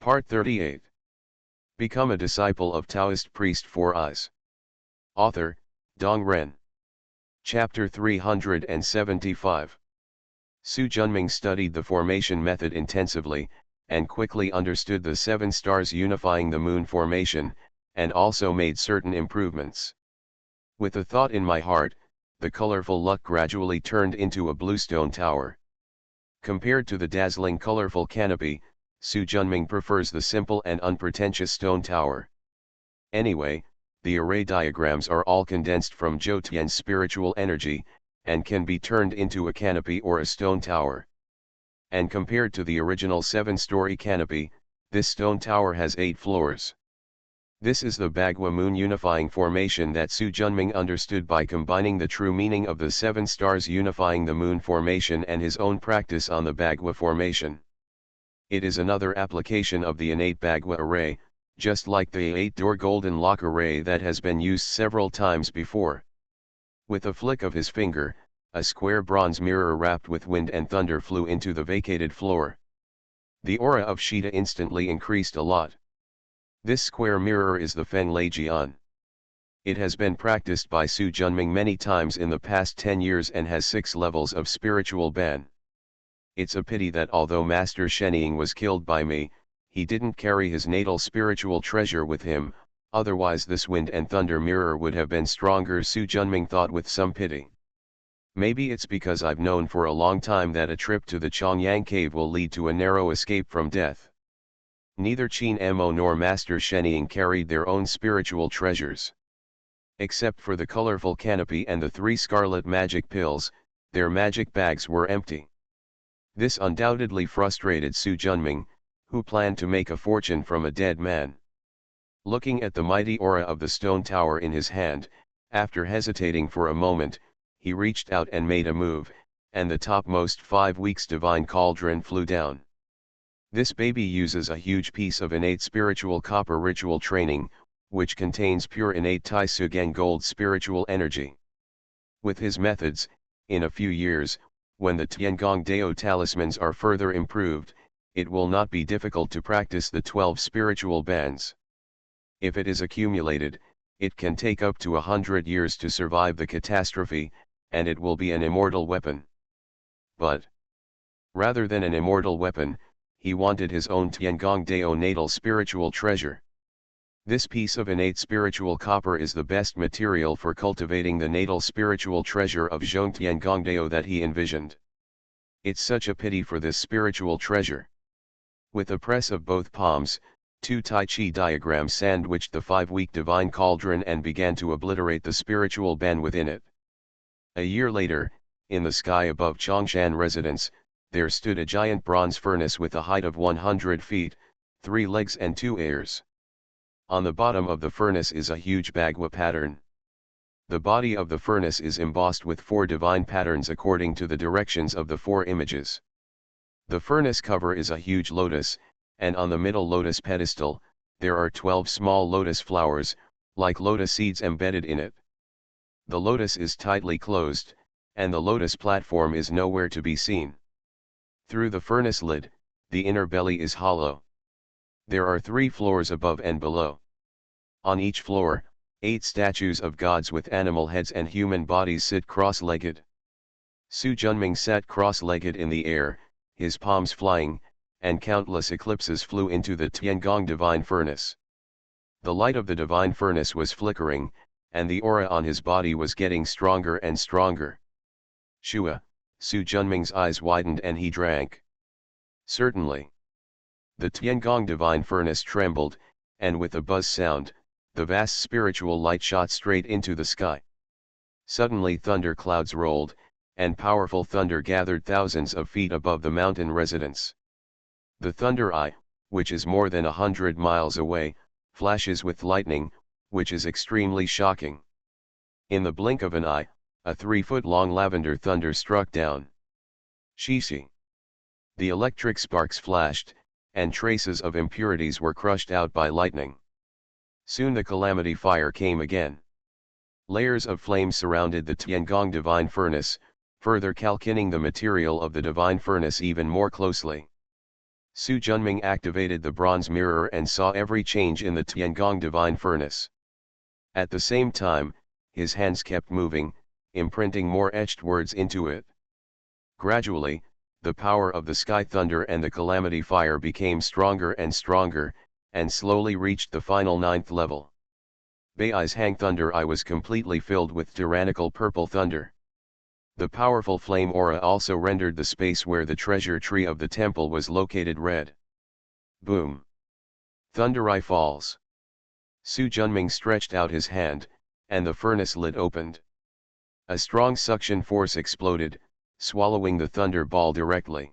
Part 38. Become a disciple of Taoist priest 4 Eyes. Author, Dong Ren. Chapter 375. Su Junming studied the formation method intensively, and quickly understood the 7 stars unifying the moon formation, and also made certain improvements. With a thought in my heart, the colorful luck gradually turned into a bluestone tower. Compared to the dazzling colorful canopy, Su Junming prefers the simple and unpretentious stone tower. Anyway, the array diagrams are all condensed from Zhou Tian's spiritual energy, and can be turned into a canopy or a stone tower. And compared to the original 7-story canopy, this stone tower has 8 floors. This is the Bagua moon unifying formation that Su Junming understood by combining the true meaning of the 7 stars unifying the moon formation and his own practice on the Bagua formation. It is another application of the innate Bagua array, just like the 8-door golden lock array that has been used several times before. With a flick of his finger, a square bronze mirror wrapped with wind and thunder flew into the vacated floor. The aura of Shida instantly increased a lot. This square mirror is the Feng Lei Jian. It has been practiced by Su Junming many times in the past 10 years and has 6 levels of spiritual ban. It's a pity that although Master Shenying was killed by me, he didn't carry his natal spiritual treasure with him, otherwise this wind and thunder mirror would have been stronger, Su Junming thought with some pity. Maybe it's because I've known for a long time that a trip to the Chongyang cave will lead to a narrow escape from death. Neither Qin Mo nor Master Shenying carried their own spiritual treasures. Except for the colorful canopy and the 3 scarlet magic pills, their magic bags were empty. This undoubtedly frustrated Su Junming, who planned to make a fortune from a dead man. Looking at the mighty aura of the stone tower in his hand, after hesitating for a moment, he reached out and made a move, and the topmost 5 weeks divine cauldron flew down. This baby uses a huge piece of innate spiritual copper ritual training, which contains pure innate Tai Sugen gold spiritual energy. With his methods, in a few years, when the Tiangong Dao talismans are further improved, it will not be difficult to practice the 12 spiritual bands. If it is accumulated, it can take up to 100 years to survive the catastrophe, and it will be an immortal weapon. But, rather than an immortal weapon, he wanted his own Tiangong Dao natal spiritual treasure. This piece of innate spiritual copper is the best material for cultivating the natal spiritual treasure of Zhong Tiangong Dao that he envisioned. It's such a pity for this spiritual treasure. With a press of both palms, 2 Tai Chi diagrams sandwiched the 5-week divine cauldron and began to obliterate the spiritual ban within it. A year later, in the sky above Chongshan residence, there stood a giant bronze furnace with a height of 100 feet, 3 legs and 2 ears. On the bottom of the furnace is a huge Bagua pattern. The body of the furnace is embossed with 4 divine patterns according to the directions of the 4 images. The furnace cover is a huge lotus, and on the middle lotus pedestal, there are 12 small lotus flowers, like lotus seeds embedded in it. The lotus is tightly closed, and the lotus platform is nowhere to be seen. Through the furnace lid, the inner belly is hollow. There are 3 floors above and below. On each floor, 8 statues of gods with animal heads and human bodies sit cross-legged. Su Junming sat cross-legged in the air, his palms flying, and countless eclipses flew into the Tiangong divine furnace. The light of the divine furnace was flickering, and the aura on his body was getting stronger and stronger. Shua, Su Junming's eyes widened and he drank. Certainly. The Tiangong divine furnace trembled, and with a buzz sound, the vast spiritual light shot straight into the sky. Suddenly thunder clouds rolled, and powerful thunder gathered thousands of feet above the mountain residence. The thunder eye, which is more than 100 miles away, flashes with lightning, which is extremely shocking. In the blink of an eye, a 3-foot-long lavender thunder struck down. Shishi. The electric sparks flashed, and traces of impurities were crushed out by lightning. Soon the calamity fire came again. Layers of flame surrounded the Tiangong divine furnace, further calcining the material of the divine furnace even more closely. Su Junming activated the bronze mirror and saw every change in the Tiangong divine furnace. At the same time, his hands kept moving, imprinting more etched words into it. Gradually, the power of the sky thunder and the calamity fire became stronger and stronger, and slowly reached the final 9th level. Bai's Hang Thunder I was completely filled with tyrannical purple thunder. The powerful flame aura also rendered the space where the treasure tree of the temple was located red. Boom! Thunder I falls. Su Junming stretched out his hand, and the furnace lid opened. A strong suction force exploded, swallowing the thunder ball directly.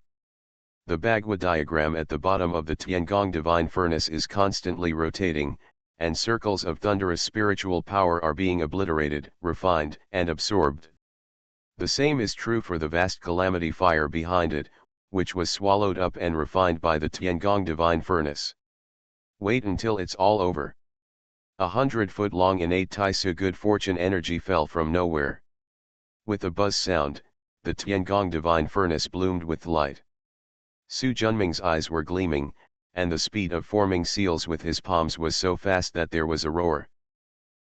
The Bagua diagram at the bottom of the Tiangong divine furnace is constantly rotating, and circles of thunderous spiritual power are being obliterated, refined, and absorbed. The same is true for the vast calamity fire behind it, which was swallowed up and refined by the Tiangong divine furnace. Wait until it's all over. 100-foot-long innate Taisu good fortune energy fell from nowhere. With a buzz sound, the Tiangong divine furnace bloomed with light. Su Junming's eyes were gleaming, and the speed of forming seals with his palms was so fast that there was a roar.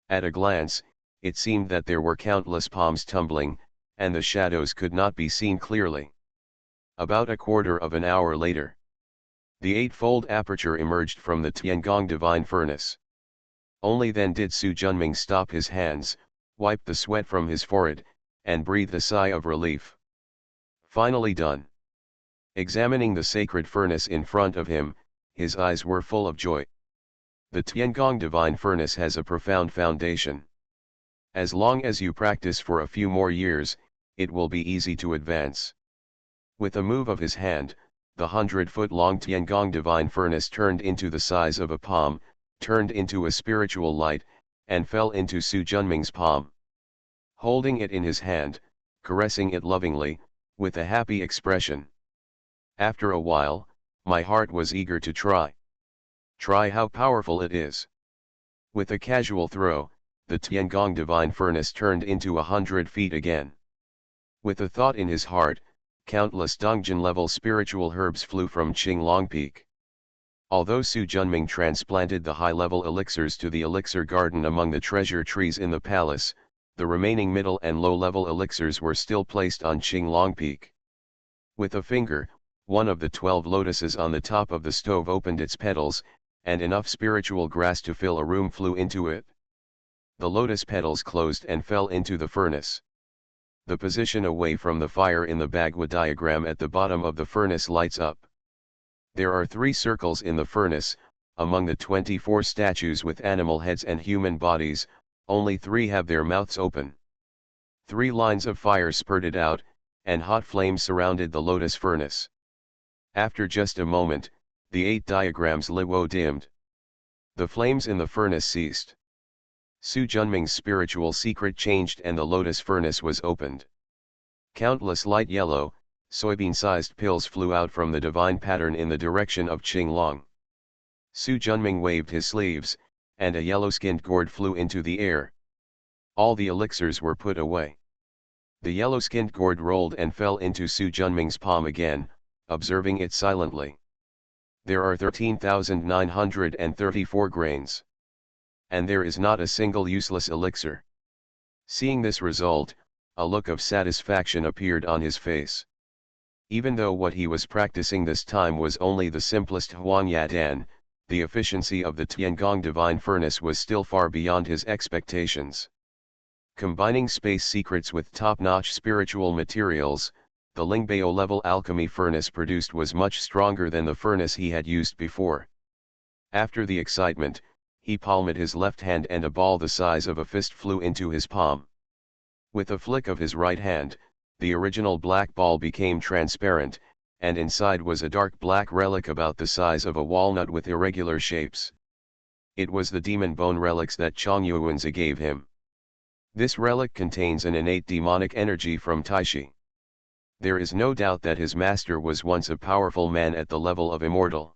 At a glance, it seemed that there were countless palms tumbling, and the shadows could not be seen clearly. About a quarter of an hour later, the eightfold aperture emerged from the Tiangong divine furnace. Only then did Su Junming stop his hands, wipe the sweat from his forehead, and breathe a sigh of relief. Finally done. Examining the sacred furnace in front of him, his eyes were full of joy. The Tiangong divine furnace has a profound foundation. As long as you practice for a few more years, it will be easy to advance. With a move of his hand, the 100-foot-long Tiangong divine furnace turned into the size of a palm, turned into a spiritual light, and fell into Su Junming's palm. Holding it in his hand, caressing it lovingly, with a happy expression. After a while, my heart was eager to try. Try how powerful it is. With a casual throw, the Tiangong divine furnace turned into 100 feet again. With a thought in his heart, countless Dongjin-level spiritual herbs flew from Qinglong Peak. Although Su Junming transplanted the high-level elixirs to the elixir garden among the treasure trees in the palace, the remaining middle and low-level elixirs were still placed on Qinglong Peak. With a finger, one of the 12 lotuses on the top of the stove opened its petals, and enough spiritual grass to fill a room flew into it. The lotus petals closed and fell into the furnace. The position away from the fire in the Bagua diagram at the bottom of the furnace lights up. There are 3 circles in the furnace. Among the 24 statues with animal heads and human bodies, only 3 have their mouths open. 3 lines of fire spurted out, and hot flames surrounded the lotus furnace. After just a moment, the 8 diagrams Liwo dimmed. The flames in the furnace ceased. Su Junming's spiritual secret changed and the lotus furnace was opened. Countless light yellow, soybean-sized pills flew out from the divine pattern in the direction of Qinglong. Su Junming waved his sleeves, and a yellow-skinned gourd flew into the air. All the elixirs were put away. The yellow-skinned gourd rolled and fell into Su Junming's palm again, observing it silently. There are 13,934 grains. And there is not a single useless elixir. Seeing this result, a look of satisfaction appeared on his face. Even though what he was practicing this time was only the simplest Huangyadan, the efficiency of the Tiangong divine furnace was still far beyond his expectations. Combining space secrets with top-notch spiritual materials, the Lingbao-level alchemy furnace produced was much stronger than the furnace he had used before. After the excitement, he palmed his left hand and a ball the size of a fist flew into his palm. With a flick of his right hand, the original black ball became transparent, and inside was a dark black relic about the size of a walnut with irregular shapes. It was the demon bone relics that Chongyuanzi gave him. This relic contains an innate demonic energy from Taishi. There is no doubt that his master was once a powerful man at the level of immortal.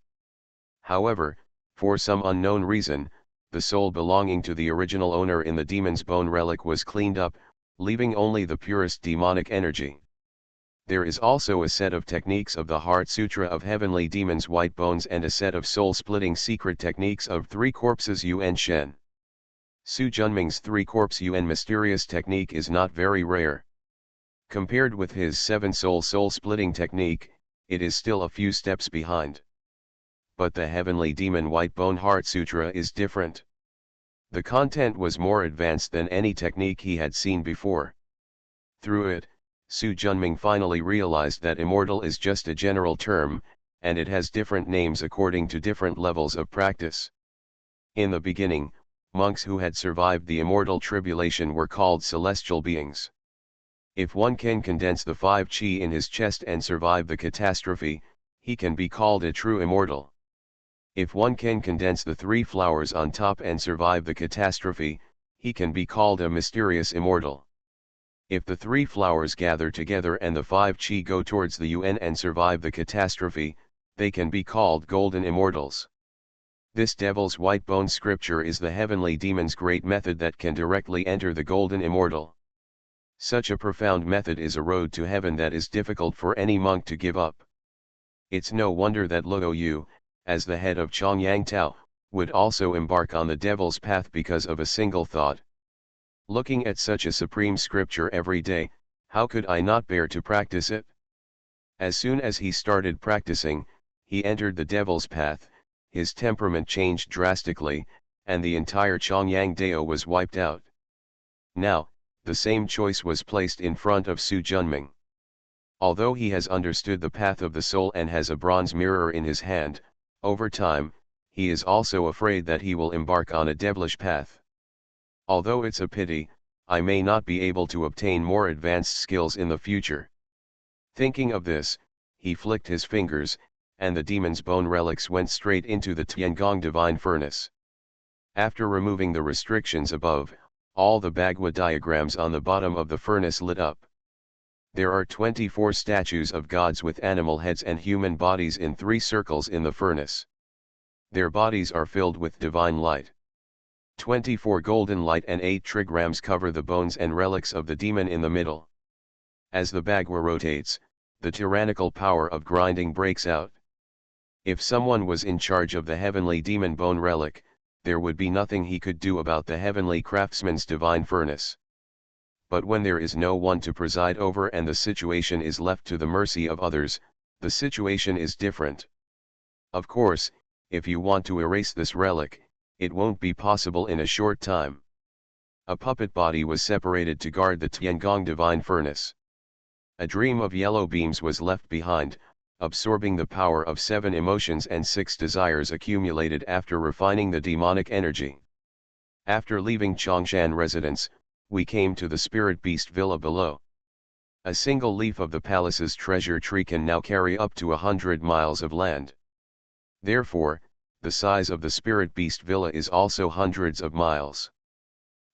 However, for some unknown reason, the soul belonging to the original owner in the demon's bone relic was cleaned up, leaving only the purest demonic energy. There is also a set of techniques of the Heart Sutra of Heavenly Demons White Bones and a set of soul-splitting secret techniques of Three Corpses Yuan Shen. Su Junming's Three Corpse Yuan mysterious technique is not very rare. Compared with his Seven soul-splitting technique, it is still a few steps behind. But the Heavenly Demon White Bone Heart Sutra is different. The content was more advanced than any technique he had seen before. Through it, Su Junming finally realized that immortal is just a general term, and it has different names according to different levels of practice. In the beginning, monks who had survived the immortal tribulation were called celestial beings. If one can condense the 5 qi in his chest and survive the catastrophe, he can be called a true immortal. If one can condense the 3 flowers on top and survive the catastrophe, he can be called a mysterious immortal. If the 3 flowers gather together and the 5 qi go towards the UN and survive the catastrophe, they can be called golden immortals. This Devil's White Bone scripture is the heavenly demon's great method that can directly enter the golden immortal. Such a profound method is a road to heaven that is difficult for any monk to give up. It's no wonder that Luo Yu, as the head of Chongyang Tao, would also embark on the devil's path because of a single thought. Looking at such a supreme scripture every day, how could I not bear to practice it? As soon as he started practicing, he entered the devil's path, his temperament changed drastically, and the entire Chongyang Dao was wiped out. Now, the same choice was placed in front of Su Junming. Although he has understood the path of the soul and has a bronze mirror in his hand, over time, he is also afraid that he will embark on a devilish path. Although it's a pity, I may not be able to obtain more advanced skills in the future. Thinking of this, he flicked his fingers, and the demon's bone relics went straight into the Tiangong divine furnace. After removing the restrictions above, all the Bagua diagrams on the bottom of the furnace lit up. There are 24 statues of gods with animal heads and human bodies in 3 circles in the furnace. Their bodies are filled with divine light. 24 golden light and 8 trigrams cover the bones and relics of the demon in the middle. As the Bagua rotates, the tyrannical power of grinding breaks out. If someone was in charge of the heavenly demon bone relic, there would be nothing he could do about the heavenly craftsman's divine furnace. But when there is no one to preside over and the situation is left to the mercy of others, the situation is different. Of course, if you want to erase this relic, it won't be possible in a short time. A puppet body was separated to guard the Tiangong divine furnace. A dream of yellow beams was left behind, absorbing the power of 7 emotions and 6 desires accumulated after refining the demonic energy. After leaving Chongshan residence, we came to the spirit beast villa below. A single leaf of the palace's treasure tree can now carry up to 100 miles of land. Therefore, the size of the spirit beast villa is also hundreds of miles.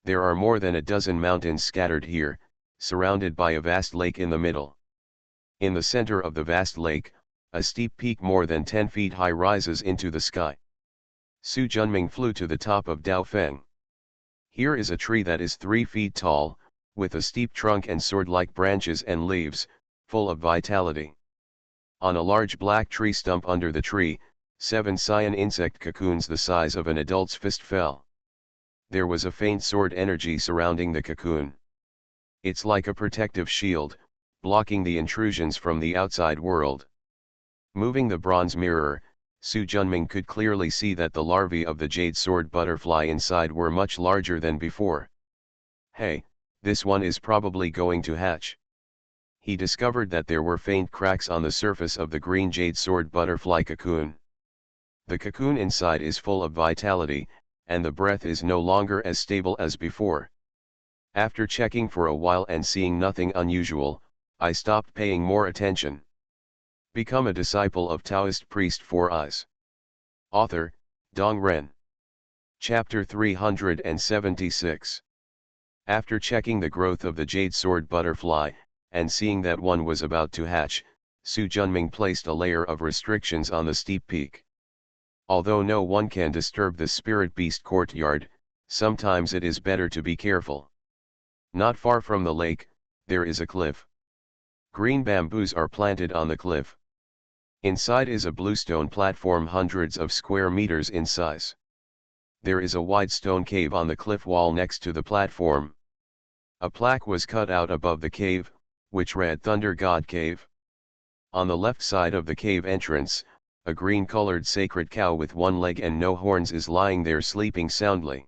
There are more than a dozen mountains scattered here, surrounded by a vast lake in the middle. In the center of the vast lake, a steep peak more than 10 feet high rises into the sky. Su Junming flew to the top of Daofeng. Here is a tree that is 3 feet tall, with a steep trunk and sword-like branches and leaves, full of vitality. On a large black tree stump under the tree, 7 cyan insect cocoons the size of an adult's fist fell. There was a faint sword energy surrounding the cocoon. It's like a protective shield, blocking the intrusions from the outside world. Moving the bronze mirror, Su Junming could clearly see that the larvae of the jade sword butterfly inside were much larger than before. Hey, this one is probably going to hatch. He discovered that there were faint cracks on the surface of the green jade sword butterfly cocoon. The cocoon inside is full of vitality, and the breath is no longer as stable as before. After checking for a while and seeing nothing unusual, I stopped paying more attention. Become a disciple of Taoist priest 4 eyes. Author, Dong Ren. Chapter 376. After checking the growth of the jade sword butterfly, and seeing that one was about to hatch, Su Junming placed a layer of restrictions on the steep peak. Although no one can disturb the spirit beast courtyard, sometimes it is better to be careful. Not far from the lake, there is a cliff. Green bamboos are planted on the cliff. Inside is a bluestone platform hundreds of square meters in size. There is a wide stone cave on the cliff wall next to the platform. A plaque was cut out above the cave, which read Thunder God Cave. On the left side of the cave entrance, a green-colored sacred cow with one leg and no horns is lying there sleeping soundly.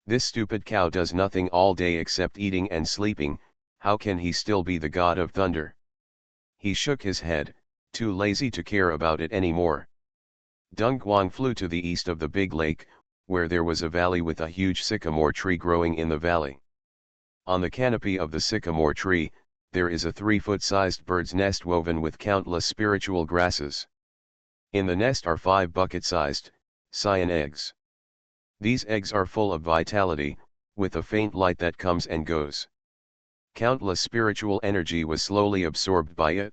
This stupid cow does nothing all day except eating and sleeping. How can he still be the god of thunder? He shook his head, too lazy to care about it anymore. Dung Guang flew to the east of the big lake, where there was a valley with a huge sycamore tree growing in the valley. On the canopy of the sycamore tree, there is a 3-foot-sized bird's nest woven with countless spiritual grasses. In the nest are 5 bucket-sized, cyan eggs. These eggs are full of vitality, with a faint light that comes and goes. Countless spiritual energy was slowly absorbed by it.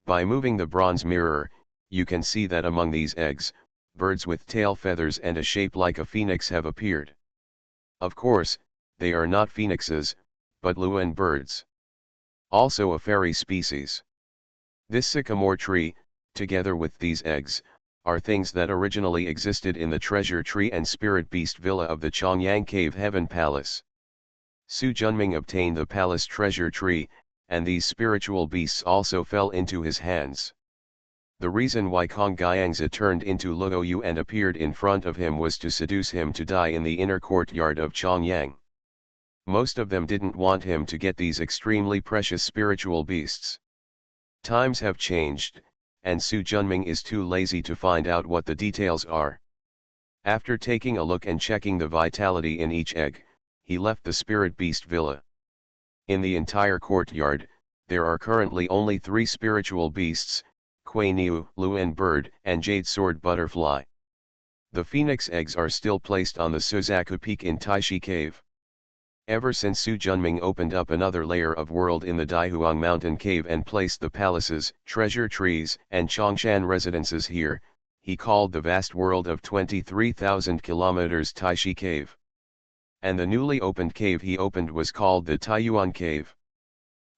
By moving the bronze mirror, you can see that among these eggs, birds with tail feathers and a shape like a phoenix have appeared. Of course, they are not phoenixes, but Luan birds. Also a fairy species. This sycamore tree, together with these eggs, are things that originally existed in the treasure tree and spirit beast villa of the Chongyang Cave Heaven Palace. Su Junming obtained the palace treasure tree, and these spiritual beasts also fell into his hands. The reason why Kong Gyangzi turned into Luo Yu and appeared in front of him was to seduce him to die in the inner courtyard of Chongyang. Most of them didn't want him to get these extremely precious spiritual beasts. Times have changed, and Su Junming is too lazy to find out what the details are. After taking a look and checking the vitality in each egg, he left the spirit beast villa. In the entire courtyard, there are currently only 3 spiritual beasts, Kuei Niu, Luan bird, and jade sword butterfly. The phoenix eggs are still placed on the Suzaku Peak in Taishi Cave. Ever since Su Junming opened up another layer of world in the Daihuang Mountain Cave and placed the palaces, treasure trees, and Chongshan residences here, he called the vast world of 23,000 kilometers Taishi Cave. And the newly opened cave he opened was called the Taiyuan Cave.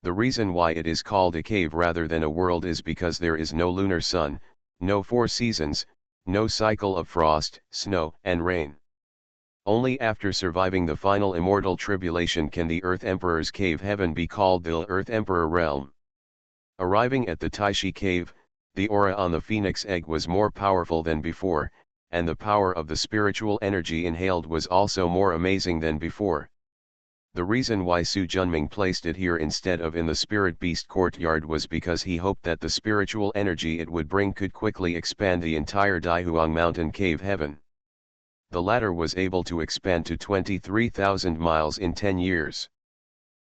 The reason why it is called a cave rather than a world is because there is no lunar sun, no 4 seasons, no cycle of frost, snow, and rain. Only after surviving the final immortal tribulation can the Earth Emperor's cave heaven be called the Earth Emperor realm. Arriving at the Taishi cave, the aura on the phoenix egg was more powerful than before, and the power of the spiritual energy inhaled was also more amazing than before. The reason why Su Junming placed it here instead of in the spirit beast courtyard was because he hoped that the spiritual energy it would bring could quickly expand the entire Daihuang Mountain Cave heaven. The latter was able to expand to 23,000 miles in 10 years.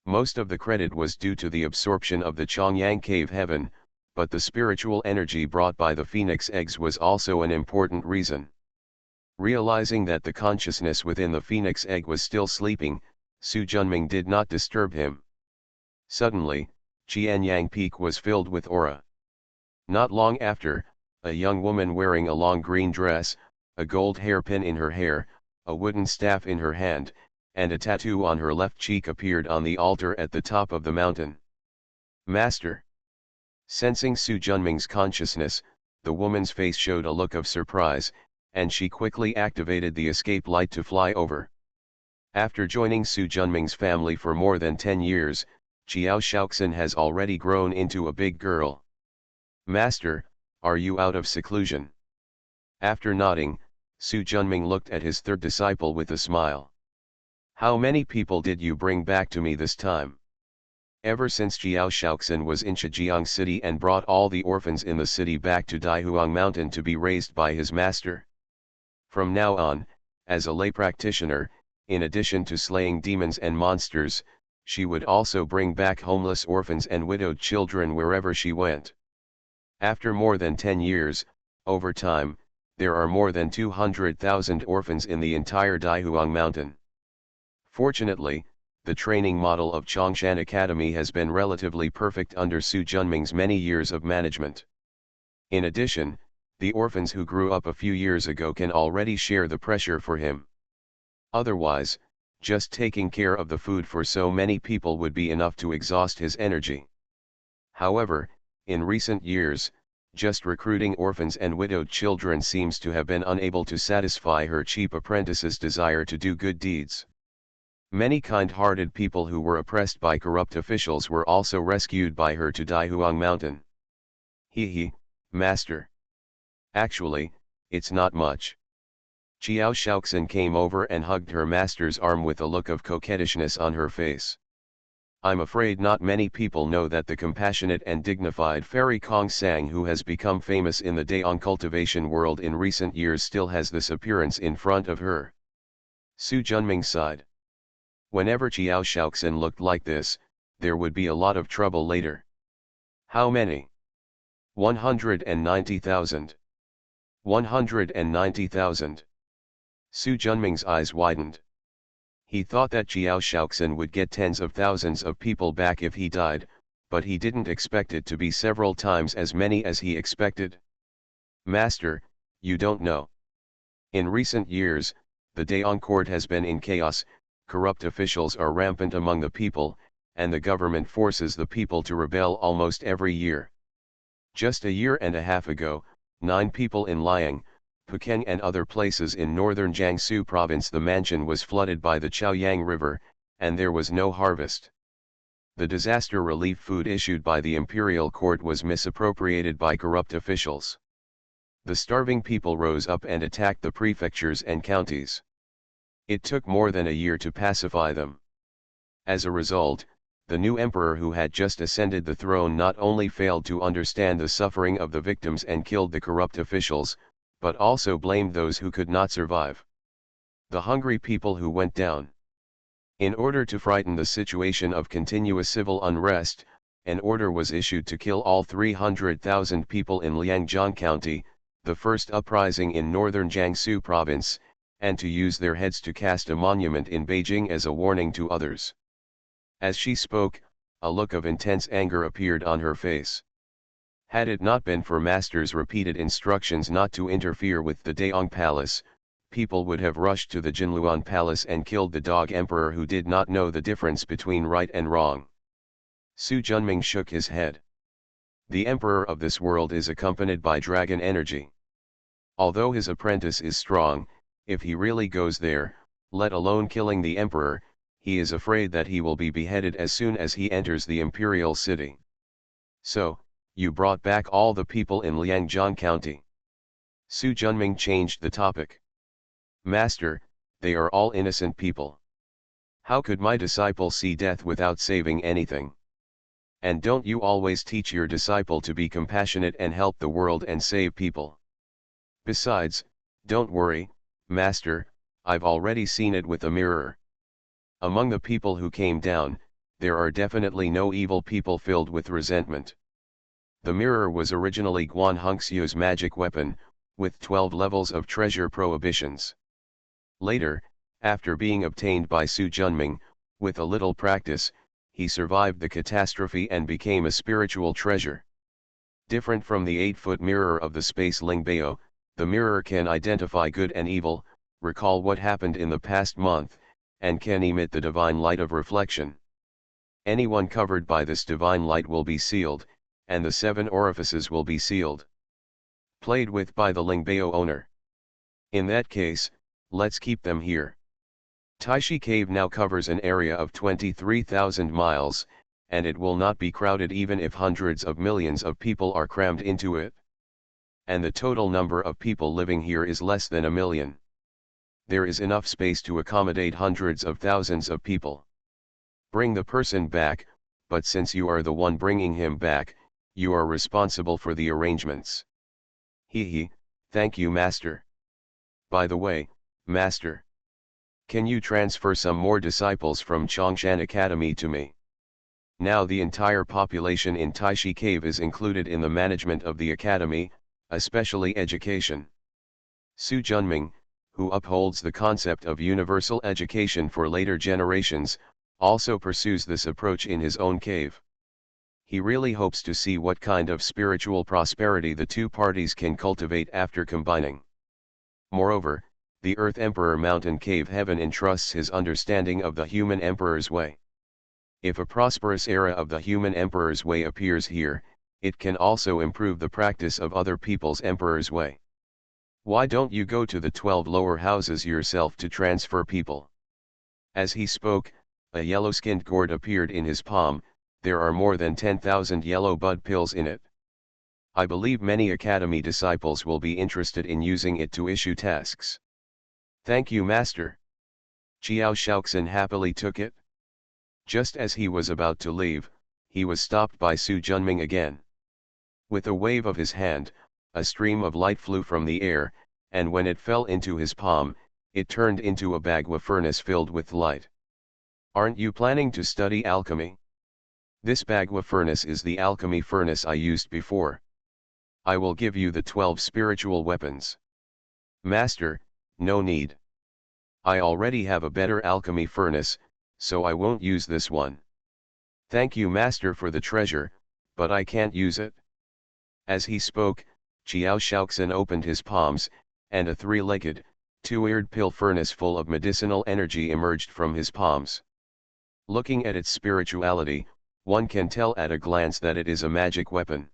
Most of the credit was due to the absorption of the Chongyang Cave heaven, but the spiritual energy brought by the phoenix eggs was also an important reason. Realizing that the consciousness within the phoenix egg was still sleeping, Su Junming did not disturb him. Suddenly, Qianyang Peak was filled with aura. Not long after, a young woman wearing a long green dress, a gold hairpin in her hair, a wooden staff in her hand, and a tattoo on her left cheek appeared on the altar at the top of the mountain. Master. Sensing Su Junming's consciousness, the woman's face showed a look of surprise, and she quickly activated the escape light to fly over. After joining Su Junming's family for more than 10 years, Xiao Shaoxin has already grown into a big girl. Master, are you out of seclusion? After nodding, Su Junming looked at his third disciple with a smile. How many people did you bring back to me this time? Ever since Xiao Shaoxin was in Shijiang City and brought all the orphans in the city back to Daihuang Mountain to be raised by his master. From now on, as a lay practitioner, in addition to slaying demons and monsters, she would also bring back homeless orphans and widowed children wherever she went. After more than 10 years, over time, there are more than 200,000 orphans in the entire Daihuang Mountain. Fortunately, the training model of Chongshan Academy has been relatively perfect under Su Junming's many years of management. In addition, the orphans who grew up a few years ago can already share the pressure for him. Otherwise, just taking care of the food for so many people would be enough to exhaust his energy. However, in recent years, just recruiting orphans and widowed children seems to have been unable to satisfy her cheap apprentice's desire to do good deeds. Many kind-hearted people who were oppressed by corrupt officials were also rescued by her to Daihuang Mountain. Master. Actually, it's not much. Qiao Shaoxin came over and hugged her master's arm with a look of coquettishness on her face. I'm afraid not many people know that the compassionate and dignified fairy Kong Sang, who has become famous in the Daong cultivation world in recent years, still has this appearance in front of her. Su Junming sighed. Whenever Qiao Shaoxin looked like this, there would be a lot of trouble later. How many? 190,000. 190,000. Su Junming's eyes widened. He thought that Qiao Shaoxin would get tens of thousands of people back if he died, but he didn't expect it to be several times as many as he expected. Master, you don't know. In recent years, the Daong court has been in chaos, corrupt officials are rampant among the people, and the government forces the people to rebel almost every year. Just a year and a half ago, 9 people in Liang, Pukeng and other places in northern Jiangsu province, the mansion was flooded by the Chaoyang River, and there was no harvest. The disaster relief food issued by the imperial court was misappropriated by corrupt officials. The starving people rose up and attacked the prefectures and counties. It took more than a year to pacify them. As a result, the new emperor who had just ascended the throne not only failed to understand the suffering of the victims and killed the corrupt officials, but also blamed those who could not survive. The hungry people who went down. In order to frighten the situation of continuous civil unrest, an order was issued to kill all 300,000 people in Liangjiang County, the first uprising in northern Jiangsu province, and to use their heads to cast a monument in Beijing as a warning to others. As she spoke, a look of intense anger appeared on her face. Had it not been for Master's repeated instructions not to interfere with the Daong Palace, people would have rushed to the Jinluan Palace and killed the dog emperor who did not know the difference between right and wrong. Su Junming shook his head. The emperor of this world is accompanied by dragon energy. Although his apprentice is strong, if he really goes there, let alone killing the emperor, he is afraid that he will be beheaded as soon as he enters the imperial city. So, you brought back all the people in Liangjiang County. Su Junming changed the topic. Master, they are all innocent people. How could my disciple see death without saving anything? And don't you always teach your disciple to be compassionate and help the world and save people? Besides, don't worry, Master, I've already seen it with a mirror. Among the people who came down, there are definitely no evil people filled with resentment. The mirror was originally Guan Hongxiu's magic weapon, with 12 levels of treasure prohibitions. Later, after being obtained by Su Junming, with a little practice, he survived the catastrophe and became a spiritual treasure. Different from the 8-foot mirror of the space Lingbao, the mirror can identify good and evil, recall what happened in the past month, and can emit the divine light of reflection. Anyone covered by this divine light will be sealed, and the 7 orifices will be sealed. Played with by the Lingbao owner. In that case, let's keep them here. Taishi Cave now covers an area of 23,000 miles, and it will not be crowded even if hundreds of millions of people are crammed into it. And the total number of people living here is less than 1 million. There is enough space to accommodate hundreds of thousands of people. Bring the person back, but since you are the one bringing him back, you are responsible for the arrangements. Thank you, Master. By the way, Master, can you transfer some more disciples from Chongshan Academy to me? Now the entire population in Taishi Cave is included in the management of the academy, especially education. Su Junming, who upholds the concept of universal education for later generations, also pursues this approach in his own cave. He really hopes to see what kind of spiritual prosperity the two parties can cultivate after combining. Moreover, the Earth Emperor Mountain Cave Heaven entrusts his understanding of the human emperor's way. If a prosperous era of the human emperor's way appears here, it can also improve the practice of other people's emperor's way. Why don't you go to the 12 lower houses yourself to transfer people? As he spoke, a yellow-skinned gourd appeared in his palm. There are more than 10,000 yellow bud pills in it. I believe many academy disciples will be interested in using it to issue tasks. Thank you, Master. Qiao Shaoxin happily took it. Just as he was about to leave, he was stopped by Su Junming again. With a wave of his hand, a stream of light flew from the air, and when it fell into his palm, it turned into a bagua furnace filled with light. Aren't you planning to study alchemy? This bagua furnace is the alchemy furnace I used before. I will give you the 12 spiritual weapons. Master, no need. I already have a better alchemy furnace, so I won't use this one. Thank you, Master, for the treasure, but I can't use it. As he spoke, Qiao Shaoxin opened his palms, and a 3-legged, 2-eared pill furnace full of medicinal energy emerged from his palms. Looking at its spirituality, one can tell at a glance that it is a magic weapon.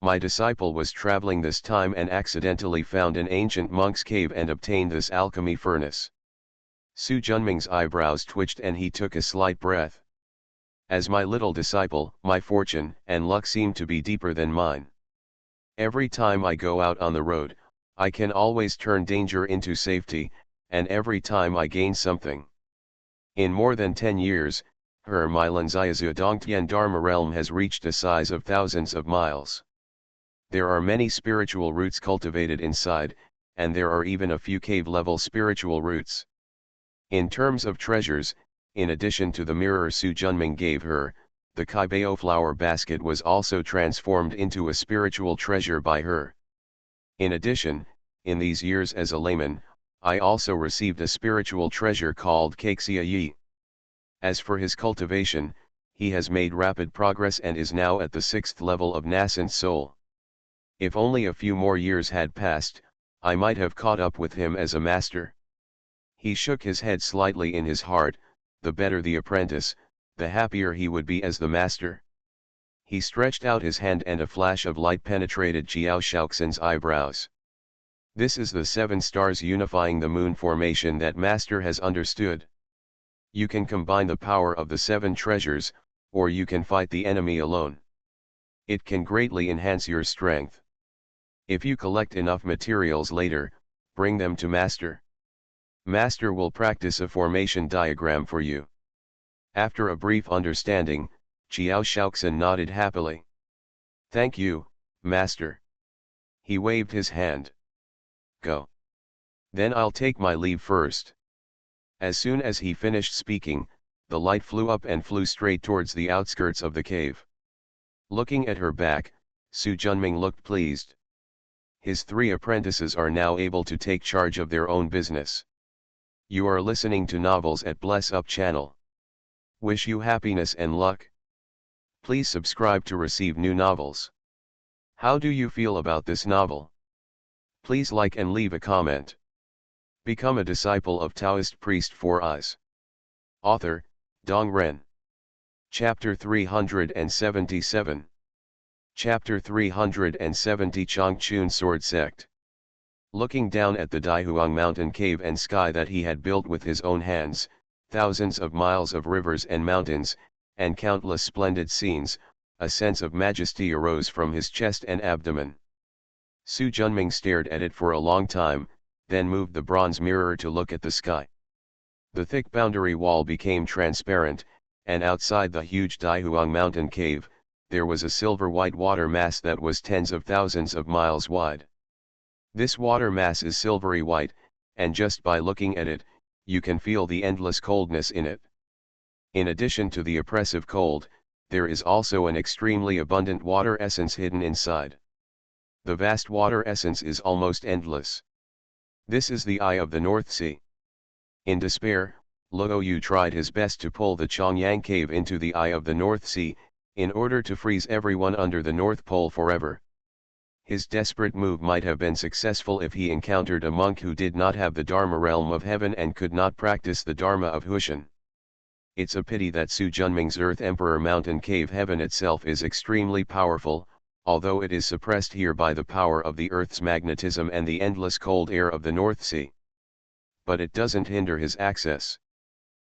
My disciple was traveling this time and accidentally found an ancient monk's cave and obtained this alchemy furnace. Su Junming's eyebrows twitched and he took a slight breath. As my little disciple, my fortune and luck seem to be deeper than mine. Every time I go out on the road, I can always turn danger into safety, and every time I gain something. In more than 10 years, Her Milanziazu Dongtian Dharma realm has reached a size of thousands of miles. There are many spiritual roots cultivated inside, and there are even a few cave-level spiritual roots. In terms of treasures, in addition to the mirror Su Junming gave her, the Kaibao flower basket was also transformed into a spiritual treasure by her. In addition, in these years as a layman, I also received a spiritual treasure called Kexia Yi. As for his cultivation, he has made rapid progress and is now at the 6th level of nascent soul. If only a few more years had passed, I might have caught up with him as a master. He shook his head slightly in his heart. The better the apprentice, the happier he would be as the master. He stretched out his hand and a flash of light penetrated Qiao Shaoxin's eyebrows. This is the 7 stars unifying the moon formation that Master has understood. You can combine the power of the 7 treasures, or you can fight the enemy alone. It can greatly enhance your strength. If you collect enough materials later, bring them to Master. Master will practice a formation diagram for you. After a brief understanding, Qiao Shaoxin nodded happily. Thank you, Master. He waved his hand. Go. Then I'll take my leave first. As soon as he finished speaking, the light flew up and flew straight towards the outskirts of the cave. Looking at her back, Su Junming looked pleased. His 3 apprentices are now able to take charge of their own business. You are listening to Novels at Bless Up channel. Wish you happiness and luck. Please subscribe to receive new novels. How do you feel about this novel? Please like and leave a comment. Become a disciple of Taoist priest for us. Author, Dong Ren. Chapter 377. Chapter 370 Changchun Sword Sect. Looking down at the Daihuang mountain cave and sky that he had built with his own hands, thousands of miles of rivers and mountains, and countless splendid scenes, a sense of majesty arose from his chest and abdomen. Su Junming stared at it for a long time, then moved the bronze mirror to look at the sky. The thick boundary wall became transparent, and outside the huge Daihuang mountain cave, there was a silver-white water mass that was tens of thousands of miles wide. This water mass is silvery white, and just by looking at it, you can feel the endless coldness in it. In addition to the oppressive cold, there is also an extremely abundant water essence hidden inside. The vast water essence is almost endless. This is the eye of the North Sea. In despair, Luo Yu tried his best to pull the Chongyang cave into the eye of the North Sea, in order to freeze everyone under the North Pole forever. His desperate move might have been successful if he encountered a monk who did not have the Dharma realm of heaven and could not practice the Dharma of Hushan. It's a pity that Su Junming's Earth Emperor Mountain Cave Heaven itself is extremely powerful, although it is suppressed here by the power of the Earth's magnetism and the endless cold air of the North Sea. But it doesn't hinder his access.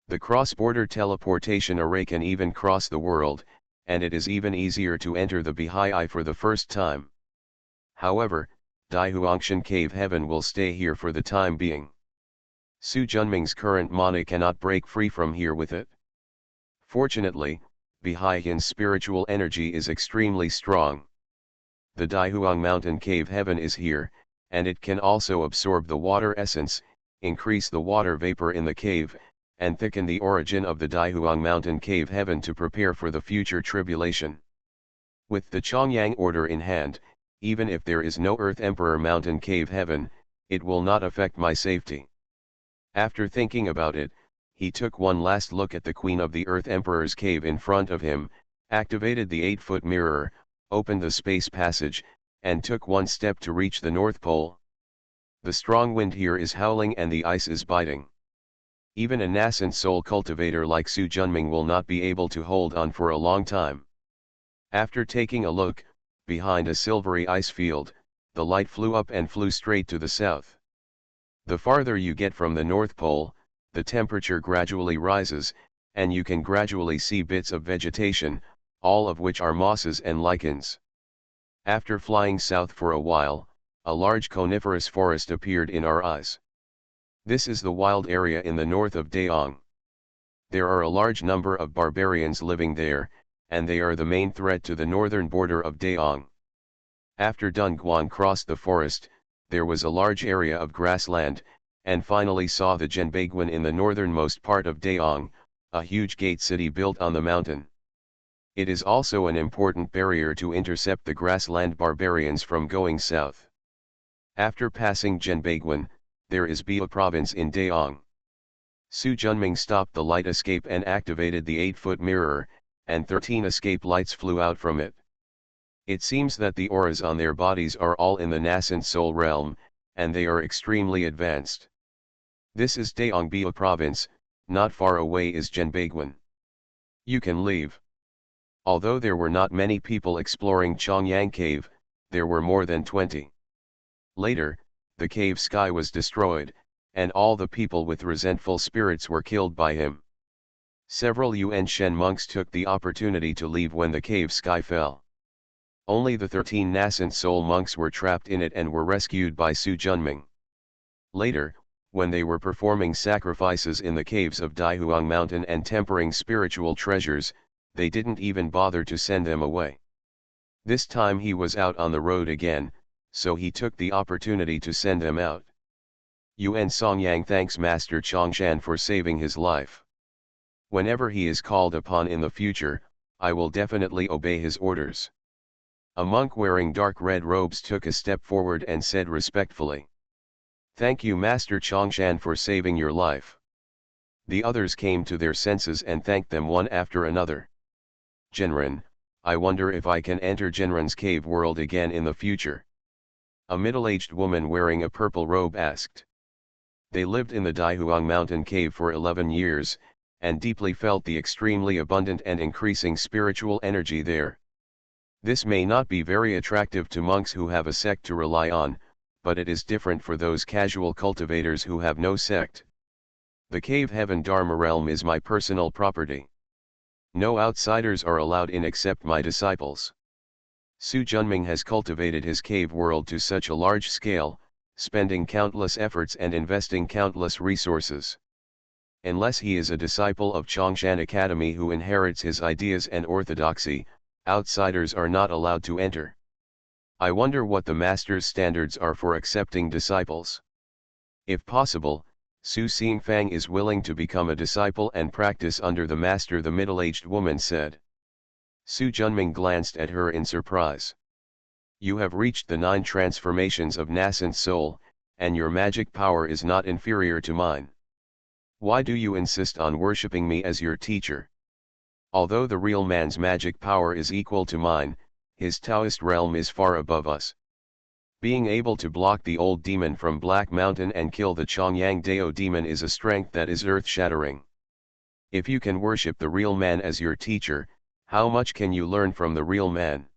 The cross-border teleportation array can even cross the world, and it is even easier to enter the Bihai for the first time. However, Dai Huangshan Cave Heaven will stay here for the time being. Su Junming's current mana cannot break free from here with it. Fortunately, Bihai's spiritual energy is extremely strong. The Daihuang Mountain Cave Heaven is here, and it can also absorb the water essence, increase the water vapor in the cave, and thicken the origin of the Daihuang Mountain Cave Heaven to prepare for the future tribulation. With the Chongyang order in hand, even if there is no Earth Emperor Mountain Cave Heaven, it will not affect my safety. After thinking about it, he took one last look at the Queen of the Earth Emperor's cave in front of him, activated the 8-foot mirror, opened the space passage, and took one step to reach the North Pole. The strong wind here is howling and the ice is biting. Even a nascent soul cultivator like Su Junming will not be able to hold on for a long time. After taking a look, behind a silvery ice field, the light flew up and flew straight to the south. The farther you get from the North Pole, the temperature gradually rises, and you can gradually see bits of vegetation, all of which are mosses and lichens. After flying south for a while, a large coniferous forest appeared in our eyes. This is the wild area in the north of Daong. There are a large number of barbarians living there, and they are the main threat to the northern border of Daong. After Dunguan crossed the forest, there was a large area of grassland, and finally saw the Zhenbaiguan in the northernmost part of Daong, a huge gate city built on the mountain. It is also an important barrier to intercept the grassland barbarians from going south. After passing Zhenbaiguan, there is Bia province in Daong. Su Junming stopped the light escape and activated the 8-foot mirror, and 13 escape lights flew out from it. It seems that the auras on their bodies are all in the nascent soul realm, and they are extremely advanced. This is Daong Bia province, not far away is Zhenbaiguan. You can leave. Although there were not many people exploring Chongyang Cave, there were more than 20. Later, the cave sky was destroyed, and all the people with resentful spirits were killed by him. Several Yuan Shen monks took the opportunity to leave when the cave sky fell. Only the 13 nascent soul monks were trapped in it and were rescued by Su Junming. Later, when they were performing sacrifices in the caves of Daihuang Mountain and tempering spiritual treasures, they didn't even bother to send them away. This time he was out on the road again, so he took the opportunity to send them out. Yuan Songyang thanks Master Chongshan for saving his life. Whenever he is called upon in the future, I will definitely obey his orders. A monk wearing dark red robes took a step forward and said respectfully, "Thank you Master Chongshan for saving your life." The others came to their senses and thanked them one after another. Genren, I wonder if I can enter Genren's cave world again in the future. A middle-aged woman wearing a purple robe asked. They lived in the Daihuang Mountain Cave for 11 years, and deeply felt the extremely abundant and increasing spiritual energy there. This may not be very attractive to monks who have a sect to rely on, but it is different for those casual cultivators who have no sect. The cave heaven Dharma realm is my personal property. No outsiders are allowed in except my disciples. Su Junming has cultivated his cave world to such a large scale, spending countless efforts and investing countless resources. Unless he is a disciple of Chongshan Academy who inherits his ideas and orthodoxy, outsiders are not allowed to enter. I wonder what the master's standards are for accepting disciples. If possible, Su Xingfang is willing to become a disciple and practice under the master, the middle-aged woman said. Su Junming glanced at her in surprise. You have reached the 9 transformations of nascent soul, and your magic power is not inferior to mine. Why do you insist on worshipping me as your teacher? Although the real man's magic power is equal to mine, his Taoist realm is far above us. Being able to block the old demon from Black Mountain and kill the Chongyang Dao demon is a strength that is earth-shattering. If you can worship the real man as your teacher, how much can you learn from the real man?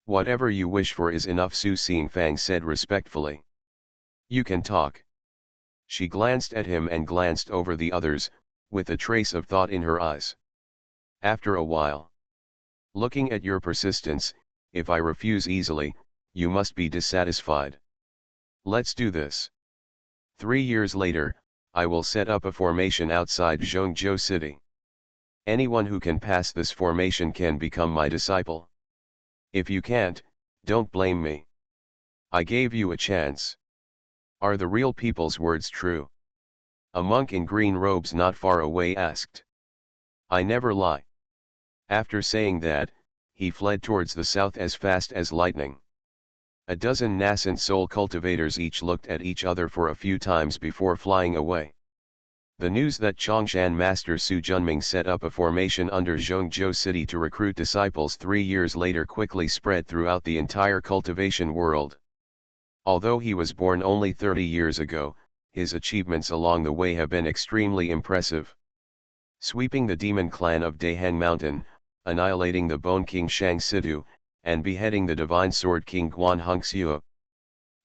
Whatever you wish for is enough, Su Xingfang said respectfully. You can talk. She glanced at him and glanced over the others, with a trace of thought in her eyes. After a while, looking at your persistence, if I refuse easily, you must be dissatisfied. Let's do this. 3 years later, I will set up a formation outside Zhongzhou City. Anyone who can pass this formation can become my disciple. If you can't, don't blame me. I gave you a chance. Are the real people's words true? A monk in green robes not far away asked. I never lie. After saying that, he fled towards the south as fast as lightning. A dozen nascent soul cultivators each looked at each other for a few times before flying away. The news that Chongshan Master Su Junming set up a formation under Zhongzhou City to recruit disciples 3 years later quickly spread throughout the entire cultivation world. Although he was born only 30 years ago, his achievements along the way have been extremely impressive. Sweeping the demon clan of Daheng Mountain, annihilating the Bone King Shang Sidu, and beheading the Divine Sword King Guan Hongxiu.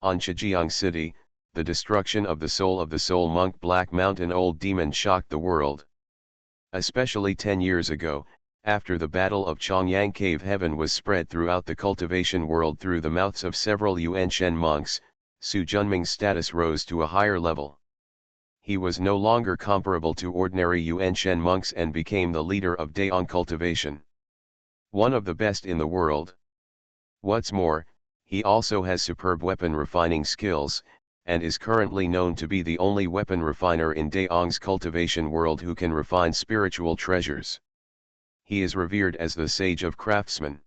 On Shijiang City, the destruction of the soul monk Black Mountain Old Demon shocked the world. Especially 10 years ago, after the Battle of Chongyang Cave, heaven was spread throughout the cultivation world through the mouths of several Yuanshen monks. Su Junming's status rose to a higher level. He was no longer comparable to ordinary Yuanshen monks and became the leader of Daong cultivation. One of the best in the world. What's more, he also has superb weapon refining skills, and is currently known to be the only weapon refiner in Daong's cultivation world who can refine spiritual treasures. He is revered as the sage of craftsmen.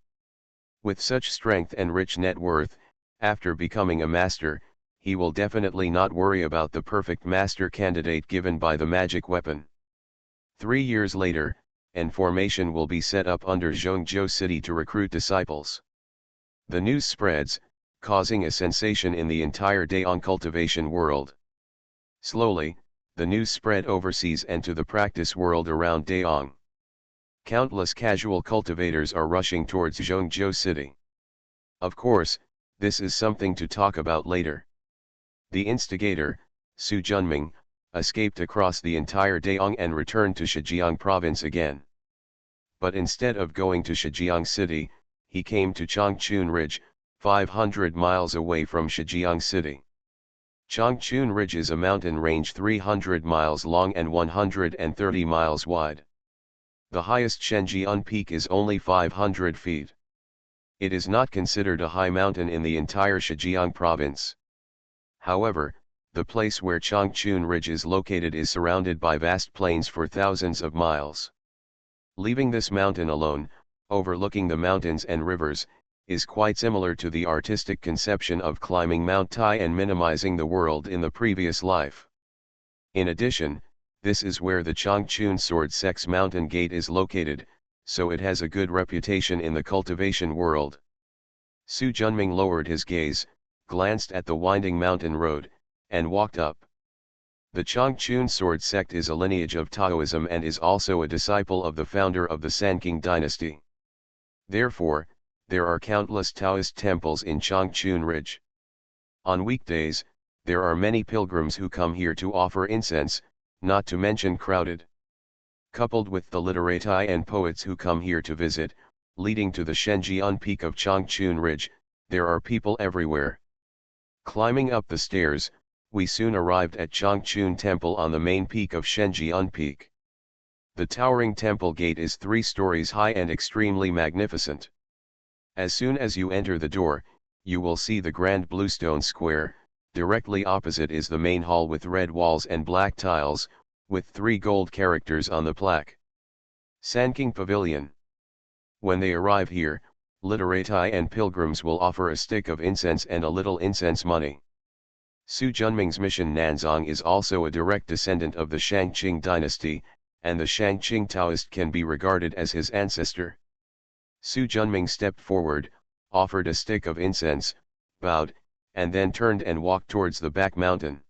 With such strength and rich net worth, after becoming a master, he will definitely not worry about the perfect master candidate given by the magic weapon. 3 years later, an formation will be set up under Zhongzhou City to recruit disciples. The news spreads, causing a sensation in the entire Daong cultivation world. Slowly, the news spread overseas and to the practice world around Daong. Countless casual cultivators are rushing towards Zhongzhou City. Of course, this is something to talk about later. The instigator, Su Junming, escaped across the entire Daong and returned to Shijiang province again. But instead of going to Shijiang City, he came to Changchun Ridge, 500 miles away from Shijiang City. Changchun Ridge is a mountain range 300 miles long and 130 miles wide. The highest Shenjian peak is only 500 feet. It is not considered a high mountain in the entire Shijiang province. However, the place where Changchun Ridge is located is surrounded by vast plains for thousands of miles. Leaving this mountain alone, overlooking the mountains and rivers, is quite similar to the artistic conception of climbing Mount Tai and minimizing the world in the previous life. In addition, this is where the Changchun Sword Sex Mountain Gate is located, so it has a good reputation in the cultivation world. Su Junming lowered his gaze, glanced at the winding mountain road, and walked up. The Changchun Sword Sect is a lineage of Taoism and is also a disciple of the founder of the Sanking dynasty. Therefore, there are countless Taoist temples in Changchun Ridge. On weekdays, there are many pilgrims who come here to offer incense, not to mention crowded. Coupled with the literati and poets who come here to visit, leading to the Shenjian peak of Changchun Ridge, there are people everywhere. Climbing up the stairs, we soon arrived at Changchun Temple on the main peak of Shenjian Peak. The towering temple gate is 3 stories high and extremely magnificent. As soon as you enter the door, you will see the grand bluestone square. Directly opposite is the main hall with red walls and black tiles, with 3 gold characters on the plaque. Sanking Pavilion. When they arrive here, literati and pilgrims will offer a stick of incense and a little incense money. Su Junming's mission Nanzong is also a direct descendant of the Shangqing dynasty, and the Shangqing Taoist can be regarded as his ancestor. Su Junming stepped forward, offered a stick of incense, bowed, and then turned and walked towards the back mountain.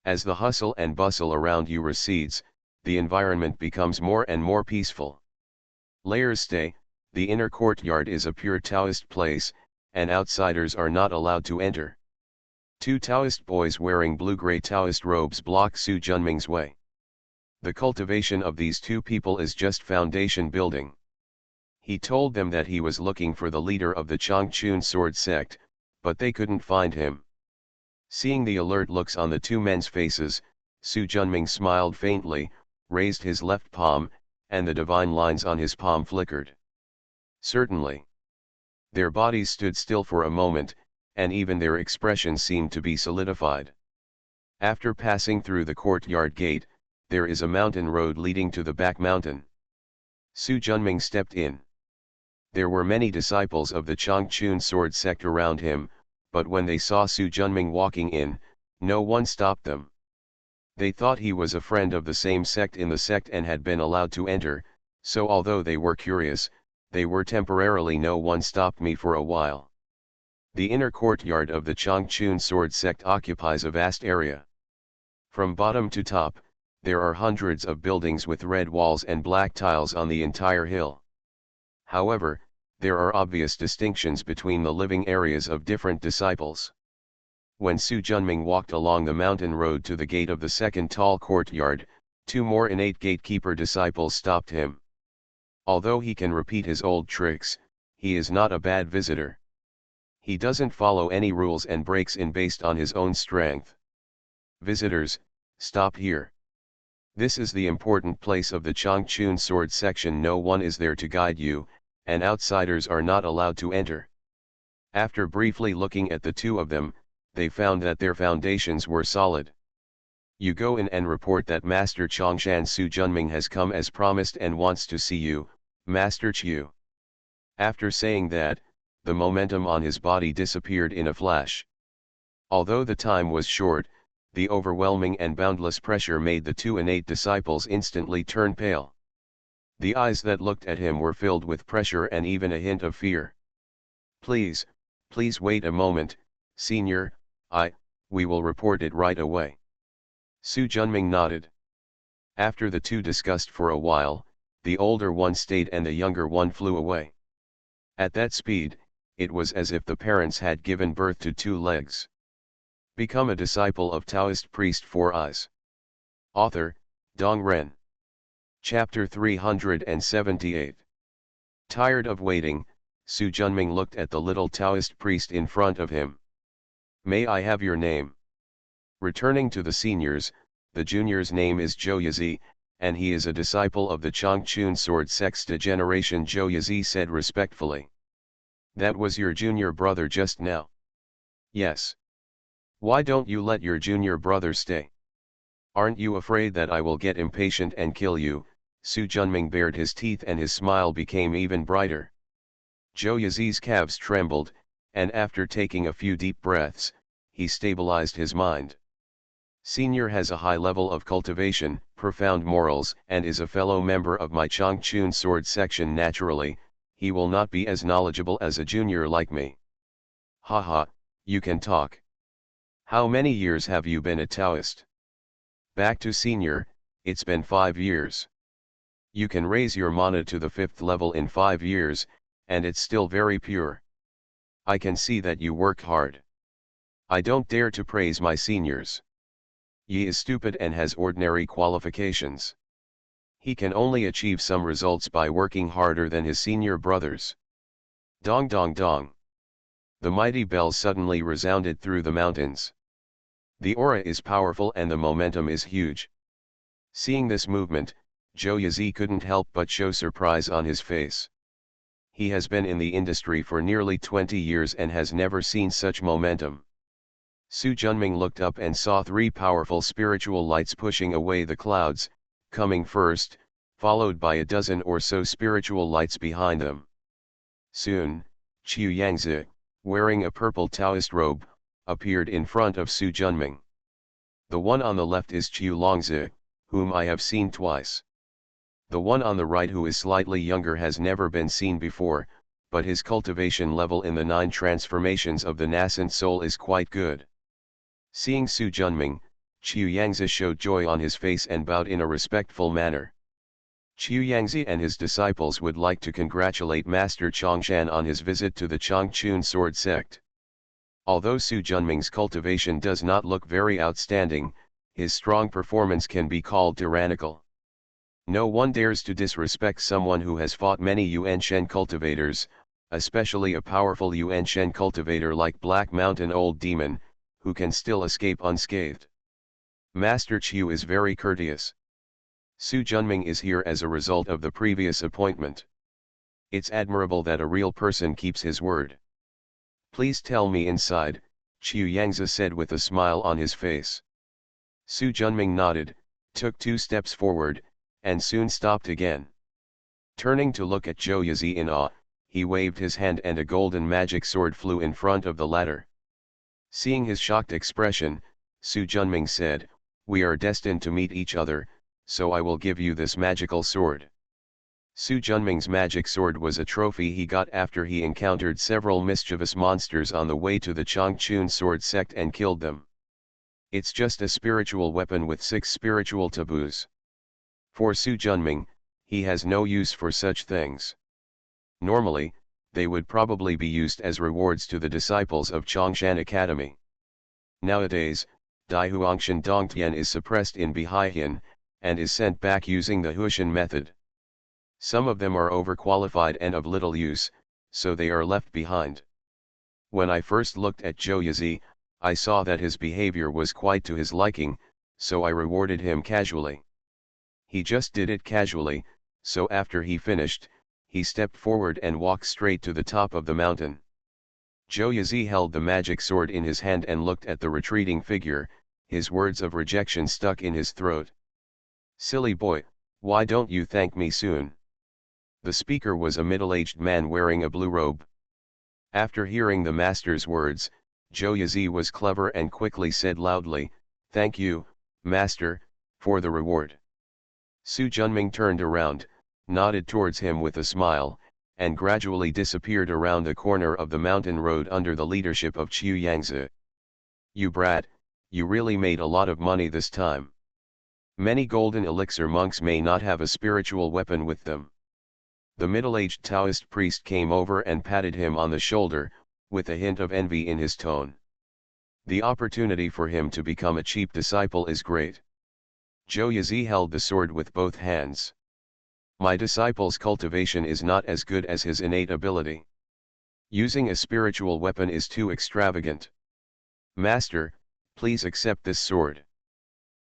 As the hustle and bustle around you recedes, the environment becomes more and more peaceful. Layers stay, the inner courtyard is a pure Taoist place, and outsiders are not allowed to enter. Two Taoist boys wearing blue-gray Taoist robes block Su Junming's way. The cultivation of these two people is just foundation building. He told them that he was looking for the leader of the Changchun sword sect, but they couldn't find him. Seeing the alert looks on the two men's faces, Su Junming smiled faintly, raised his left palm, and the divine lines on his palm flickered. Certainly. Their bodies stood still for a moment, and even their expressions seemed to be solidified. After passing through the courtyard gate, there is a mountain road leading to the back mountain. Su Junming stepped in. There were many disciples of the Changchun sword sect around him, but when they saw Su Junming walking in, no one stopped them. They thought he was a friend of the same sect in the sect and had been allowed to enter, so although they were curious, they were temporarily. No one stopped me for a while. The inner courtyard of the Changchun sword sect occupies a vast area. From bottom to top, there are hundreds of buildings with red walls and black tiles on the entire hill. However, there are obvious distinctions between the living areas of different disciples. When Su Junming walked along the mountain road to the gate of the second tall courtyard, two more innate gatekeeper disciples stopped him. Although he can repeat his old tricks, he is not a bad visitor. He doesn't follow any rules and breaks in based on his own strength. Visitors, stop here. This is the important place of the Changchun sword section. No one is there to guide you, and outsiders are not allowed to enter. After briefly looking at the two of them, they found that their foundations were solid. You go in and report that Master Chongshan Su Junming has come as promised and wants to see you, Master Chu. After saying that, the momentum on his body disappeared in a flash. Although the time was short, the overwhelming and boundless pressure made the two innate disciples instantly turn pale. The eyes that looked at him were filled with pressure and even a hint of fear. Please wait a moment, Senior, we will report it right away. Su Junming nodded. After the two discussed for a while, the older one stayed and the younger one flew away. At that speed, it was as if the parents had given birth to two legs. Become a disciple of Taoist priest Four Eyes. Author, Dong Ren. Chapter 378. Tired of waiting, Su Junming looked at the little Taoist priest in front of him. May I have your name? Returning to the seniors, the junior's name is Zhou Yazi, and he is a disciple of the Changchun sword sect's generation. Zhou Yazi said respectfully. That was your junior brother just now? Yes. Why don't you let your junior brother stay? Aren't you afraid that I will get impatient and kill you? Su Junming bared his teeth and his smile became even brighter. Zhou Yazi's calves trembled, and after taking a few deep breaths, he stabilized his mind. Senior has a high level of cultivation, profound morals, and is a fellow member of my Changchun sword section. Naturally, he will not be as knowledgeable as a junior like me. Haha, you can talk. How many years have you been a Taoist? Back to Senior, it's been 5 years. You can raise your mana to the 5th level in 5 years, and it's still very pure. I can see that you work hard. I don't dare to praise my seniors. Yi is stupid and has ordinary qualifications. He can only achieve some results by working harder than his senior brothers. Dong dong dong. The mighty bell suddenly resounded through the mountains. The aura is powerful and the momentum is huge. Seeing this movement, Zhou Yazi couldn't help but show surprise on his face. He has been in the industry for nearly 20 years and has never seen such momentum. Su Junming looked up and saw 3 powerful spiritual lights pushing away the clouds, coming first, followed by a dozen or so spiritual lights behind them. Soon, Qiu Yangzi, wearing a purple Taoist robe, appeared in front of Su Junming. The one on the left is Qiu Longzi, whom I have seen twice. The one on the right, who is slightly younger, has never been seen before, but his cultivation level in the 9 transformations of the nascent soul is quite good. Seeing Su Junming, Qiu Yangzi showed joy on his face and bowed in a respectful manner. Qiu Yangzi and his disciples would like to congratulate Master Chongshan on his visit to the Changchun sword sect. Although Su Junming's cultivation does not look very outstanding, his strong performance can be called tyrannical. No one dares to disrespect someone who has fought many Yuan Shen cultivators, especially a powerful Yuan Shen cultivator like Black Mountain Old Demon, who can still escape unscathed. Master Qiu is very courteous. Su Junming is here as a result of the previous appointment. It's admirable that a real person keeps his word. Please tell me inside, Qiu Yangzi said with a smile on his face. Su Junming nodded, took 2 steps forward, and soon stopped again. Turning to look at Zhou Yazi in awe, he waved his hand and a golden magic sword flew in front of the latter. Seeing his shocked expression, Su Junming said, "We are destined to meet each other, so I will give you this magical sword." Su Junming's magic sword was a trophy he got after he encountered several mischievous monsters on the way to the Changchun sword sect and killed them. It's just a spiritual weapon with 6 spiritual taboos. For Su Junming, he has no use for such things. Normally, they would probably be used as rewards to the disciples of Chongshan Academy. Nowadays, Dai Huangshan Dongtian is suppressed in Bihaiyan, and is sent back using the Huishan method. Some of them are overqualified and of little use, so they are left behind. When I first looked at Zhou Yazi, I saw that his behavior was quite to his liking, so I rewarded him casually. He just did it casually, so after he finished, he stepped forward and walked straight to the top of the mountain. Zhou Yazi held the magic sword in his hand and looked at the retreating figure, his words of rejection stuck in his throat. "Silly boy, why don't you thank me soon?" The speaker was a middle-aged man wearing a blue robe. After hearing the master's words, Zhou Yazi was clever and quickly said loudly, "Thank you, master, for the reward." Su Junming turned around, nodded towards him with a smile, and gradually disappeared around the corner of the mountain road under the leadership of Qiu Yangzi. "You brat, you really made a lot of money this time. Many golden elixir monks may not have a spiritual weapon with them." The middle-aged Taoist priest came over and patted him on the shoulder, with a hint of envy in his tone. The opportunity for him to become a cheap disciple is great. Zhou Yazi held the sword with both hands. "My disciple's cultivation is not as good as his innate ability. Using a spiritual weapon is too extravagant. Master, please accept this sword."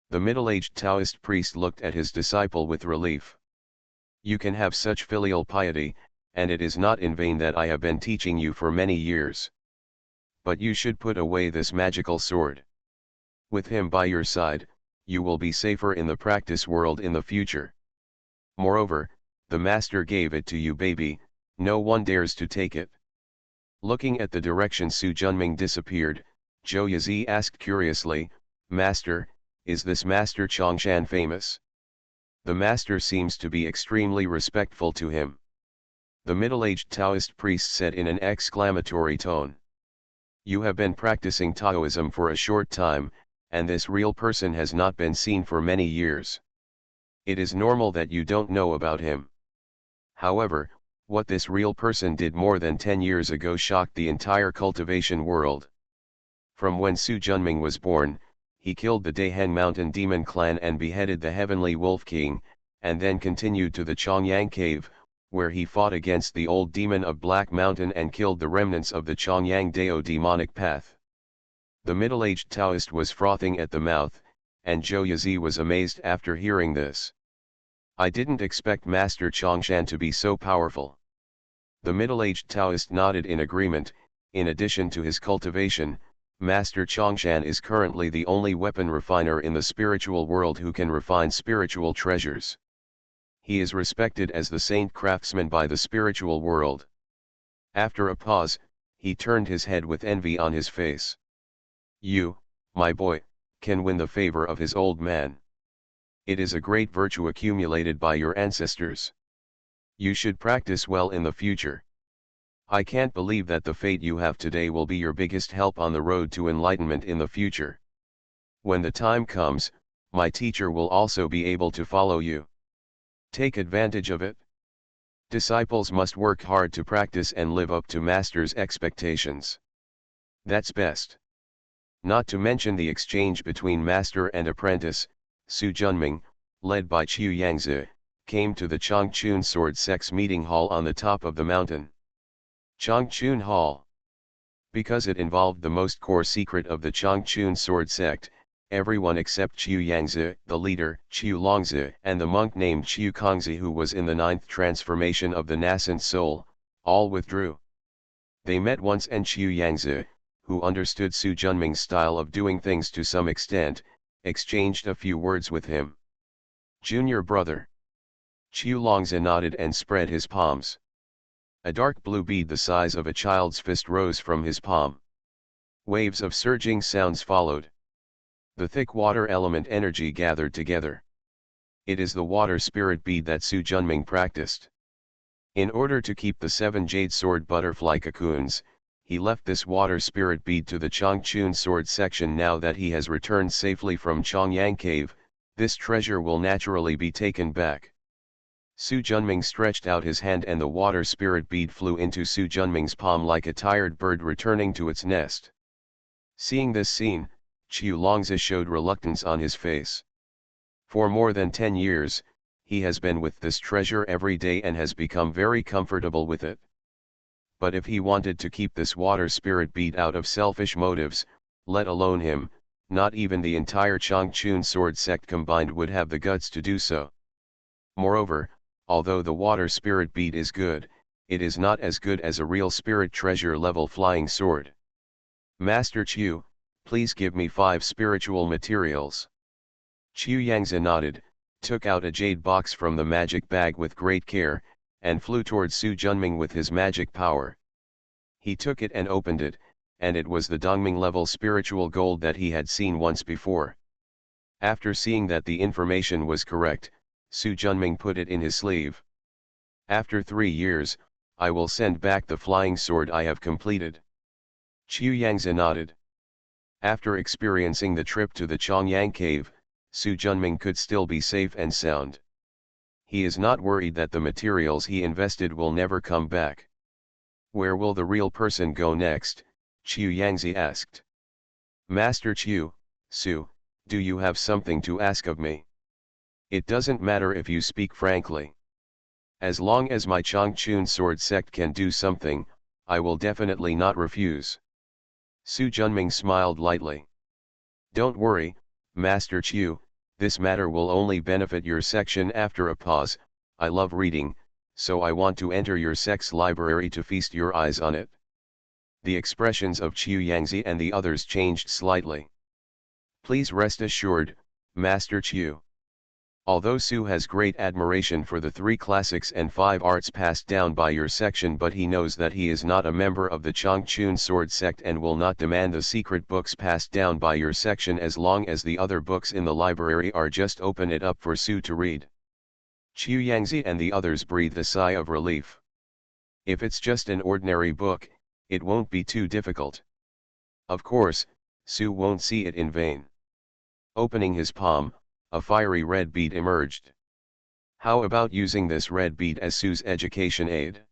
The middle-aged Taoist priest looked at his disciple with relief. "You can have such filial piety, and it is not in vain that I have been teaching you for many years. But you should put away this magical sword. With him by your side, you will be safer in the practice world in the future. Moreover, the master gave it to you, baby, no one dares to take it." Looking at the direction Su Junming disappeared, Zhou Yazi asked curiously, "Master, is this Master Chongshan famous?" "The master seems to be extremely respectful to him." The middle-aged Taoist priest said in an exclamatory tone. "You have been practicing Taoism for a short time, and this real person has not been seen for many years. It is normal that you don't know about him. However, what this real person did more than 10 years ago shocked the entire cultivation world. From when Su Junming was born, he killed the Daiheng Mountain Demon Clan and beheaded the Heavenly Wolf King, and then continued to the Chongyang Cave, where he fought against the old demon of Black Mountain and killed the remnants of the Chongyang Dao demonic path." The middle-aged Taoist was frothing at the mouth, and Zhou Yazi was amazed after hearing this. "I didn't expect Master Chongshan to be so powerful." The middle-aged Taoist nodded in agreement. In addition to his cultivation, Master Chongshan is currently the only weapon refiner in the spiritual world who can refine spiritual treasures. He is respected as the saint craftsman by the spiritual world. After a pause, he turned his head with envy on his face. "You, my boy, can win the favor of his old man. It is a great virtue accumulated by your ancestors. You should practice well in the future. I can't believe that the fate you have today will be your biggest help on the road to enlightenment in the future." When the time comes, my teacher will also be able to follow you. Take advantage of it. Disciples must work hard to practice and live up to master's expectations. That's best. Not to mention the exchange between master and apprentice, Su Junming, led by Qiu Yangzi, came to the Changchun Sword Sect's meeting hall on the top of the mountain. Changchun Hall. Because it involved the most core secret of the Changchun Sword Sect, everyone except Qiu Yangzi, the leader, Qiu Longzi, and the monk named Qiu Kongzi who was in the 9th transformation of the nascent soul, all withdrew. They met once and Qiu Yangzi, who understood Su Junming's style of doing things to some extent, exchanged a few words with him. Junior brother. Qiu Longzi nodded and spread his palms. A dark blue bead the size of a child's fist rose from his palm. Waves of surging sounds followed. The thick water element energy gathered together. It is the water spirit bead that Su Junming practiced. In order to keep the 7 jade sword butterfly cocoons, he left this water spirit bead to the Changchun sword section. Now that he has returned safely from Chongyang Cave, this treasure will naturally be taken back. Su Junming stretched out his hand and the water spirit bead flew into Su Junming's palm like a tired bird returning to its nest. Seeing this scene, Qiu Longzi showed reluctance on his face. For more than 10 years, he has been with this treasure every day and has become very comfortable with it. But if he wanted to keep this water spirit bead out of selfish motives, let alone him, not even the entire Changchun sword sect combined would have the guts to do so. Moreover, although the water spirit bead is good, it is not as good as a real spirit treasure level flying sword. Master Qiu, please give me 5 spiritual materials. Qiu Yangzi nodded, took out a jade box from the magic bag with great care, and flew towards Su Junming with his magic power. He took it and opened it, and it was the Dongming level spiritual gold that he had seen once before. After seeing that the information was correct, Su Junming put it in his sleeve. After 3 years, I will send back the flying sword I have completed. Qiu Yangzi nodded. After experiencing the trip to the Chongyang Cave, Su Junming could still be safe and sound. He is not worried that the materials he invested will never come back. Where will the real person go next? Qiu Yangzi asked. Master Qiu, Su, do you have something to ask of me? It doesn't matter if you speak frankly. As long as my Changchun sword sect can do something, I will definitely not refuse. Su Junming smiled lightly. Don't worry, Master Qiu, this matter will only benefit your section. After a pause, I love reading, so I want to enter your sect's library to feast your eyes on it. The expressions of Qiu Yangzi and the others changed slightly. Please rest assured, Master Qiu. Although Su has great admiration for the 3 classics and 5 arts passed down by your section, but he knows that he is not a member of the Changchun sword sect and will not demand the secret books passed down by your section as long as the other books in the library are just open it up for Su to read. Qiu Yangzi and the others breathed a sigh of relief. If it's just an ordinary book, it won't be too difficult. Of course, Su won't see it in vain. Opening his palm, a fiery red bead emerged. How about using this red bead as Su's education aid?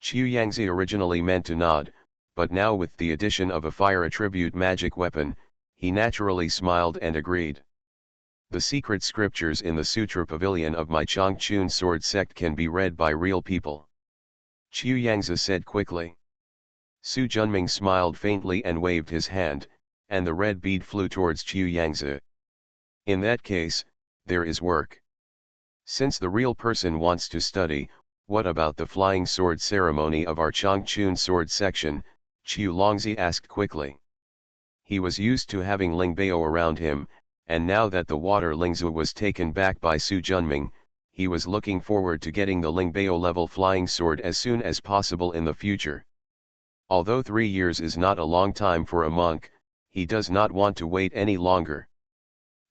Qiu Yangzi originally meant to nod, but now with the addition of a fire attribute magic weapon, he naturally smiled and agreed. The secret scriptures in the Sutra Pavilion of my Changchun sword sect can be read by real people. Qiu Yangzi said quickly. Su Junming smiled faintly and waved his hand, and the red bead flew towards Qiu Yangzi. In that case, there is work. Since the real person wants to study, what about the flying sword ceremony of our Changchun sword section? Qiu Longzi asked quickly. He was used to having Lingbao around him, and now that the water Lingzhu was taken back by Su Junming, he was looking forward to getting the Lingbao level flying sword as soon as possible in the future. Although 3 years is not a long time for a monk, he does not want to wait any longer.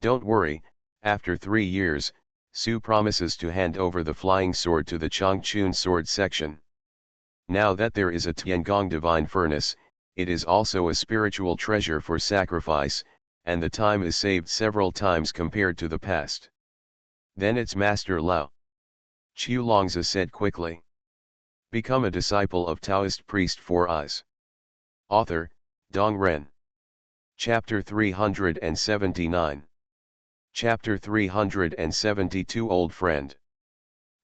Don't worry, after 3 years, Su promises to hand over the flying sword to the Changchun sword section. Now that there is a Tiangong divine furnace, it is also a spiritual treasure for sacrifice, and the time is saved several times compared to the past. Then it's Master Lao. Qiu Longzi said quickly. Become a disciple of Taoist priest 4 eyes. Author, Dong Ren. Chapter 379. Chapter 372 Old Friend.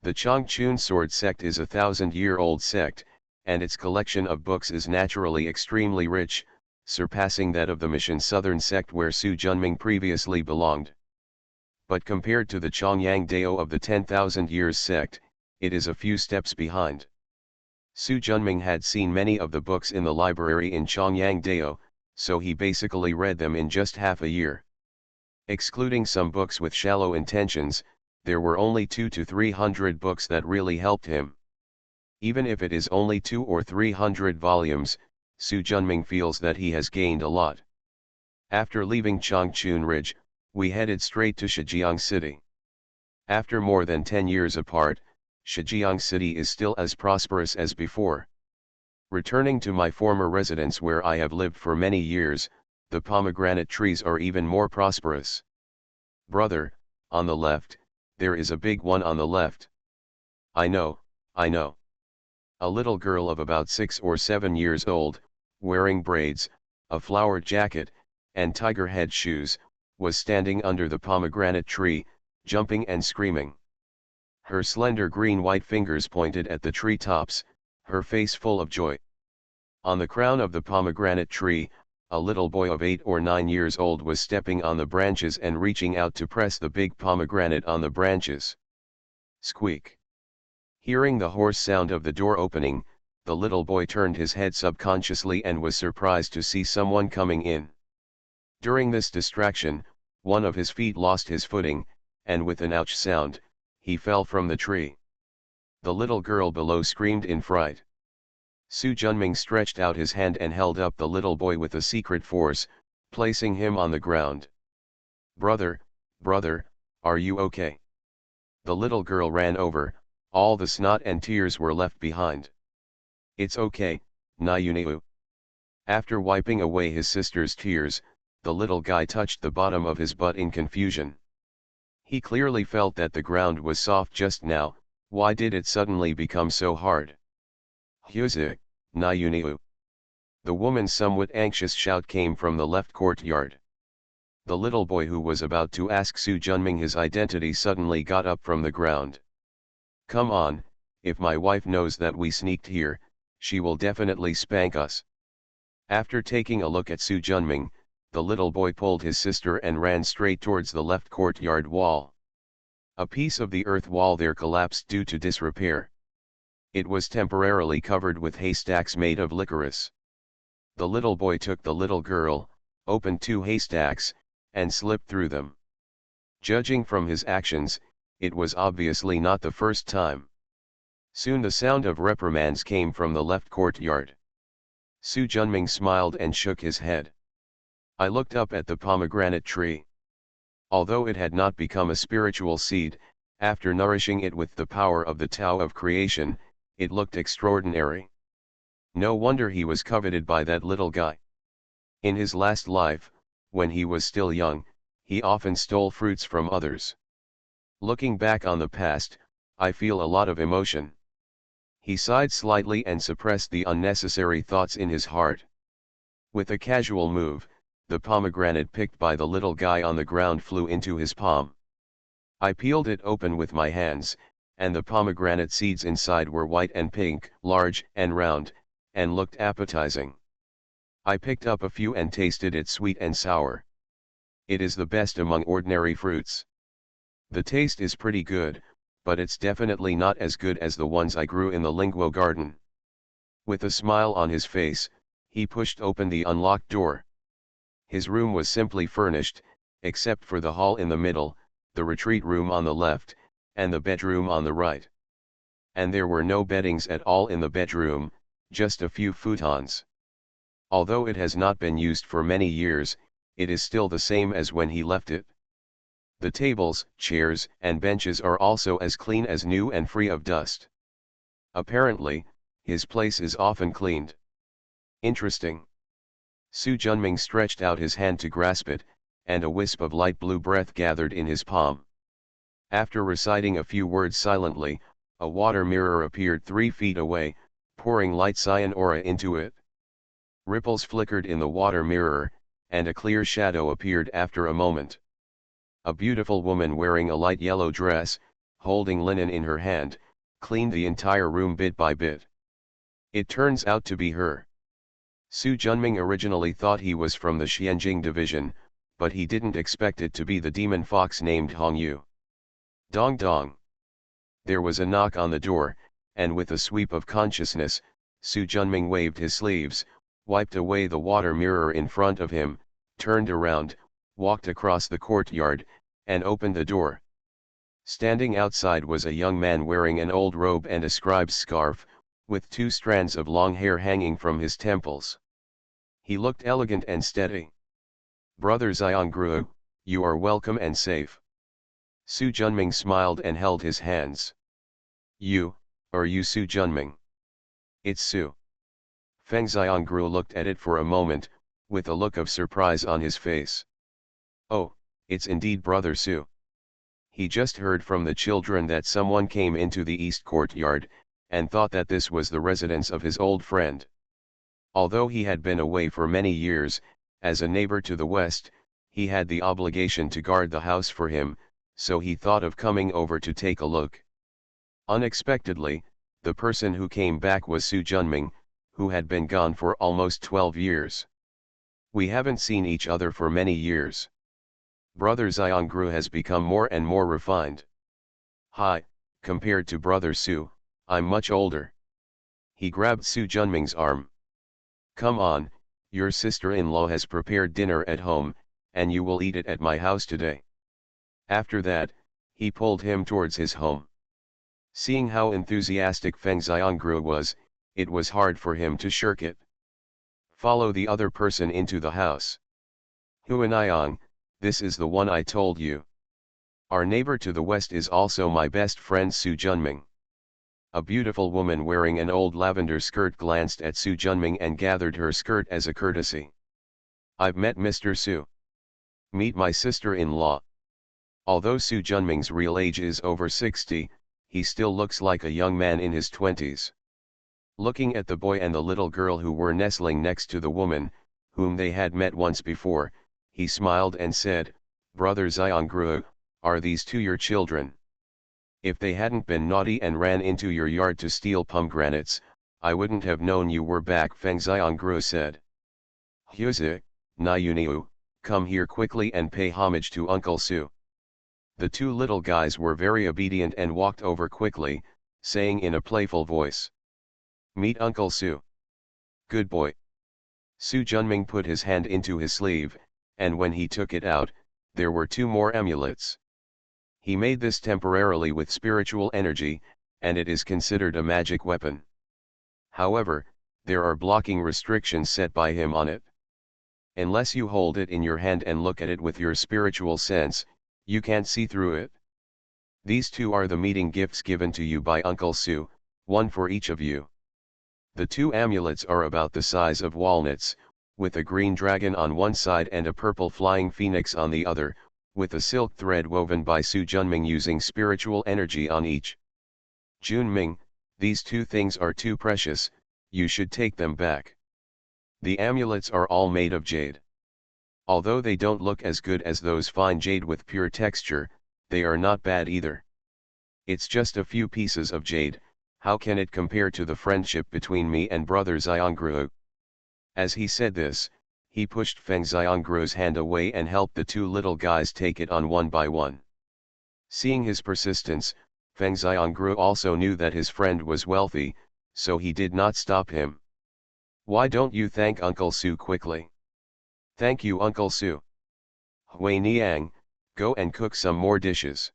The Changchun sword sect is a 1,000-year-old sect, and its collection of books is naturally extremely rich, surpassing that of the Mission Southern sect where Su Junming previously belonged. But compared to the Chongyang Dao of the 10,000 Years sect, it is a few steps behind. Su Junming had seen many of the books in the library in Chongyang Dao, so he basically read them in just half a year. Excluding some books with shallow intentions, there were only 200 to 300 books that really helped him. Even if it is only 200 or 300 volumes, Su Junming feels that he has gained a lot. After leaving Changchun Ridge, we headed straight to Shijiang City. After more than 10 years apart, Shijiang City is still as prosperous as before. Returning to my former residence where I have lived for many years, the pomegranate trees are even more prosperous. Brother, on the left, there is a big one on the left. I know, I know. A little girl of about 6 or 7 years old, wearing braids, a flowered jacket, and tiger head shoes, was standing under the pomegranate tree, jumping and screaming. Her slender green-white fingers pointed at the tree tops, her face full of joy. On the crown of the pomegranate tree, a little boy of 8 or 9 years old was stepping on the branches and reaching out to press the big pomegranate on the branches. Squeak! Hearing the hoarse sound of the door opening, the little boy turned his head subconsciously and was surprised to see someone coming in. During this distraction, one of his feet lost his footing, and with an ouch sound, he fell from the tree. The little girl below screamed in fright. Su Junming stretched out his hand and held up the little boy with a secret force, placing him on the ground. Brother, brother, are you okay? The little girl ran over, all the snot and tears were left behind. It's okay, Nayuniu. After wiping away his sister's tears, the little guy touched the bottom of his butt in confusion. He clearly felt that the ground was soft just now. Why did it suddenly become so hard? Huzik, Nayuniu. The woman's somewhat anxious shout came from the left courtyard. The little boy who was about to ask Su Junming his identity suddenly got up from the ground. Come on, if my wife knows that we sneaked here, she will definitely spank us. After taking a look at Su Junming, the little boy pulled his sister and ran straight towards the left courtyard wall. A piece of the earth wall there collapsed due to disrepair. It was temporarily covered with haystacks made of licorice. The little boy took the little girl, opened 2 haystacks, and slipped through them. Judging from his actions, it was obviously not the first time. Soon the sound of reprimands came from the left courtyard. Su Junming smiled and shook his head. I looked up at the pomegranate tree. Although it had not become a spiritual seed, after nourishing it with the power of the Tao of creation, it looked extraordinary. No wonder he was coveted by that little guy. In his last life, when he was still young, he often stole fruits from others. Looking back on the past, I feel a lot of emotion. He sighed slightly and suppressed the unnecessary thoughts in his heart. With a casual move, the pomegranate picked by the little guy on the ground flew into his palm. I peeled it open with my hands, and the pomegranate seeds inside were white and pink, large and round, and looked appetizing. I picked up a few and tasted it sweet and sour. It is the best among ordinary fruits. The taste is pretty good, but it's definitely not as good as the ones I grew in the Linguo garden. With a smile on his face, he pushed open the unlocked door. His room was simply furnished, except for the hall in the middle, the retreat room on the left, and the bedroom on the right. And there were no beddings at all in the bedroom, just a few futons. Although it has not been used for many years, it is still the same as when he left it. The tables, chairs, and benches are also as clean as new and free of dust. Apparently, his place is often cleaned. Interesting. Su Junming stretched out his hand to grasp it, and a wisp of light blue breath gathered in his palm. After reciting a few words silently, a water mirror appeared 3 feet away, pouring light cyan aura into it. Ripples flickered in the water mirror, and a clear shadow appeared after a moment. A beautiful woman wearing a light yellow dress, holding linen in her hand, cleaned the entire room bit by bit. It turns out to be her. Su Junming originally thought he was from the Xianjing division, but he didn't expect it to be the demon fox named Hong Yu. Dong dong. There was a knock on the door, and with a sweep of consciousness, Su Junming waved his sleeves, wiped away the water mirror in front of him, turned around, walked across the courtyard, and opened the door. Standing outside was a young man wearing an old robe and a scribe's scarf, with 2 strands of long hair hanging from his temples. He looked elegant and steady. "Brother Xianggru, you are welcome and safe." Su Junming smiled and held his hands. Are you Su Junming?" "It's Su." Feng Xianggru looked at it for a moment, with a look of surprise on his face. "Oh, it's indeed Brother Su." He just heard from the children that someone came into the east courtyard, and thought that this was the residence of his old friend. Although he had been away for many years, as a neighbor to the west, he had the obligation to guard the house for him, so he thought of coming over to take a look. Unexpectedly, the person who came back was Su Junming, who had been gone for almost 12 years. "We haven't seen each other for many years. Brother Xianggru has become more and more refined. Hi, compared to Brother Su, I'm much older." He grabbed Su Junming's arm. "Come on, your sister-in-law has prepared dinner at home, and you will eat it at my house today." After that, he pulled him towards his home. Seeing how enthusiastic Feng Xianggru was, it was hard for him to shirk it. "Follow the other person into the house. Huaniyang, this is the one I told you. Our neighbor to the west is also my best friend Su Junming." A beautiful woman wearing an old lavender skirt glanced at Su Junming and gathered her skirt as a courtesy. "I've met Mr. Su. Meet my sister-in-law." Although Su Junming's real age is over 60, he still looks like a young man in his 20s. Looking at the boy and the little girl who were nestling next to the woman, whom they had met once before, he smiled and said, "Brother Xianggru, are these 2 your children? If they hadn't been naughty and ran into your yard to steal pomegranates, I wouldn't have known you were back," Feng Xianggru said. "Huzi, Nayuniu, come here quickly and pay homage to Uncle Su." The 2 little guys were very obedient and walked over quickly, saying in a playful voice, "Meet Uncle Su." "Good boy." Su Junming put his hand into his sleeve, and when he took it out, there were 2 more amulets. He made this temporarily with spiritual energy, and it is considered a magic weapon. However, there are blocking restrictions set by him on it. Unless you hold it in your hand and look at it with your spiritual sense, you can't see through it. These 2 are the meeting gifts given to you by Uncle Su, 1 for each of you. The 2 amulets are about the size of walnuts, with a green dragon on one side and a purple flying phoenix on the other, with a silk thread woven by Su Junming using spiritual energy on each. "Junming, these 2 things are too precious, you should take them back." The amulets are all made of jade. Although they don't look as good as those fine jade with pure texture, they are not bad either. It's just a few pieces of jade, how can it compare to the friendship between me and Brother Xianggru? As he said this, he pushed Feng Xianggru's hand away and helped the 2 little guys take it on one by one. Seeing his persistence, Feng Xianggru also knew that his friend was wealthy, so he did not stop him. "Why don't you thank Uncle Su quickly?" "Thank you Uncle Su." "Hui Niang, go and cook some more dishes.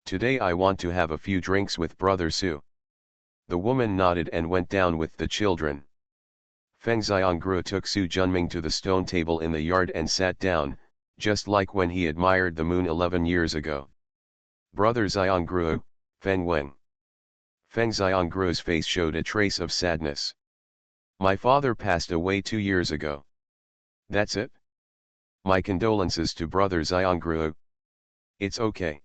Today I want to have a few drinks with Brother Su." The woman nodded and went down with the children. Feng Xianggru took Su Junming to the stone table in the yard and sat down, just like when he admired the moon 11 years ago. "Brother Xianggru, Feng Weng." Feng Xianggru's face showed a trace of sadness. "My father passed away 2 years ago." "That's it?" My condolences to brother Xiongru. It's okay.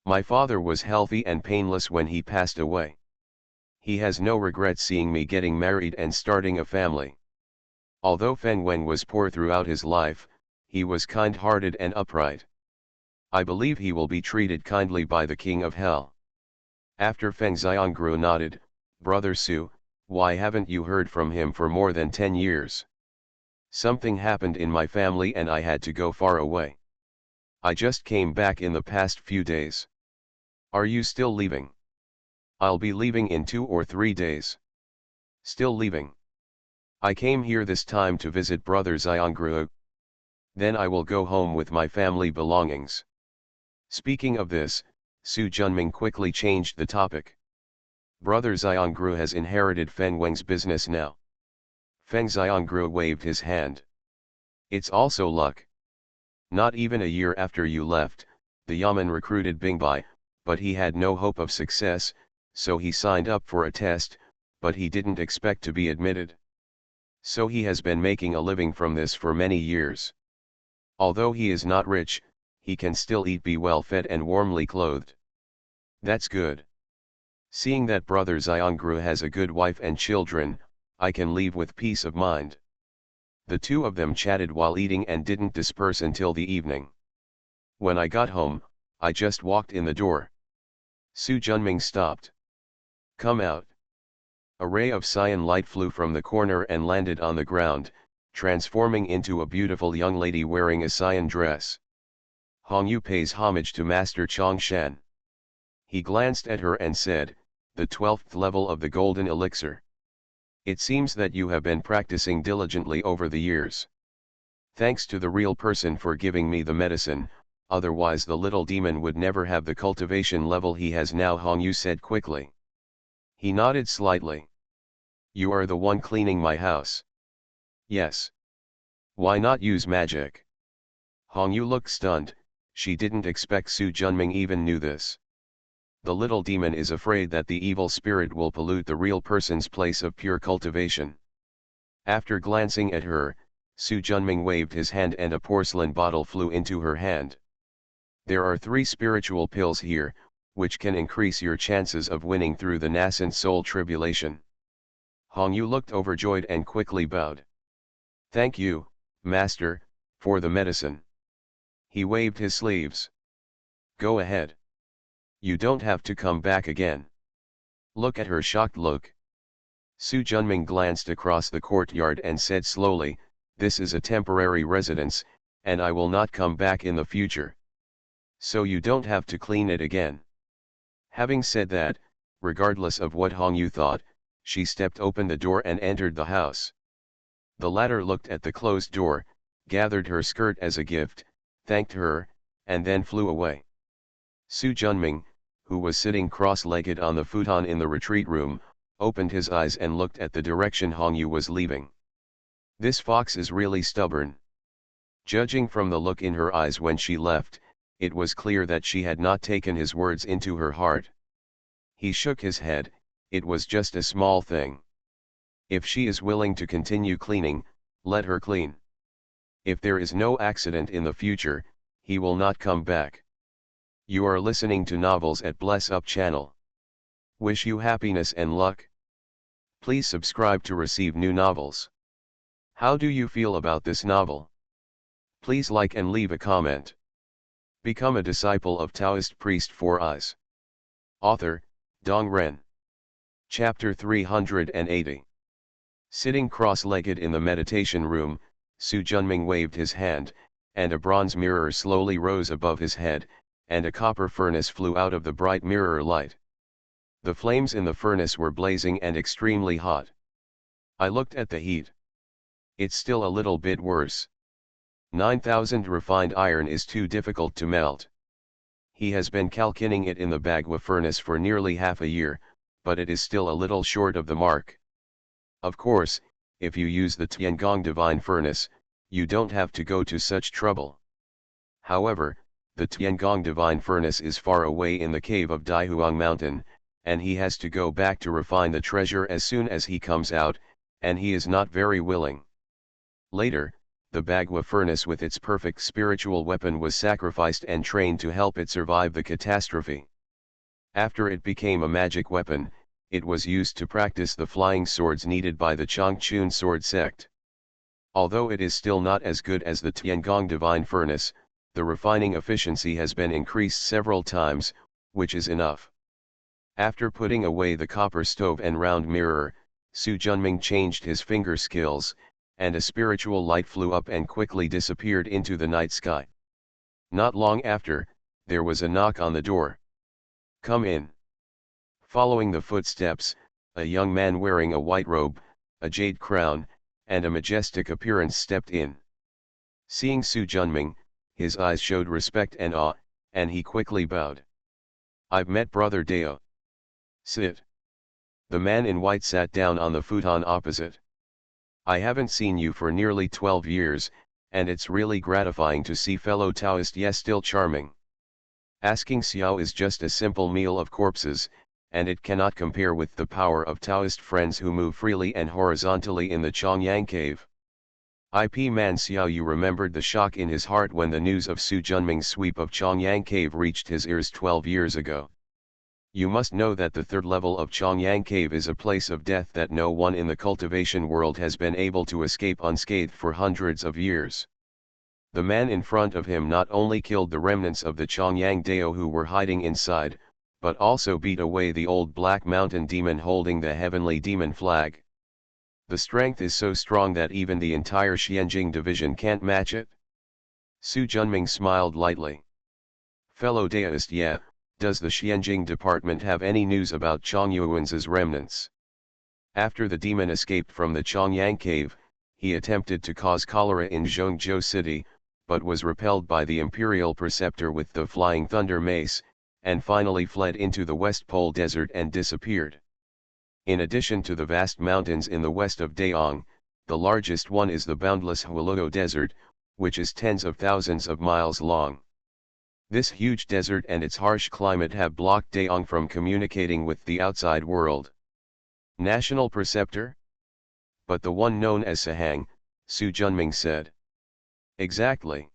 My father was healthy and painless when he passed away. He has no regret seeing me getting married and starting a family. Although Feng Wen was poor throughout his life, he was kind-hearted and upright. I believe he will be treated kindly by the King of Hell. After Feng Xiongru nodded, Brother Su, why haven't you heard from him for more than 10 years? Something happened in my family and I had to go far away. I just came back in the past few days. Are you still leaving? I'll be leaving in 2 or 3 days. Still leaving. I came here this time to visit Brother Xiongru. Then I will go home with my family belongings. Speaking of this, Su Junming quickly changed the topic. Brother Xiongru has inherited Feng Wen's business now. Feng Xiongru waved his hand. It's also luck. Not even a year after you left, the Yamen recruited Bingbai, but he had no hope of success, so he signed up for a test, but he didn't expect to be admitted. So he has been making a living from this for many years. Although he is not rich, he can still eat, be well fed and warmly clothed. That's good. Seeing that brother Xiongru has a good wife and children, I can leave with peace of mind. The two of them chatted while eating and didn't disperse until the evening. When I got home, I just walked in the door. Su Junming stopped. Come out. A ray of cyan light flew from the corner and landed on the ground, transforming into a beautiful young lady wearing a cyan dress. Hong Yu pays homage to Master Chong Shan. He glanced at her and said, the 12th level of the golden elixir. It seems that you have been practicing diligently over the years. Thanks to the real person for giving me the medicine, otherwise the little demon would never have the cultivation level he has now, Hong Yu said quickly. He nodded slightly. You are the one cleaning my house. Yes. Why not use magic? Hong Yu looked stunned, she didn't expect Su Junming even knew this. The little demon is afraid that the evil spirit will pollute the real person's place of pure cultivation. After glancing at her, Su Junming waved his hand and a porcelain bottle flew into her hand. There are 3 spiritual pills here, which can increase your chances of winning through the nascent soul tribulation. Hong Yu looked overjoyed and quickly bowed. Thank you, Master, for the medicine. He waved his sleeves. Go ahead. You don't have to come back again. Look at her shocked look. Su Junming glanced across the courtyard and said slowly, this is a temporary residence, and I will not come back in the future. So you don't have to clean it again. Having said that, regardless of what Hong Yu thought, she stepped open the door and entered the house. The latter looked at the closed door, gathered her skirt as a gift, thanked her, and then flew away. Su Junming, who was sitting cross-legged on the futon in the retreat room, opened his eyes and looked at the direction Hong Yu was leaving. This fox is really stubborn. Judging from the look in her eyes when she left, it was clear that she had not taken his words into her heart. He shook his head, it was just a small thing. If she is willing to continue cleaning, let her clean. If there is no accident in the future, he will not come back. You are listening to Novels at Bless Up channel. Wish you happiness and luck. Please subscribe to receive new novels. How do you feel about this novel? Please like and leave a comment. Become a disciple of Taoist priest 4 eyes. Author, Dong Ren. Chapter 380. Sitting cross-legged in the meditation room, Su Junming waved his hand, and a bronze mirror slowly rose above his head, and a copper furnace flew out of the bright mirror light. The flames in the furnace were blazing and extremely hot. I looked at the heat. It's still a little bit worse. 9,000 refined iron is too difficult to melt. He has been calcining it in the Bagua furnace for nearly half a year, but it is still a little short of the mark. Of course, if you use the Tiangong Divine Furnace, you don't have to go to such trouble. However, the Tiangong Divine Furnace is far away in the cave of Daihuang Mountain, and he has to go back to refine the treasure as soon as he comes out, and he is not very willing. Later, the Bagua furnace with its perfect spiritual weapon was sacrificed and trained to help it survive the catastrophe. After it became a magic weapon, it was used to practice the flying swords needed by the Changchun sword sect. Although it is still not as good as the Tiangong divine furnace, the refining efficiency has been increased several times, which is enough. After putting away the copper stove and round mirror, Su Junming changed his finger skills, and a spiritual light flew up and quickly disappeared into the night sky. Not long after, there was a knock on the door. "Come in." Following the footsteps, a young man wearing a white robe, a jade crown, and a majestic appearance stepped in. Seeing Su Junming, his eyes showed respect and awe, and he quickly bowed. "I've met Brother Dao. Sit." The man in white sat down on the futon opposite. "I haven't seen you for nearly 12 years, and it's really gratifying to see fellow Taoist still charming. Asking Xiao is just a simple meal of corpses, and it cannot compare with the power of Taoist friends who move freely and horizontally in the Chongyang cave." Man Xiao Yu remembered the shock in his heart when the news of Su Junming's sweep of Chongyang cave reached his ears 12 years ago. "You must know that the third level of Chongyang cave is a place of death that no one in the cultivation world has been able to escape unscathed for hundreds of years. The man in front of him not only killed the remnants of the Chongyang Dao who were hiding inside, but also beat away the old Black Mountain demon holding the heavenly demon flag. The strength is so strong that even the entire Xianjing division can't match it." Su Junming smiled lightly. "Fellow Daoist, does the Xianjing department have any news about Chong Yuan's remnants?" After the demon escaped from the Chongyang cave, he attempted to cause cholera in Zhongzhou city, but was repelled by the imperial preceptor with the flying thunder mace, and finally fled into the West Pole Desert and disappeared. In addition to the vast mountains in the west of Daong, the largest one is the boundless Hualuo Desert, which is tens of thousands of miles long. This huge desert and its harsh climate have blocked Daong from communicating with the outside world. National preceptor? But the one known as Sahang, Su Junming said. Exactly.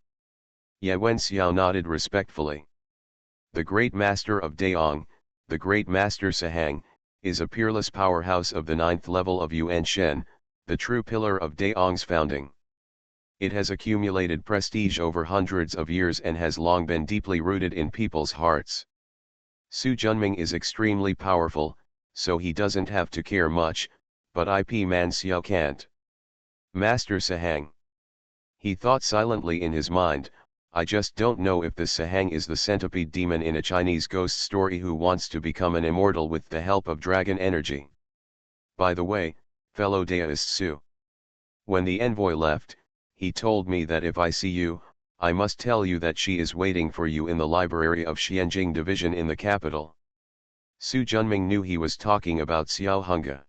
Wen Xiao nodded respectfully. The great master of Daong, the great master Sahang, is a peerless powerhouse of the 9th level of Yuan Shen, the true pillar of Daong's founding. It has accumulated prestige over hundreds of years and has long been deeply rooted in people's hearts. Su Junming is extremely powerful, so he doesn't have to care much, but Man Xiao can't. Master Sahang. He thought silently in his mind, I just don't know if the Sahang is the centipede demon in a Chinese ghost story who wants to become an immortal with the help of dragon energy. By the way, fellow Daoist Su. When the envoy left, he told me that if I see you, I must tell you that she is waiting for you in the library of Xianjing Division in the capital. Su Junming knew he was talking about Xiao Hunga.